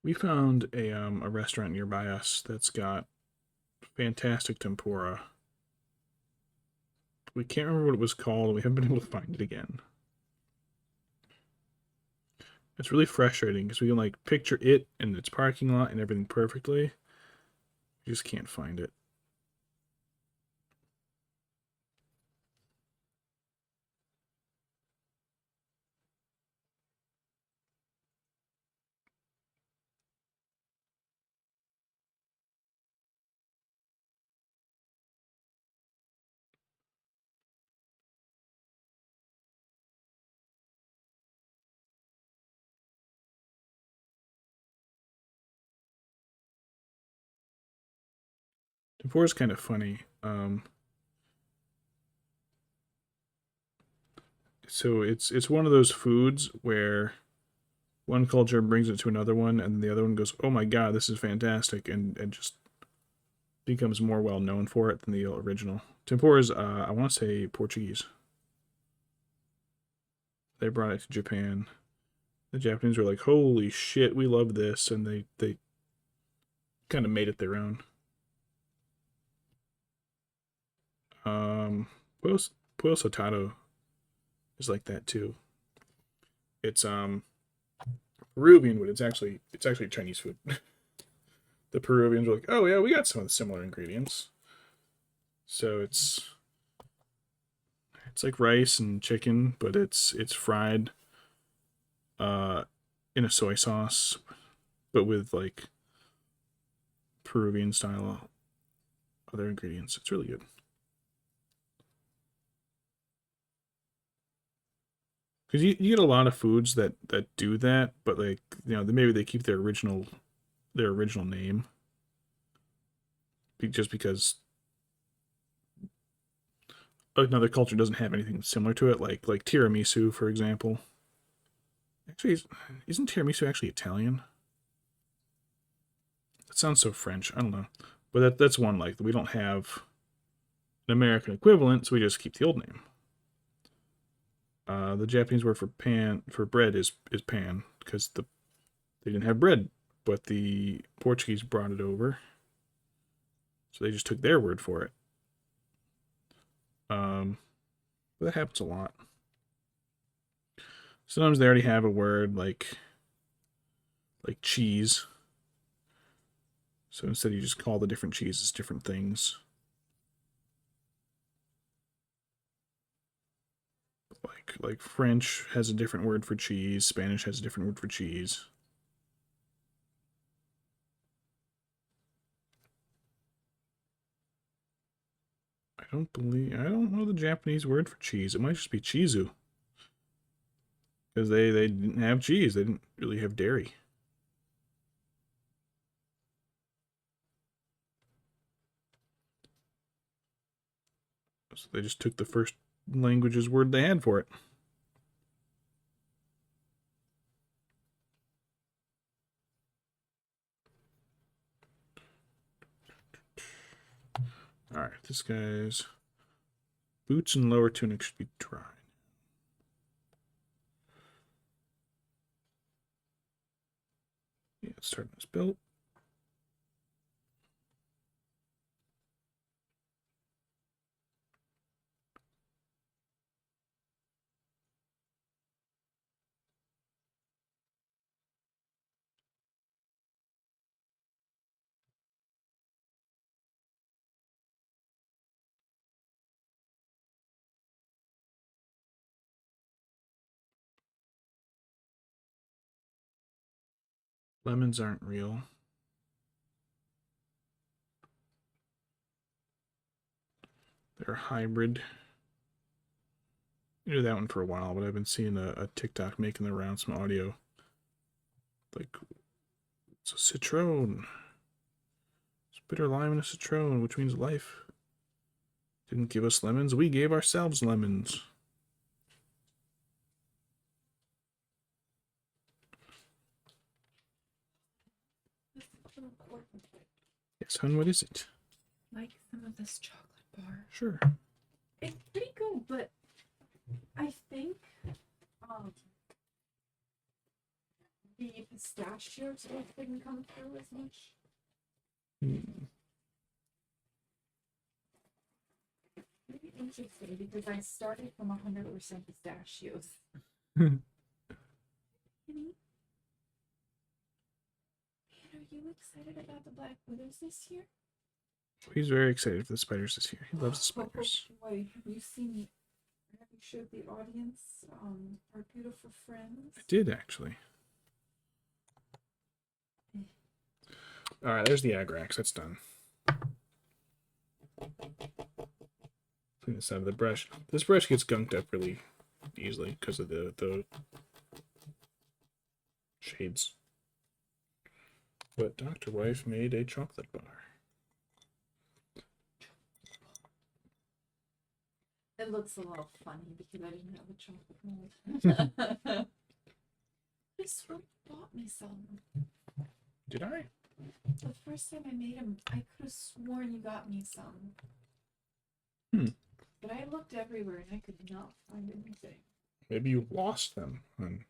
We found a restaurant nearby us that's got fantastic tempura. We can't remember what it was called. We haven't been able to find it again. It's really frustrating because we can like picture it and its parking lot and everything perfectly. You just can't find it. Tempura is kind of funny. So it's one of those foods where one culture brings it to another one, and the other one goes, "Oh my god, this is fantastic," and just becomes more well known for it than the original. Tempura is, I want to say, Portuguese. They brought it to Japan. The Japanese were like, "Holy shit, we love this," and they kind of made it their own. Um, pollo saltado is like that too. It's Peruvian, but it's actually Chinese food. The Peruvians were like, "Oh yeah, we got some of the similar ingredients." So it's like rice and chicken, but it's fried in a soy sauce, but with like Peruvian style other ingredients. It's really good. Because you get a lot of foods that do that, but like maybe they keep their original name just because another culture doesn't have anything similar to it, like tiramisu, for example. Actually, isn't tiramisu actually Italian? That sounds so French. I don't know, but that's one like we don't have an American equivalent, so we just keep the old name. The Japanese word for bread is pan because they didn't have bread, but the Portuguese brought it over, so they just took their word for it. But that happens a lot. Sometimes they already have a word like cheese. So instead you just call the different cheeses different things. Like French has a different word for cheese, Spanish has a different word for cheese. I don't know the Japanese word for cheese. It might just be chizu. Because they didn't have cheese. They didn't really have dairy. So they just took the first language's word they had for it. Alright, this guy's boots and lower tunic should be dry. Yeah, it's starting this build. Lemons aren't real. They're hybrid. I knew that one for a while, but I've been seeing a TikTok making the rounds, some audio. Like, it's a citron. It's bitter lime and a citron, which means life. Didn't give us lemons, we gave ourselves lemons. Yes, hon, what is it? Like some of this chocolate bar. Sure. It's pretty good, but I think the pistachio taste didn't come through as much. Maybe interesting because I started from 100% pistachios. Kenny? Are you excited about the Black Widows this year? He's very excited for the spiders this year. He loves the spiders. Oh boy, have you showed the audience our beautiful friends? I did, actually. Alright, there's the Agrax. That's done. Clean this out of the brush. This brush gets gunked up really easily because of the shades. But Dr. Wife made a chocolate bar. It looks a little funny because I didn't have a chocolate mold. I swear you bought me some. Did I? The first time I made them, I could have sworn you got me some. But I looked everywhere and I could not find anything. Maybe you lost them. And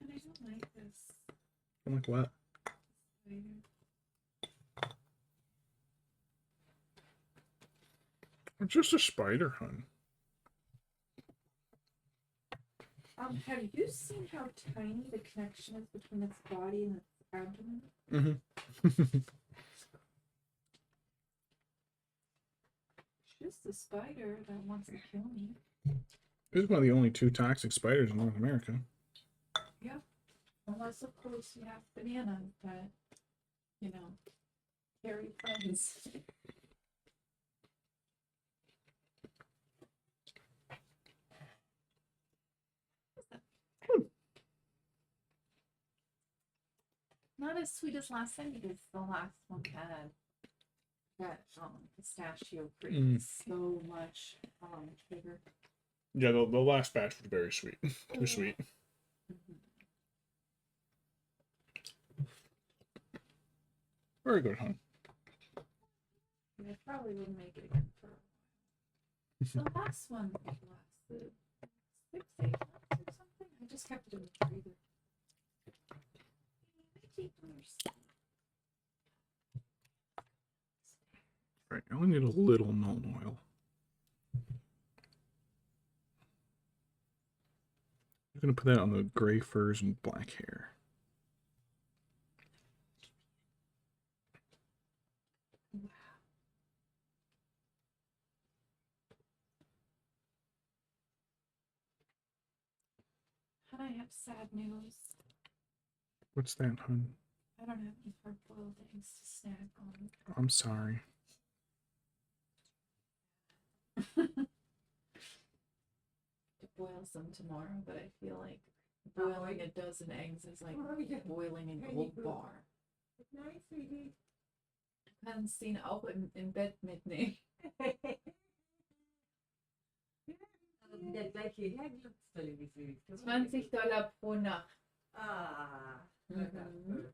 I don't like this. I'm like, what? Spider. It's just a spider, hun. Have you seen how tiny the connection is between its body and its abdomen? Mm-hmm. It's just a spider that wants to kill me. It's one of the only 2 toxic spiders in North America. Yeah. Unless, of course, you have bananas that, carry friends. Not as sweet as last time because the last one had that pistachio cream so much sugar. Yeah, the last batch was very sweet. Too sweet. Very good, hon. I probably wouldn't make it again for a while. The last one lasted 6 to 8 months or something. I just kept it in the freezer. Right, I only need a little Nuln Oil. I'm gonna put that on the gray furs and black hair. And I have sad news. What's that, hun? I don't have any hard-boiled eggs to snack on. I'm sorry. To boil some tomorrow, but I feel like boiling a dozen eggs is like boiling a gold bar. Nice, sweetie. Ich kann sie auch im Bett mitnehmen. Der gleiche Herkunftsstelle wie sie. $20 pro Nacht. Ah, Mhm.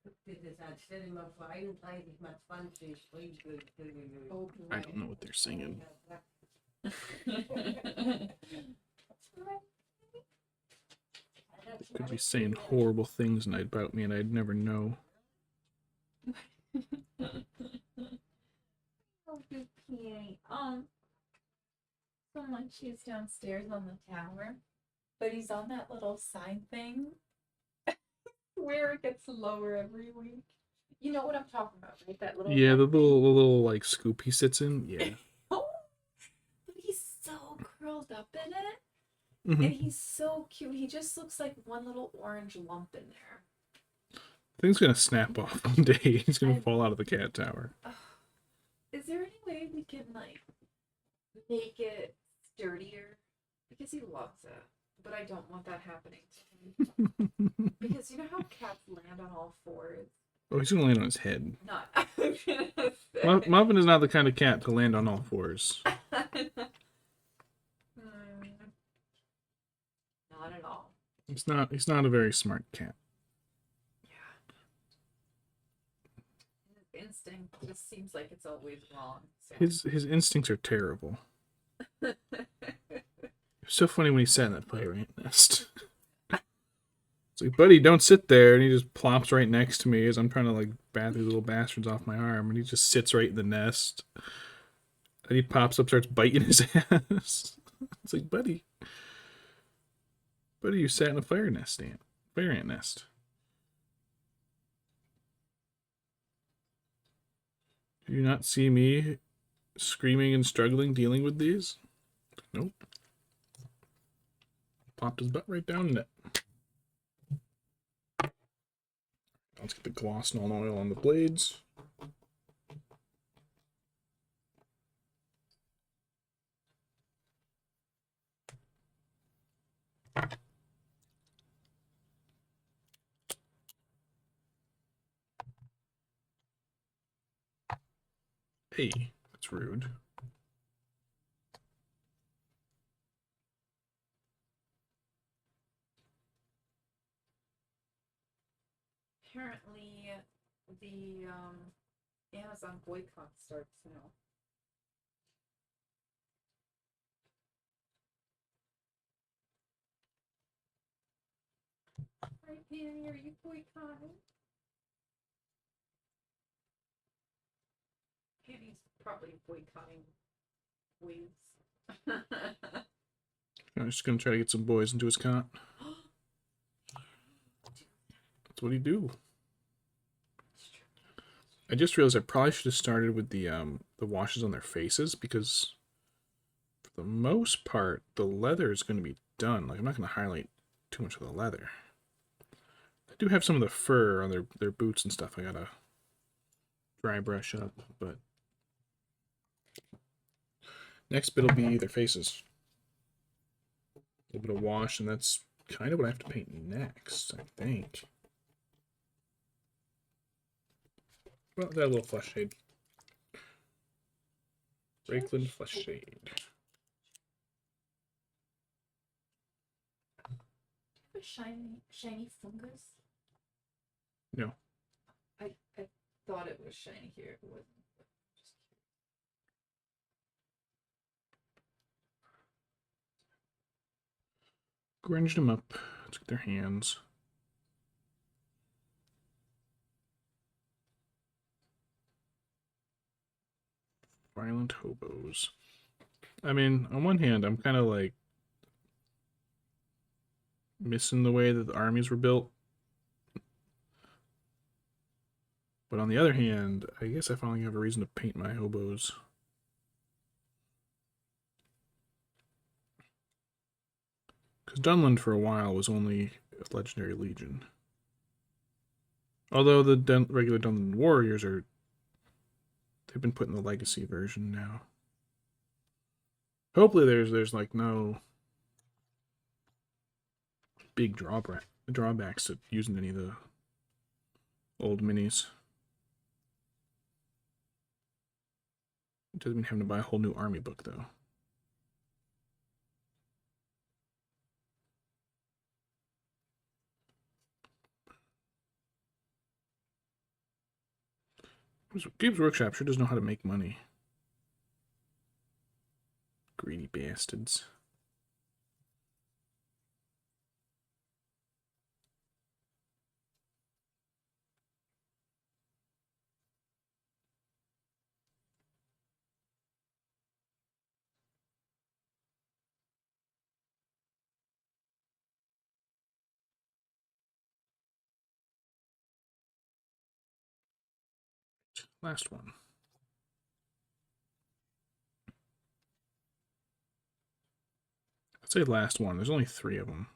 guck dir das an. Stell dir mal vor, 31 mal 20. Oh I don't know what they're singing. They could be saying horrible things about me and I'd never know. Oh, you peeing. Someone she's downstairs on the tower, but he's on that little sign thing where it gets lower every week. You know what I'm talking about, right? That little Yeah, white the thing? little like scoop he sits in. Yeah. Oh, but he's so curled up in it, Mhm. and he's so cute. He just looks like one little orange lump in there. Thing's gonna snap off one day. He's gonna I- fall out of the cat tower. Is there any way we can like make it sturdier? Because he loves it, but I don't want that happening to him. Because you know how cats land on all fours? Oh, he's gonna land on his head. Not. I'm gonna say. Muffin is not the kind of cat to land on all fours. Not at all. He's not a very smart cat. His instinct just seems like it's always wrong. So. His instincts are terrible. It was so funny when he sat in that fire ant nest. It's like, buddy, don't sit there. And he just plops right next to me as I'm trying to like bat these little bastards off my arm. And he just sits right in the nest. And he pops up, starts biting his ass. It's like, buddy, you sat in a fire ant nest. Do you not see me screaming and struggling dealing with these? Nope. Popped his butt right down in it. Let's get the gloss Nuln Oil on the blades. Hey, that's rude. Apparently, the Amazon boycott starts now. Right, Penny, are you boycotting? Penny's probably boycotting wigs. I'm just gonna try to get some boys into his cot. That's what he do. I just realized I probably should have started with the washes on their faces because for the most part the leather is going to be done. Like I'm not going to highlight too much of the leather. I do have some of the fur on their boots and stuff. I gotta dry brush up, but next bit will be their faces. A little bit of wash, and that's kind of what I have to paint next, I think. Well, that little flesh shade. Brakeland flesh shade. A shiny fungus? No. I thought it was shiny here. It wasn't. Just Grunged them up. Took their hands. Violent hobos. I mean, on one hand, I'm kind of like missing the way that the armies were built. But on the other hand, I guess I finally have a reason to paint my hobos. Because Dunland for a while was only a legendary legion. Although the regular Dunland warriors are... They've been put in the legacy version now. Hopefully there's like no big drawbacks to using any of the old minis. It doesn't mean having to buy a whole new army book though. Games Workshop sure does know how to make money. Greedy bastards. Last one. I'd say last one. There's only 3 of them.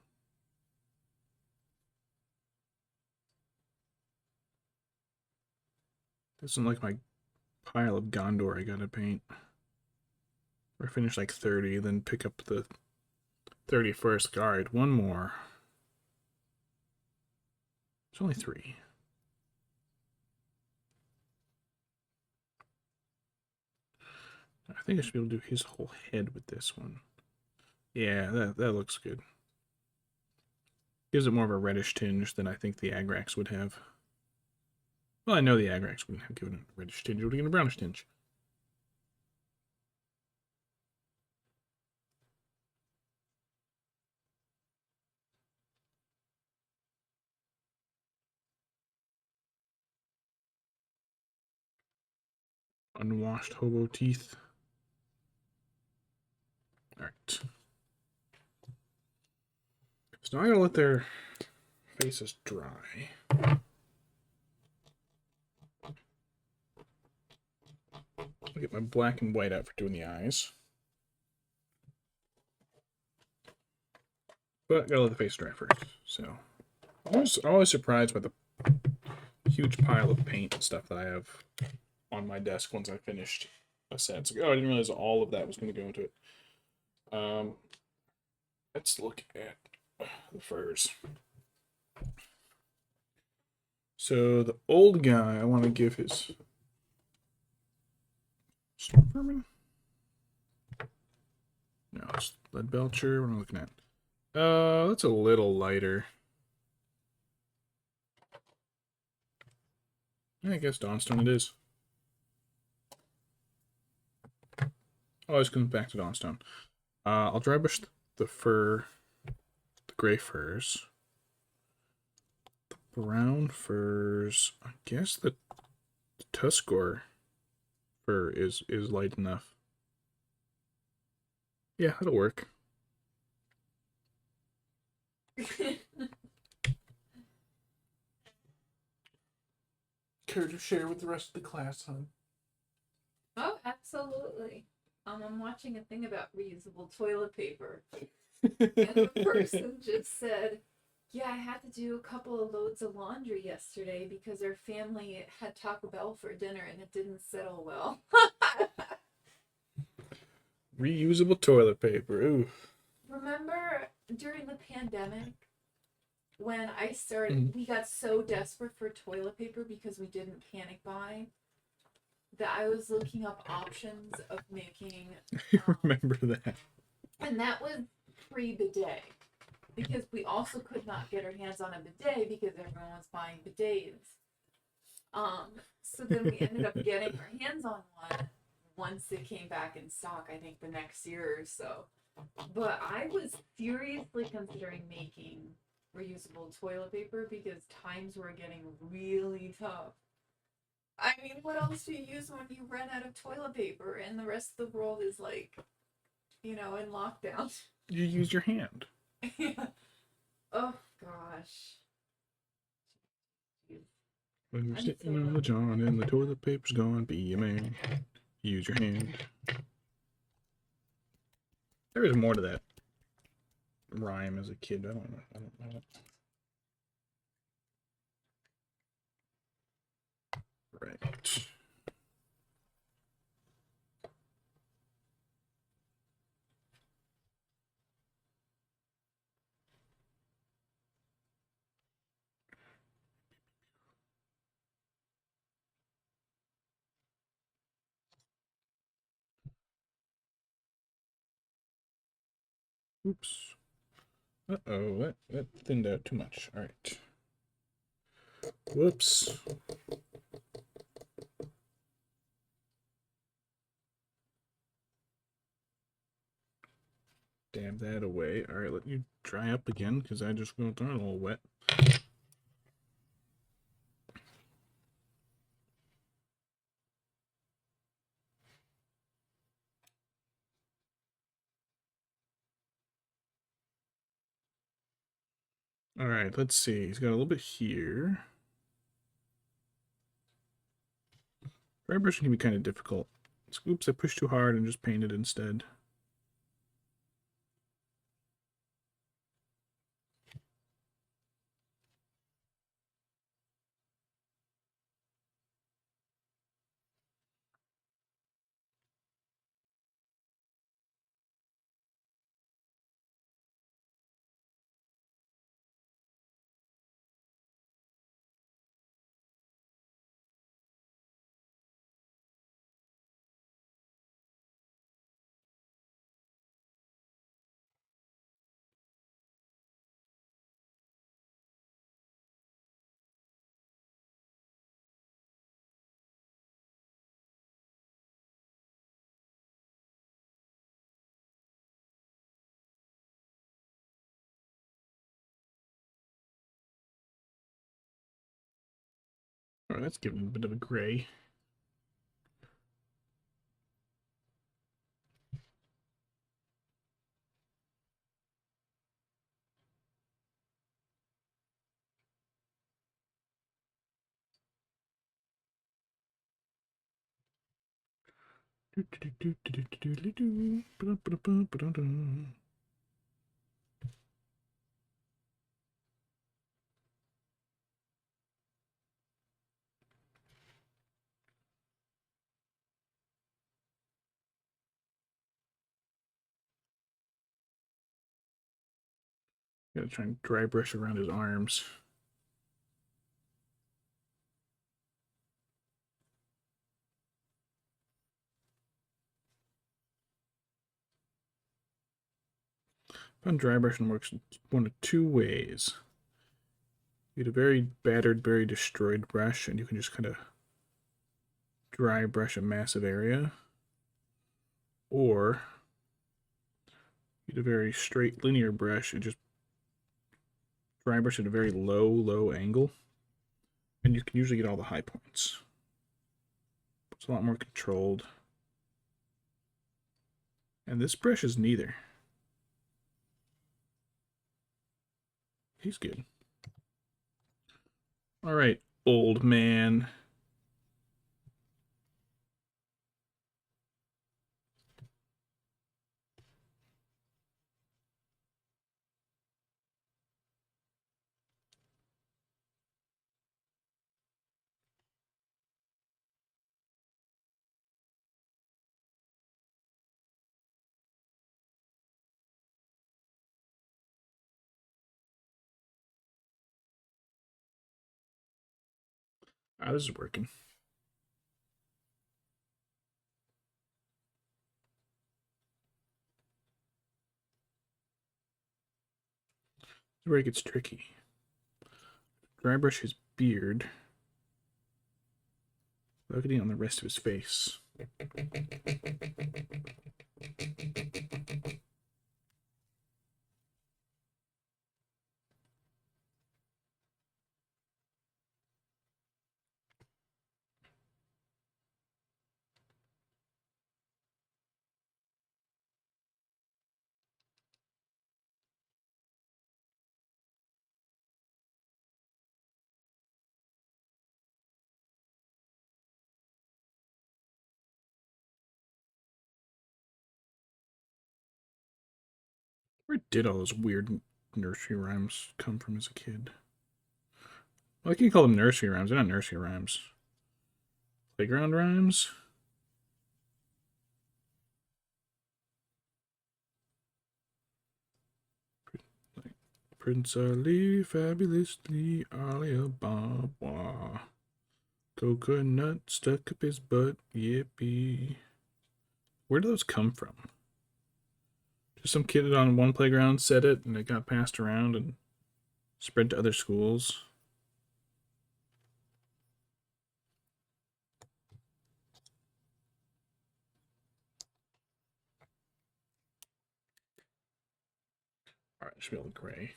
This isn't like my pile of Gondor I gotta paint. Or finish like 30, then pick up the 31st. Alright, one more. There's only 3. I think I should be able to do his whole head with this one. Yeah, that looks good. Gives it more of a reddish tinge than I think the Agrax would have. Well, I know the Agrax wouldn't have given it a reddish tinge, it would have given a brownish tinge. Unwashed hobo teeth. Alright. So now I gotta let their faces dry. I'll get my black and white out for doing the eyes. But gotta let the face dry first. So I'm always surprised by the huge pile of paint and stuff that I have on my desk once I finished a set. It's like, oh, I didn't realize all of that was going to go into it. Let's look at the furs. So the old guy, I want to give his Storm Vermin? No, it's Lead Belcher. What am I looking at? That's a little lighter. I guess Dawnstone it is. Always comes back to Dawnstone. I'll dry brush the fur, the gray furs. The brown furs, I guess the Tuskor fur is light enough. Yeah, that'll work. Care to share with the rest of the class, hon? Oh, absolutely. I'm watching a thing about reusable toilet paper. And the person just said, yeah, I had to do a couple of loads of laundry yesterday because our family had Taco Bell for dinner and it didn't settle well. Reusable toilet paper. Ooh. Remember during the pandemic when I started, we got so desperate for toilet paper because we didn't panic buy that I was looking up options of making. I remember that. And that was pre-bidet. Because we also could not get our hands on a bidet because everyone was buying bidets. So then we ended up getting our hands on one once it came back in stock, I think the next year or so. But I was seriously considering making reusable toilet paper because times were getting really tough. I mean, what else do you use when you run out of toilet paper and the rest of the world is like, in lockdown? You use your hand. Yeah. Oh gosh. When you're I'm so sitting on the john and the toilet paper's gone, be a man. Use your hand. There is more to that rhyme as a kid. I don't know it. Right. Oops. Uh-oh, that thinned out too much. All right. Whoops. Dab that away. All right, let you dry up again because I just got a little wet. All right, let's see. He's got a little bit here. Dry brushing can be kind of difficult. Oops, I pushed too hard and just painted instead. All right, that's giving a bit of a gray. Gotta try and dry brush around his arms. Fun dry brushing works one of two ways. You get a very battered, very destroyed brush, and you can just kind of dry brush a massive area. Or you get a very straight, linear brush and just dry brush at a very low angle. And you can usually get all the high points. It's a lot more controlled. And this brush is neither. He's good. All right, old man. Ah, this is working. This is where it gets tricky. Dry brush his beard. Without getting on the rest of his face. Where did all those weird nursery rhymes come from as a kid? Well, I can call them nursery rhymes. They're not nursery rhymes. Playground rhymes? Prince Ali, fabulously, Alibaba. Coconut stuck up his butt, yippee. Where do those come from? Just some kid on one playground said it and it got passed around and spread to other schools. Alright, should be a little gray.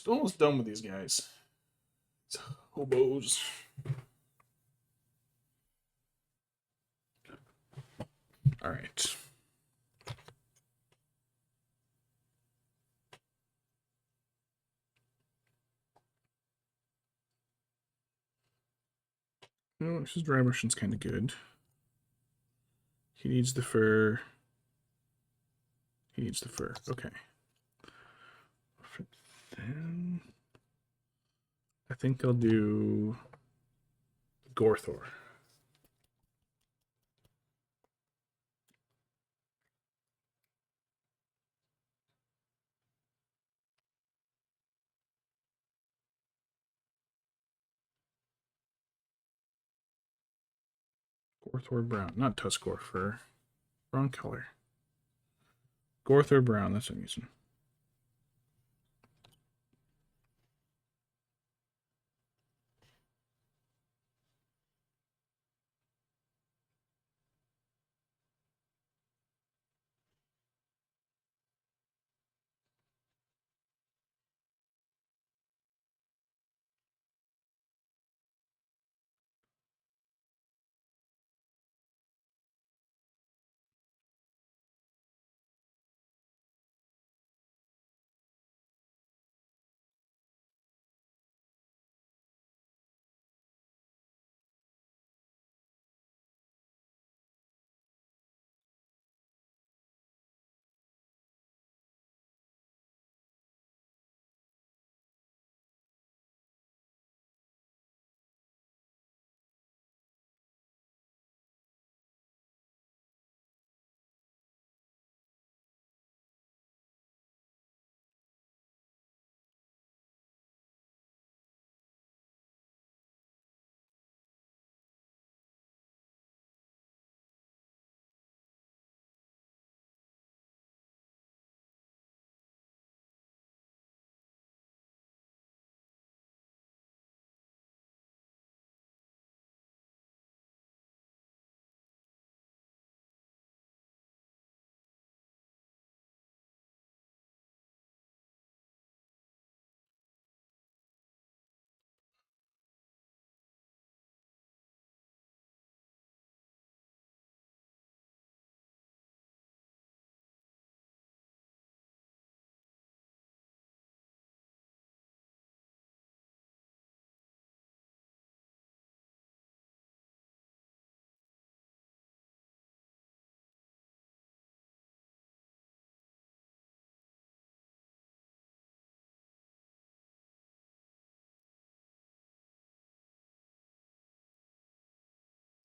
Almost done with these guys. It's hobos. All right. No, this dry brushing's kind of good. He needs the fur. He needs the fur. Okay. Then I think I'll do Gorthor. Gorthor brown, not Tuskor fur. Wrong color. Gorthor brown, that's what I'm using.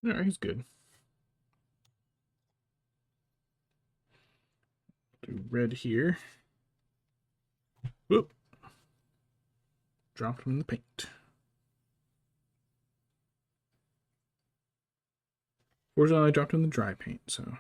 All right, he's good. Do red here. Whoop. Dropped him in the paint. Fortunately, I dropped him in the dry paint, so.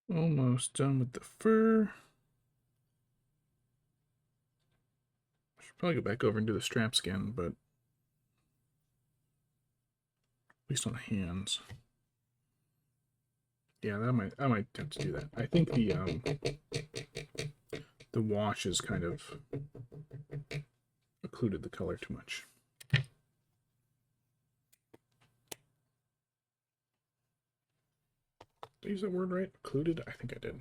Almost done with the fur. Should probably go back over and do the straps again, but at least on the hands. Yeah, I might have to do that. I think the wash has kind of occluded the color too much. Did I use that word right? Occluded? I think I did.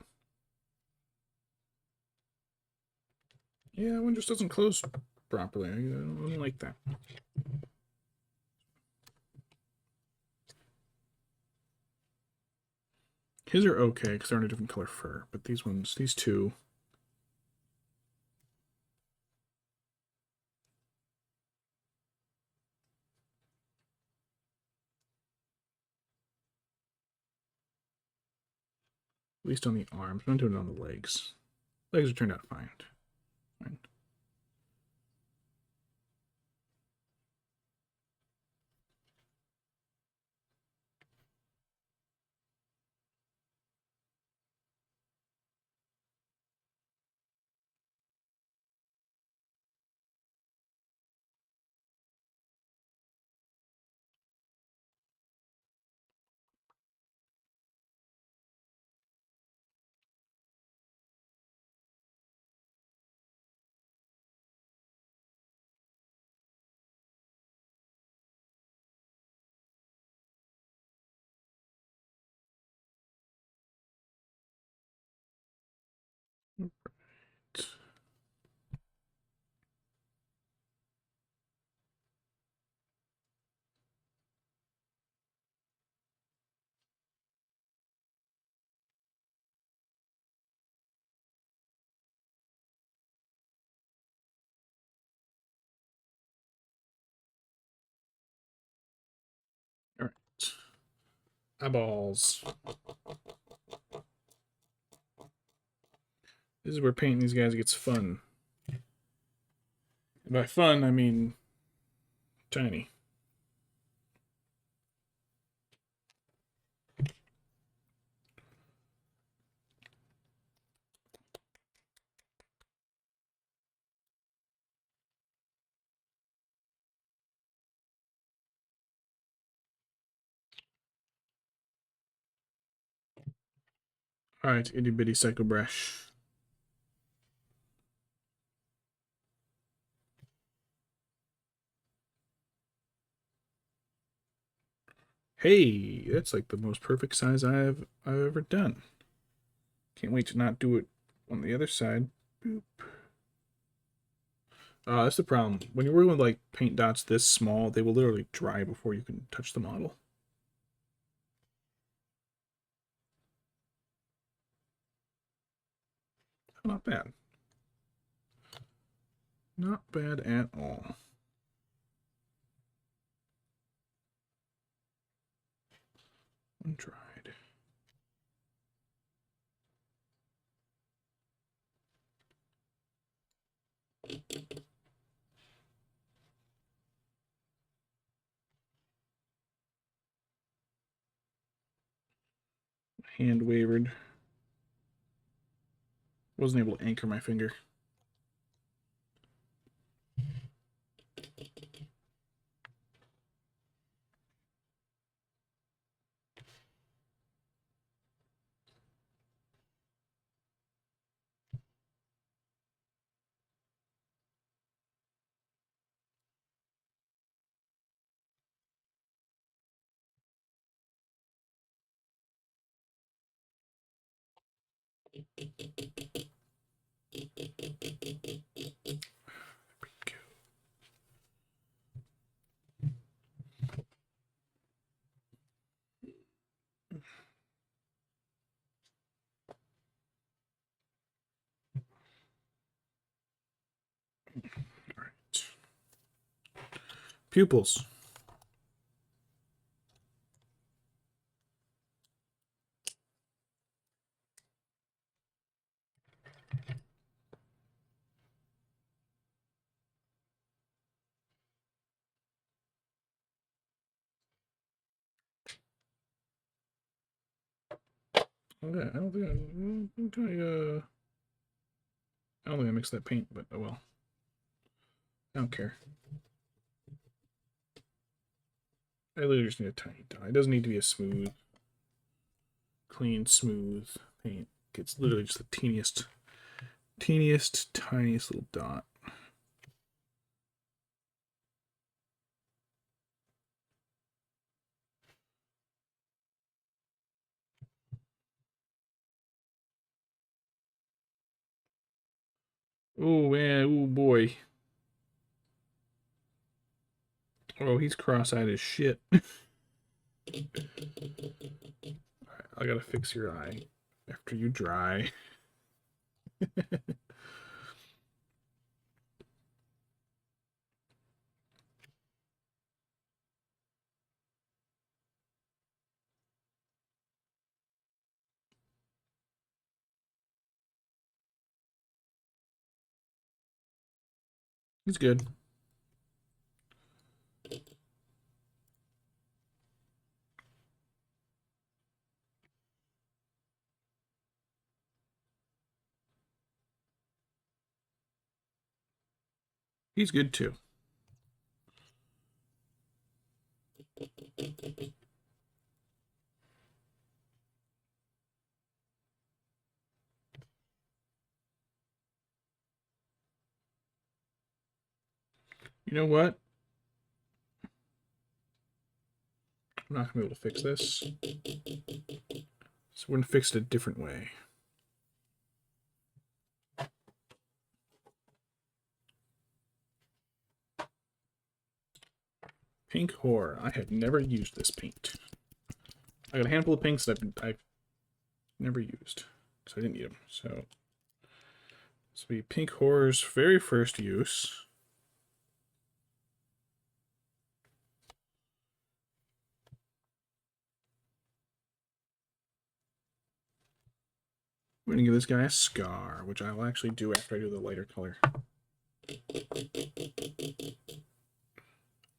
Yeah, one just doesn't close properly. I don't like that. His are okay because they're in a different color fur, but these ones, these two. At least on the arms. I'm not doing it on the legs. Legs have turned out fine. Fine. All right. Eyeballs. This is where painting these guys gets fun. And by fun, I mean tiny. All right, itty bitty psycho brush. Hey, that's like the most perfect size I've ever done. Can't wait to not do it on the other side. Boop. That's the problem. When you're working with like paint dots this small, they will literally dry before you can touch the model. Not bad. Not bad at all. Untried. Hand wavered. Wasn't able to anchor my finger. Pupils. Okay, I don't think I mixed that paint, but oh well. I don't care. I literally just need a tiny dot. It doesn't need to be a smooth, clean, smooth paint. It's literally just the teeniest, tiniest little dot. Oh man, oh boy. Oh, he's cross-eyed as shit. Alright, I gotta fix your eye after you dry. He's good. He's good too. You know what? I'm not gonna be able to fix this. So we're gonna fix it a different way. Pink Horror. I have never used this paint. I got a handful of pinks that I've never used. So I didn't need them. So this will be Pink Horror's very first use. We're gonna give this guy a scar, which I'll actually do after I do the lighter color. I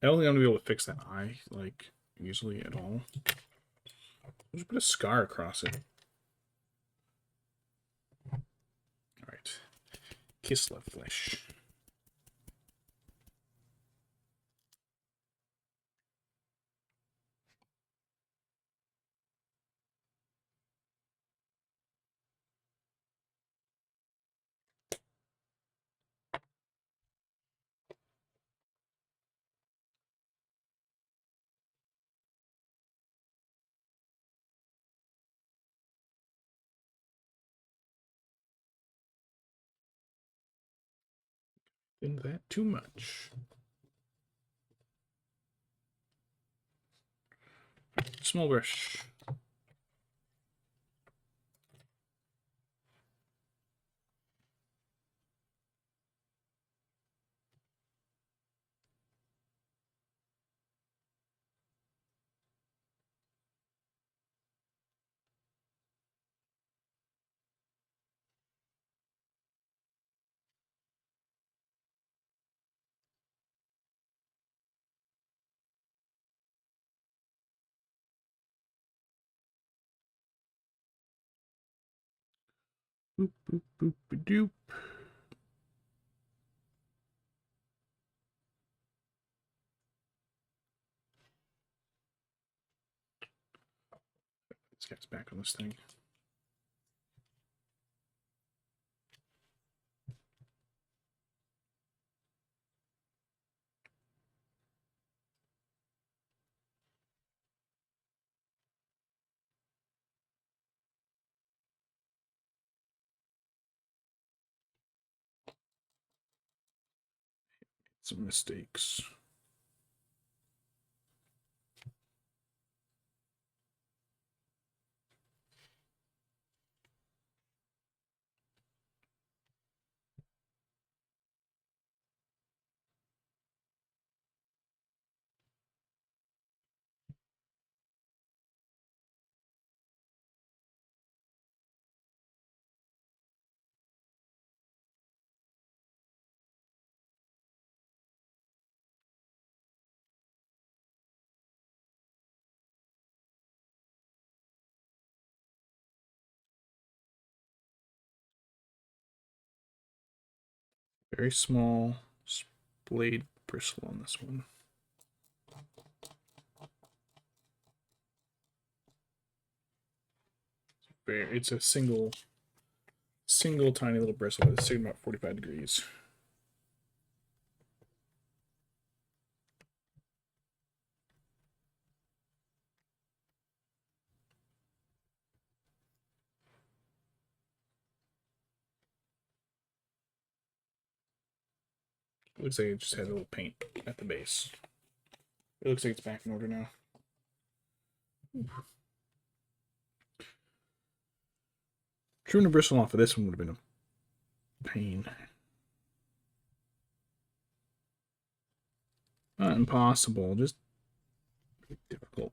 don't think I'm gonna be able to fix that eye, like, easily at all. Just put a scar across it. Alright. Kislev flesh. Been that too much. Small brush. Boop, boop, boop, doop. This guy's back on this thing. Some mistakes. Very small blade bristle on this one. It's a single tiny little bristle. It's sitting about 45 degrees. It looks like it just had a little paint at the base. It looks like it's back in order now. Trimming the bristle off of this one would have been a pain. Not impossible, just difficult.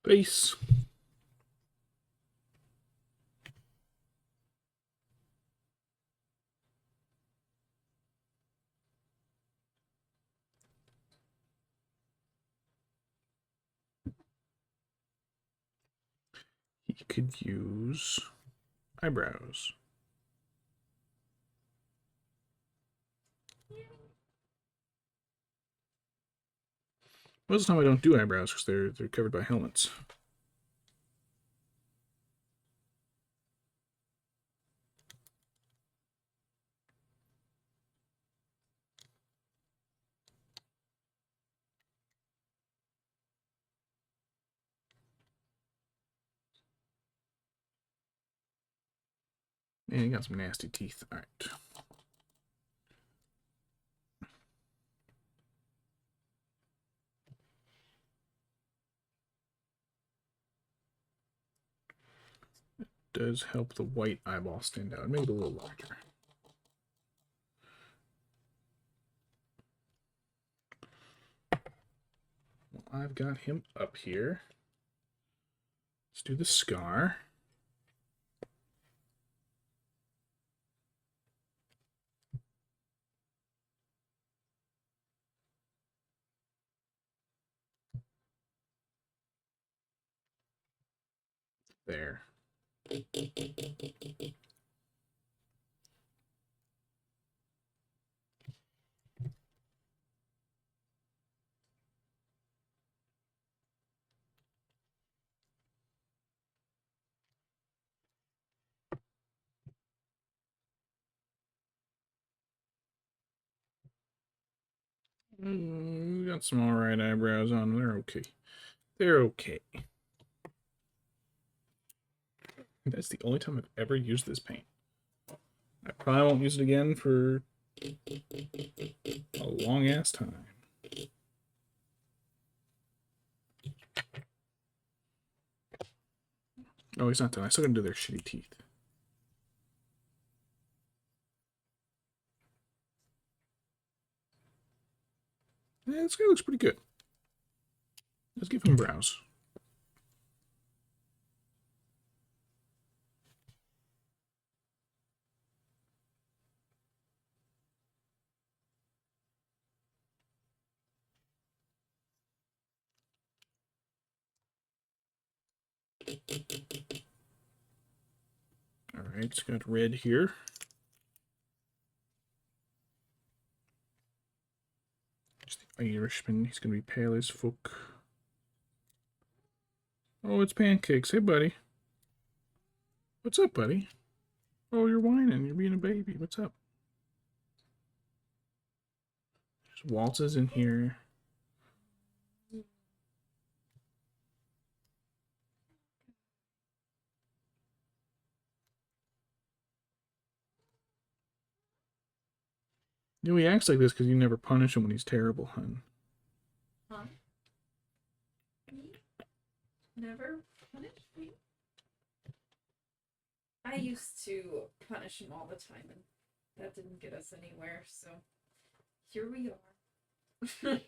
Base. He could use eyebrows. Most of the time I don't do eyebrows because they're covered by helmets. And he got some nasty teeth. All right. Does help the white eyeball stand out. Make it a little larger. Well, I've got him up here. Let's do the scar. There. We got some alright eyebrows on them. They're okay. They're okay. That's the only time I've ever used this paint. I probably won't use it again for a long ass time. Oh, he's not done. I still gotta do their shitty teeth. Yeah, this guy looks pretty good. Let's give him brows. Alright, it's got red here. Just the Irishman. He's gonna be pale as fuck. Oh, it's Pancakes. Hey, buddy. What's up, buddy? Oh, you're whining. You're being a baby. What's up? There's waltzes in here. You know, he acts like this because you never punish him when he's terrible, hun. Huh? Me? Never punish me? I used to punish him all the time, and that didn't get us anywhere, so here we are. I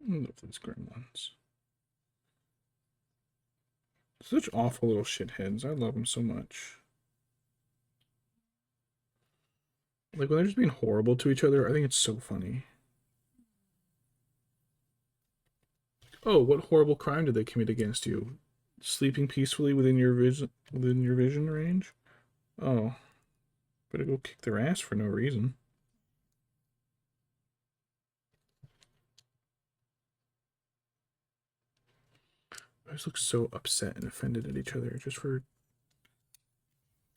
love these gremlins. Such awful little shitheads. I love them so much. Like, when they're just being horrible to each other, I think it's so funny. Oh, what horrible crime did they commit against you? Sleeping peacefully within your vision range? Oh. Better go kick their ass for no reason. I just look so upset and offended at each other just for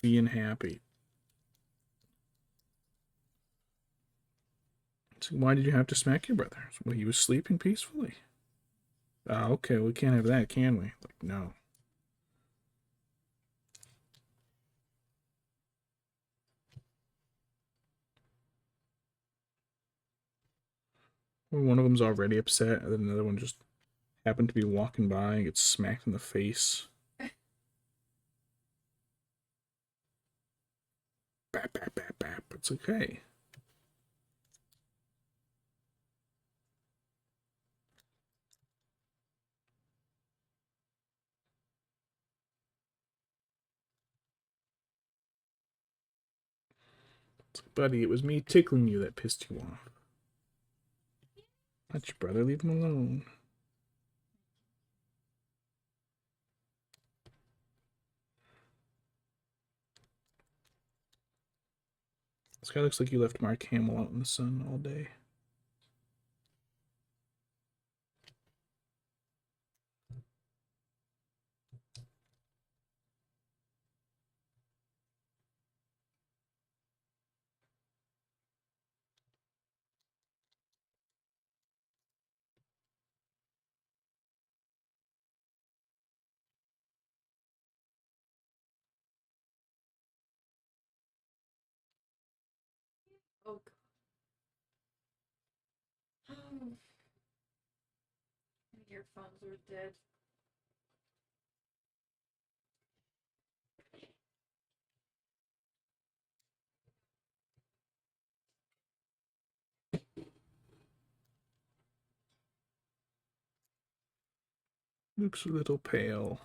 being happy. So why did you have to smack your brother? Well, he was sleeping peacefully. Okay, we can't have that, can we? Like, no. When one of them's already upset, and then another one just happened to be walking by and gets smacked in the face. Bap, bap, bap, bap. It's okay. It's like, buddy, it was me tickling you that pissed you off. Let your brother, leave him alone. This guy looks like you left Mark Hamill out in the sun all day. Oh god. My earphones are dead. Looks a little pale.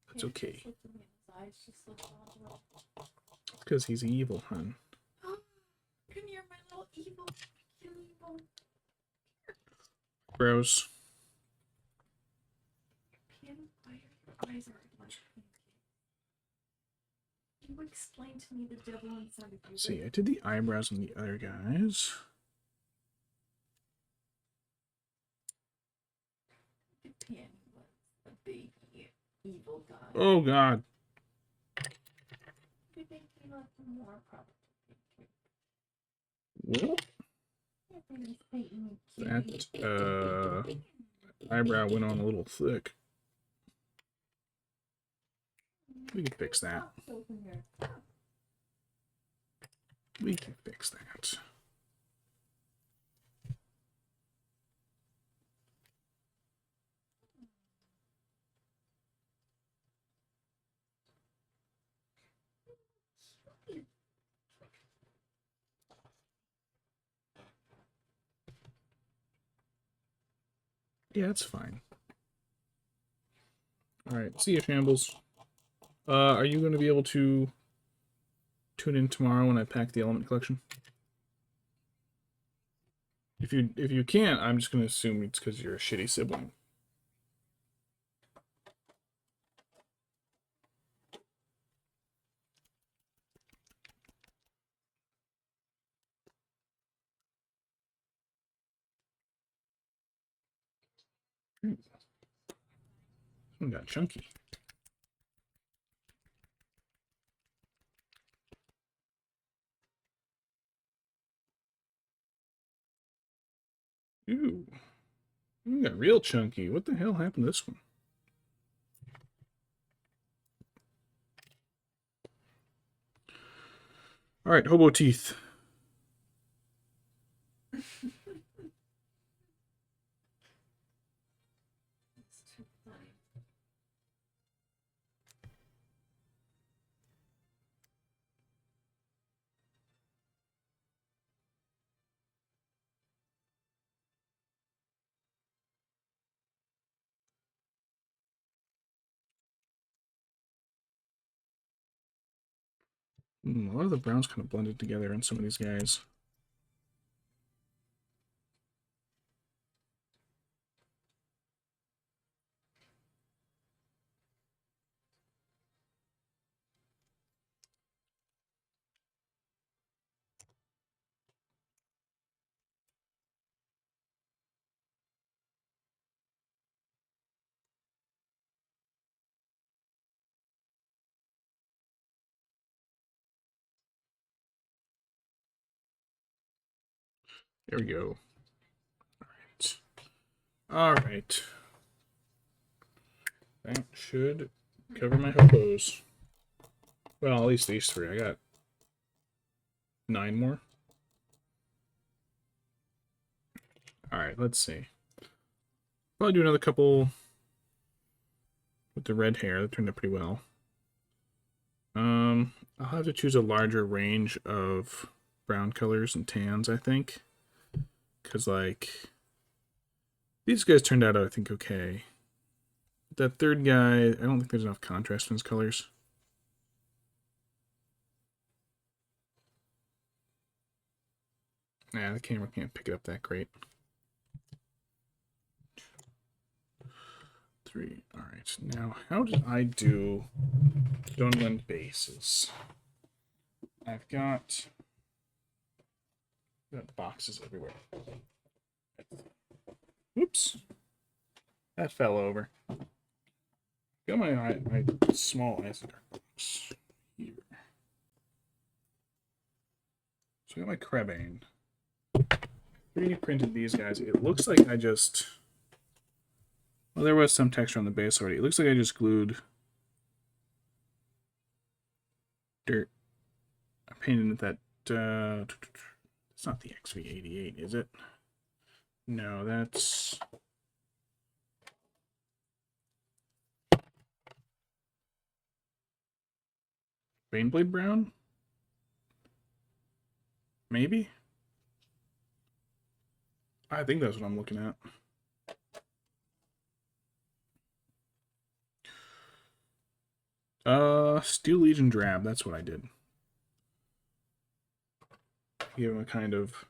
That's Yeah, okay. just looked at me in his eyes, just looked all over. Because he's evil, hun. Oh, come here, my little evil. Evil. Bros. Pin, why are your eyes are like pancakes? Can you explain to me the devil inside of you? See, I did the eyebrows on the other guys. Pin was a big evil guy. Oh, God. You think he left more probably? Whoop. That, eyebrow went on a little thick. We can fix that. We can fix that. Yeah, it's fine. Alright, see you, Shambles. Are you going to be able to tune in tomorrow when I pack the element collection? If you can't, I'm just going to assume it's because you're a shitty sibling. This one got chunky. Ooh. We got real chunky. What the hell happened to this one? All right, hobo teeth. It's too funny. A lot of the browns kind of blended together in some of these guys. There we go. All right. That should cover my hobos. Well, at least these three. I got 9 more. All right, let's see. Probably do another couple with the red hair. That turned out pretty well. I'll have to choose a larger range of brown colors and tans, I think. Because, like, these guys turned out, I think, okay. That third guy, I don't think there's enough contrast in his colors. Nah, the camera can't pick it up that great. 3. All right. Now, how did I do Dunland bases? I've got boxes everywhere. Oops. That fell over. Got my small acid box here. So I got my Krebane. 3D printed these guys. It looks like I just... Well, there was some texture on the base already. It looks like I just glued dirt. I painted that... it's not the XV88, is it? No, that's... Baneblade Brown? Maybe? I think that's what I'm looking at. Steel Legion Drab, that's what I did. Give him a kind of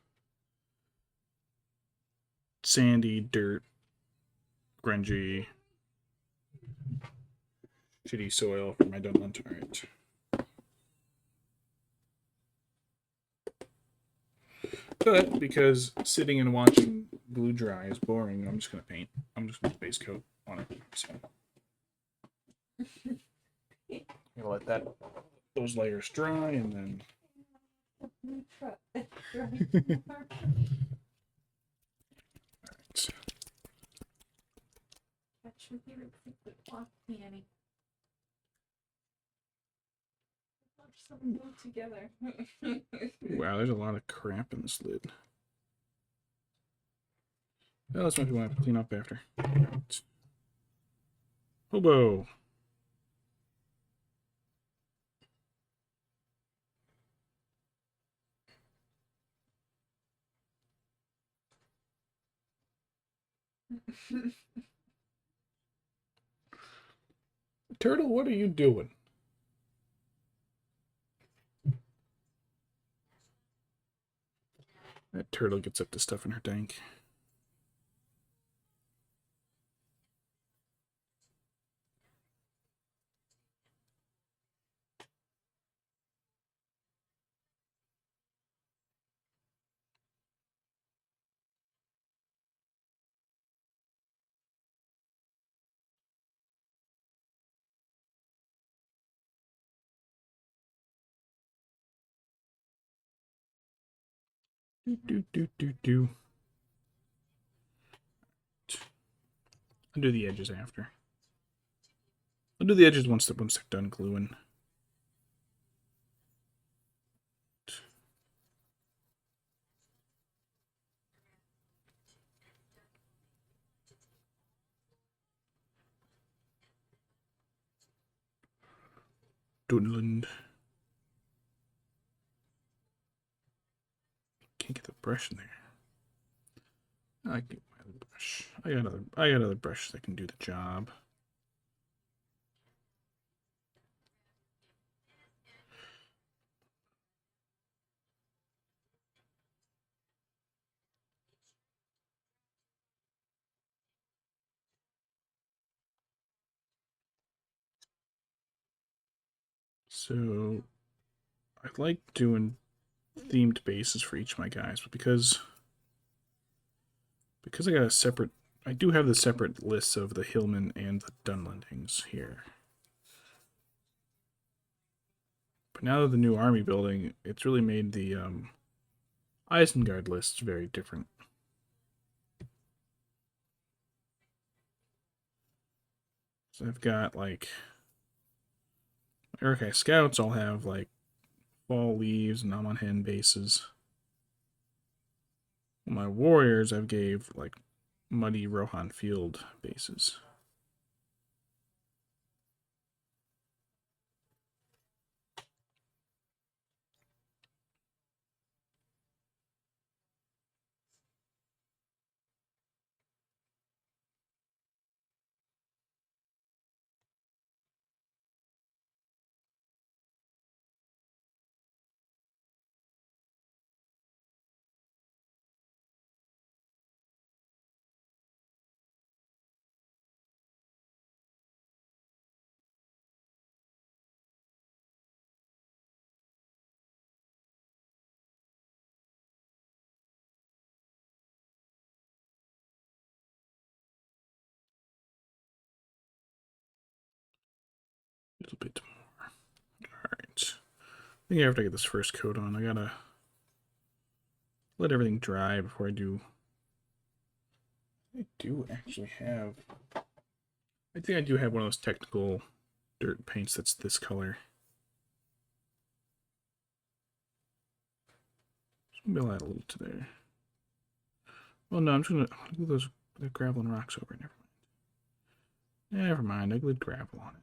sandy, dirt, grungy, shitty soil for my Dunlend. Alright. But because sitting and watching glue dry is boring, I'm just gonna paint. I'm just gonna base coat on it. So I'm gonna let those layers dry and then Catch me here, the clock Annie. Watch something go together. wow, there's a lot of crap in this lid. Well, that's what we have to clean up after. Right. Hobo. Turtle, what are you doing? That turtle gets up to stuff in her tank. Do. I'll do the edges after. I'll do the edges once they're done gluing. Dunland. Can't get the brush in there. I get my other brush. I got other brushes that can do the job. So I like doing themed bases for each of my guys, but because I got a separate, I do have the separate lists of the Hillmen and the Dunlendings here. But now that the new army building, it's really made the Isengard lists very different. So I've got like Uruk-hai scouts all have like fall leaves and Amonhen bases. My warriors I've gave like muddy Rohan field bases. A little bit more. Alright. I think after I get this first coat on, I gotta let everything dry before I do. I do actually have. I think I do have one of those technical dirt paints that's this color. So maybe I'll add a little to there. Oh no, I'm just gonna glue those the gravel and rocks over. Never mind. Never mind. I glued gravel on it.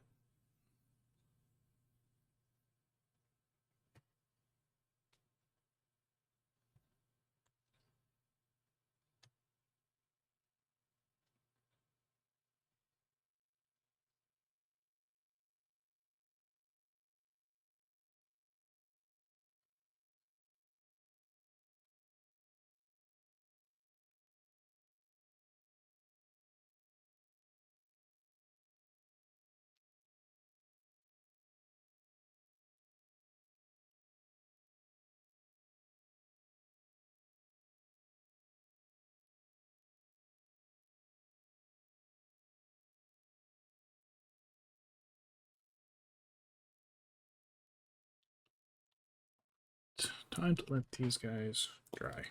Time to let these guys dry.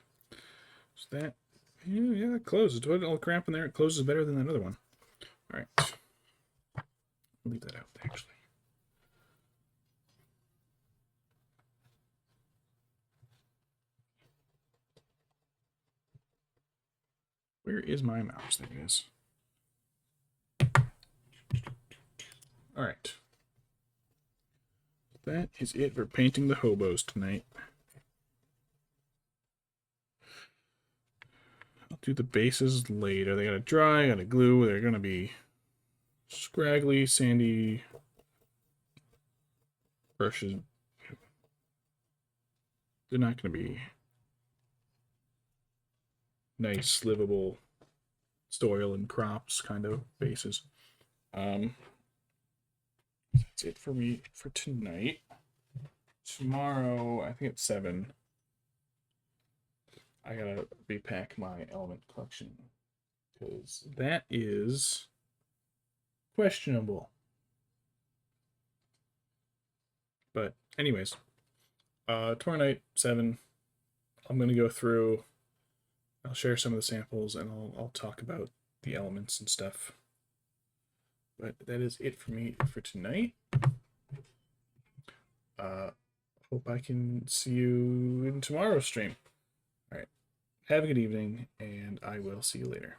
So that, yeah, it closes. Do it all crap in there. It closes better than that other one. All right. Leave that out, actually. Where is my mouse? There it is. All right. That is it for painting the hobos tonight. I'll do the bases later. They gotta dry, gotta glue. They're gonna be scraggly, sandy brushes. They're not gonna be nice, livable soil and crops kind of bases. That's it for me for tonight. Tomorrow, I think at 7, I gotta repack my element collection because that is questionable. But anyways, tomorrow night 7, I'm gonna go through. I'll share some of the samples and I'll talk about the elements and stuff. But that is it for me for tonight. Hope I can see you in tomorrow's stream. All right. Have a good evening, and I will see you later.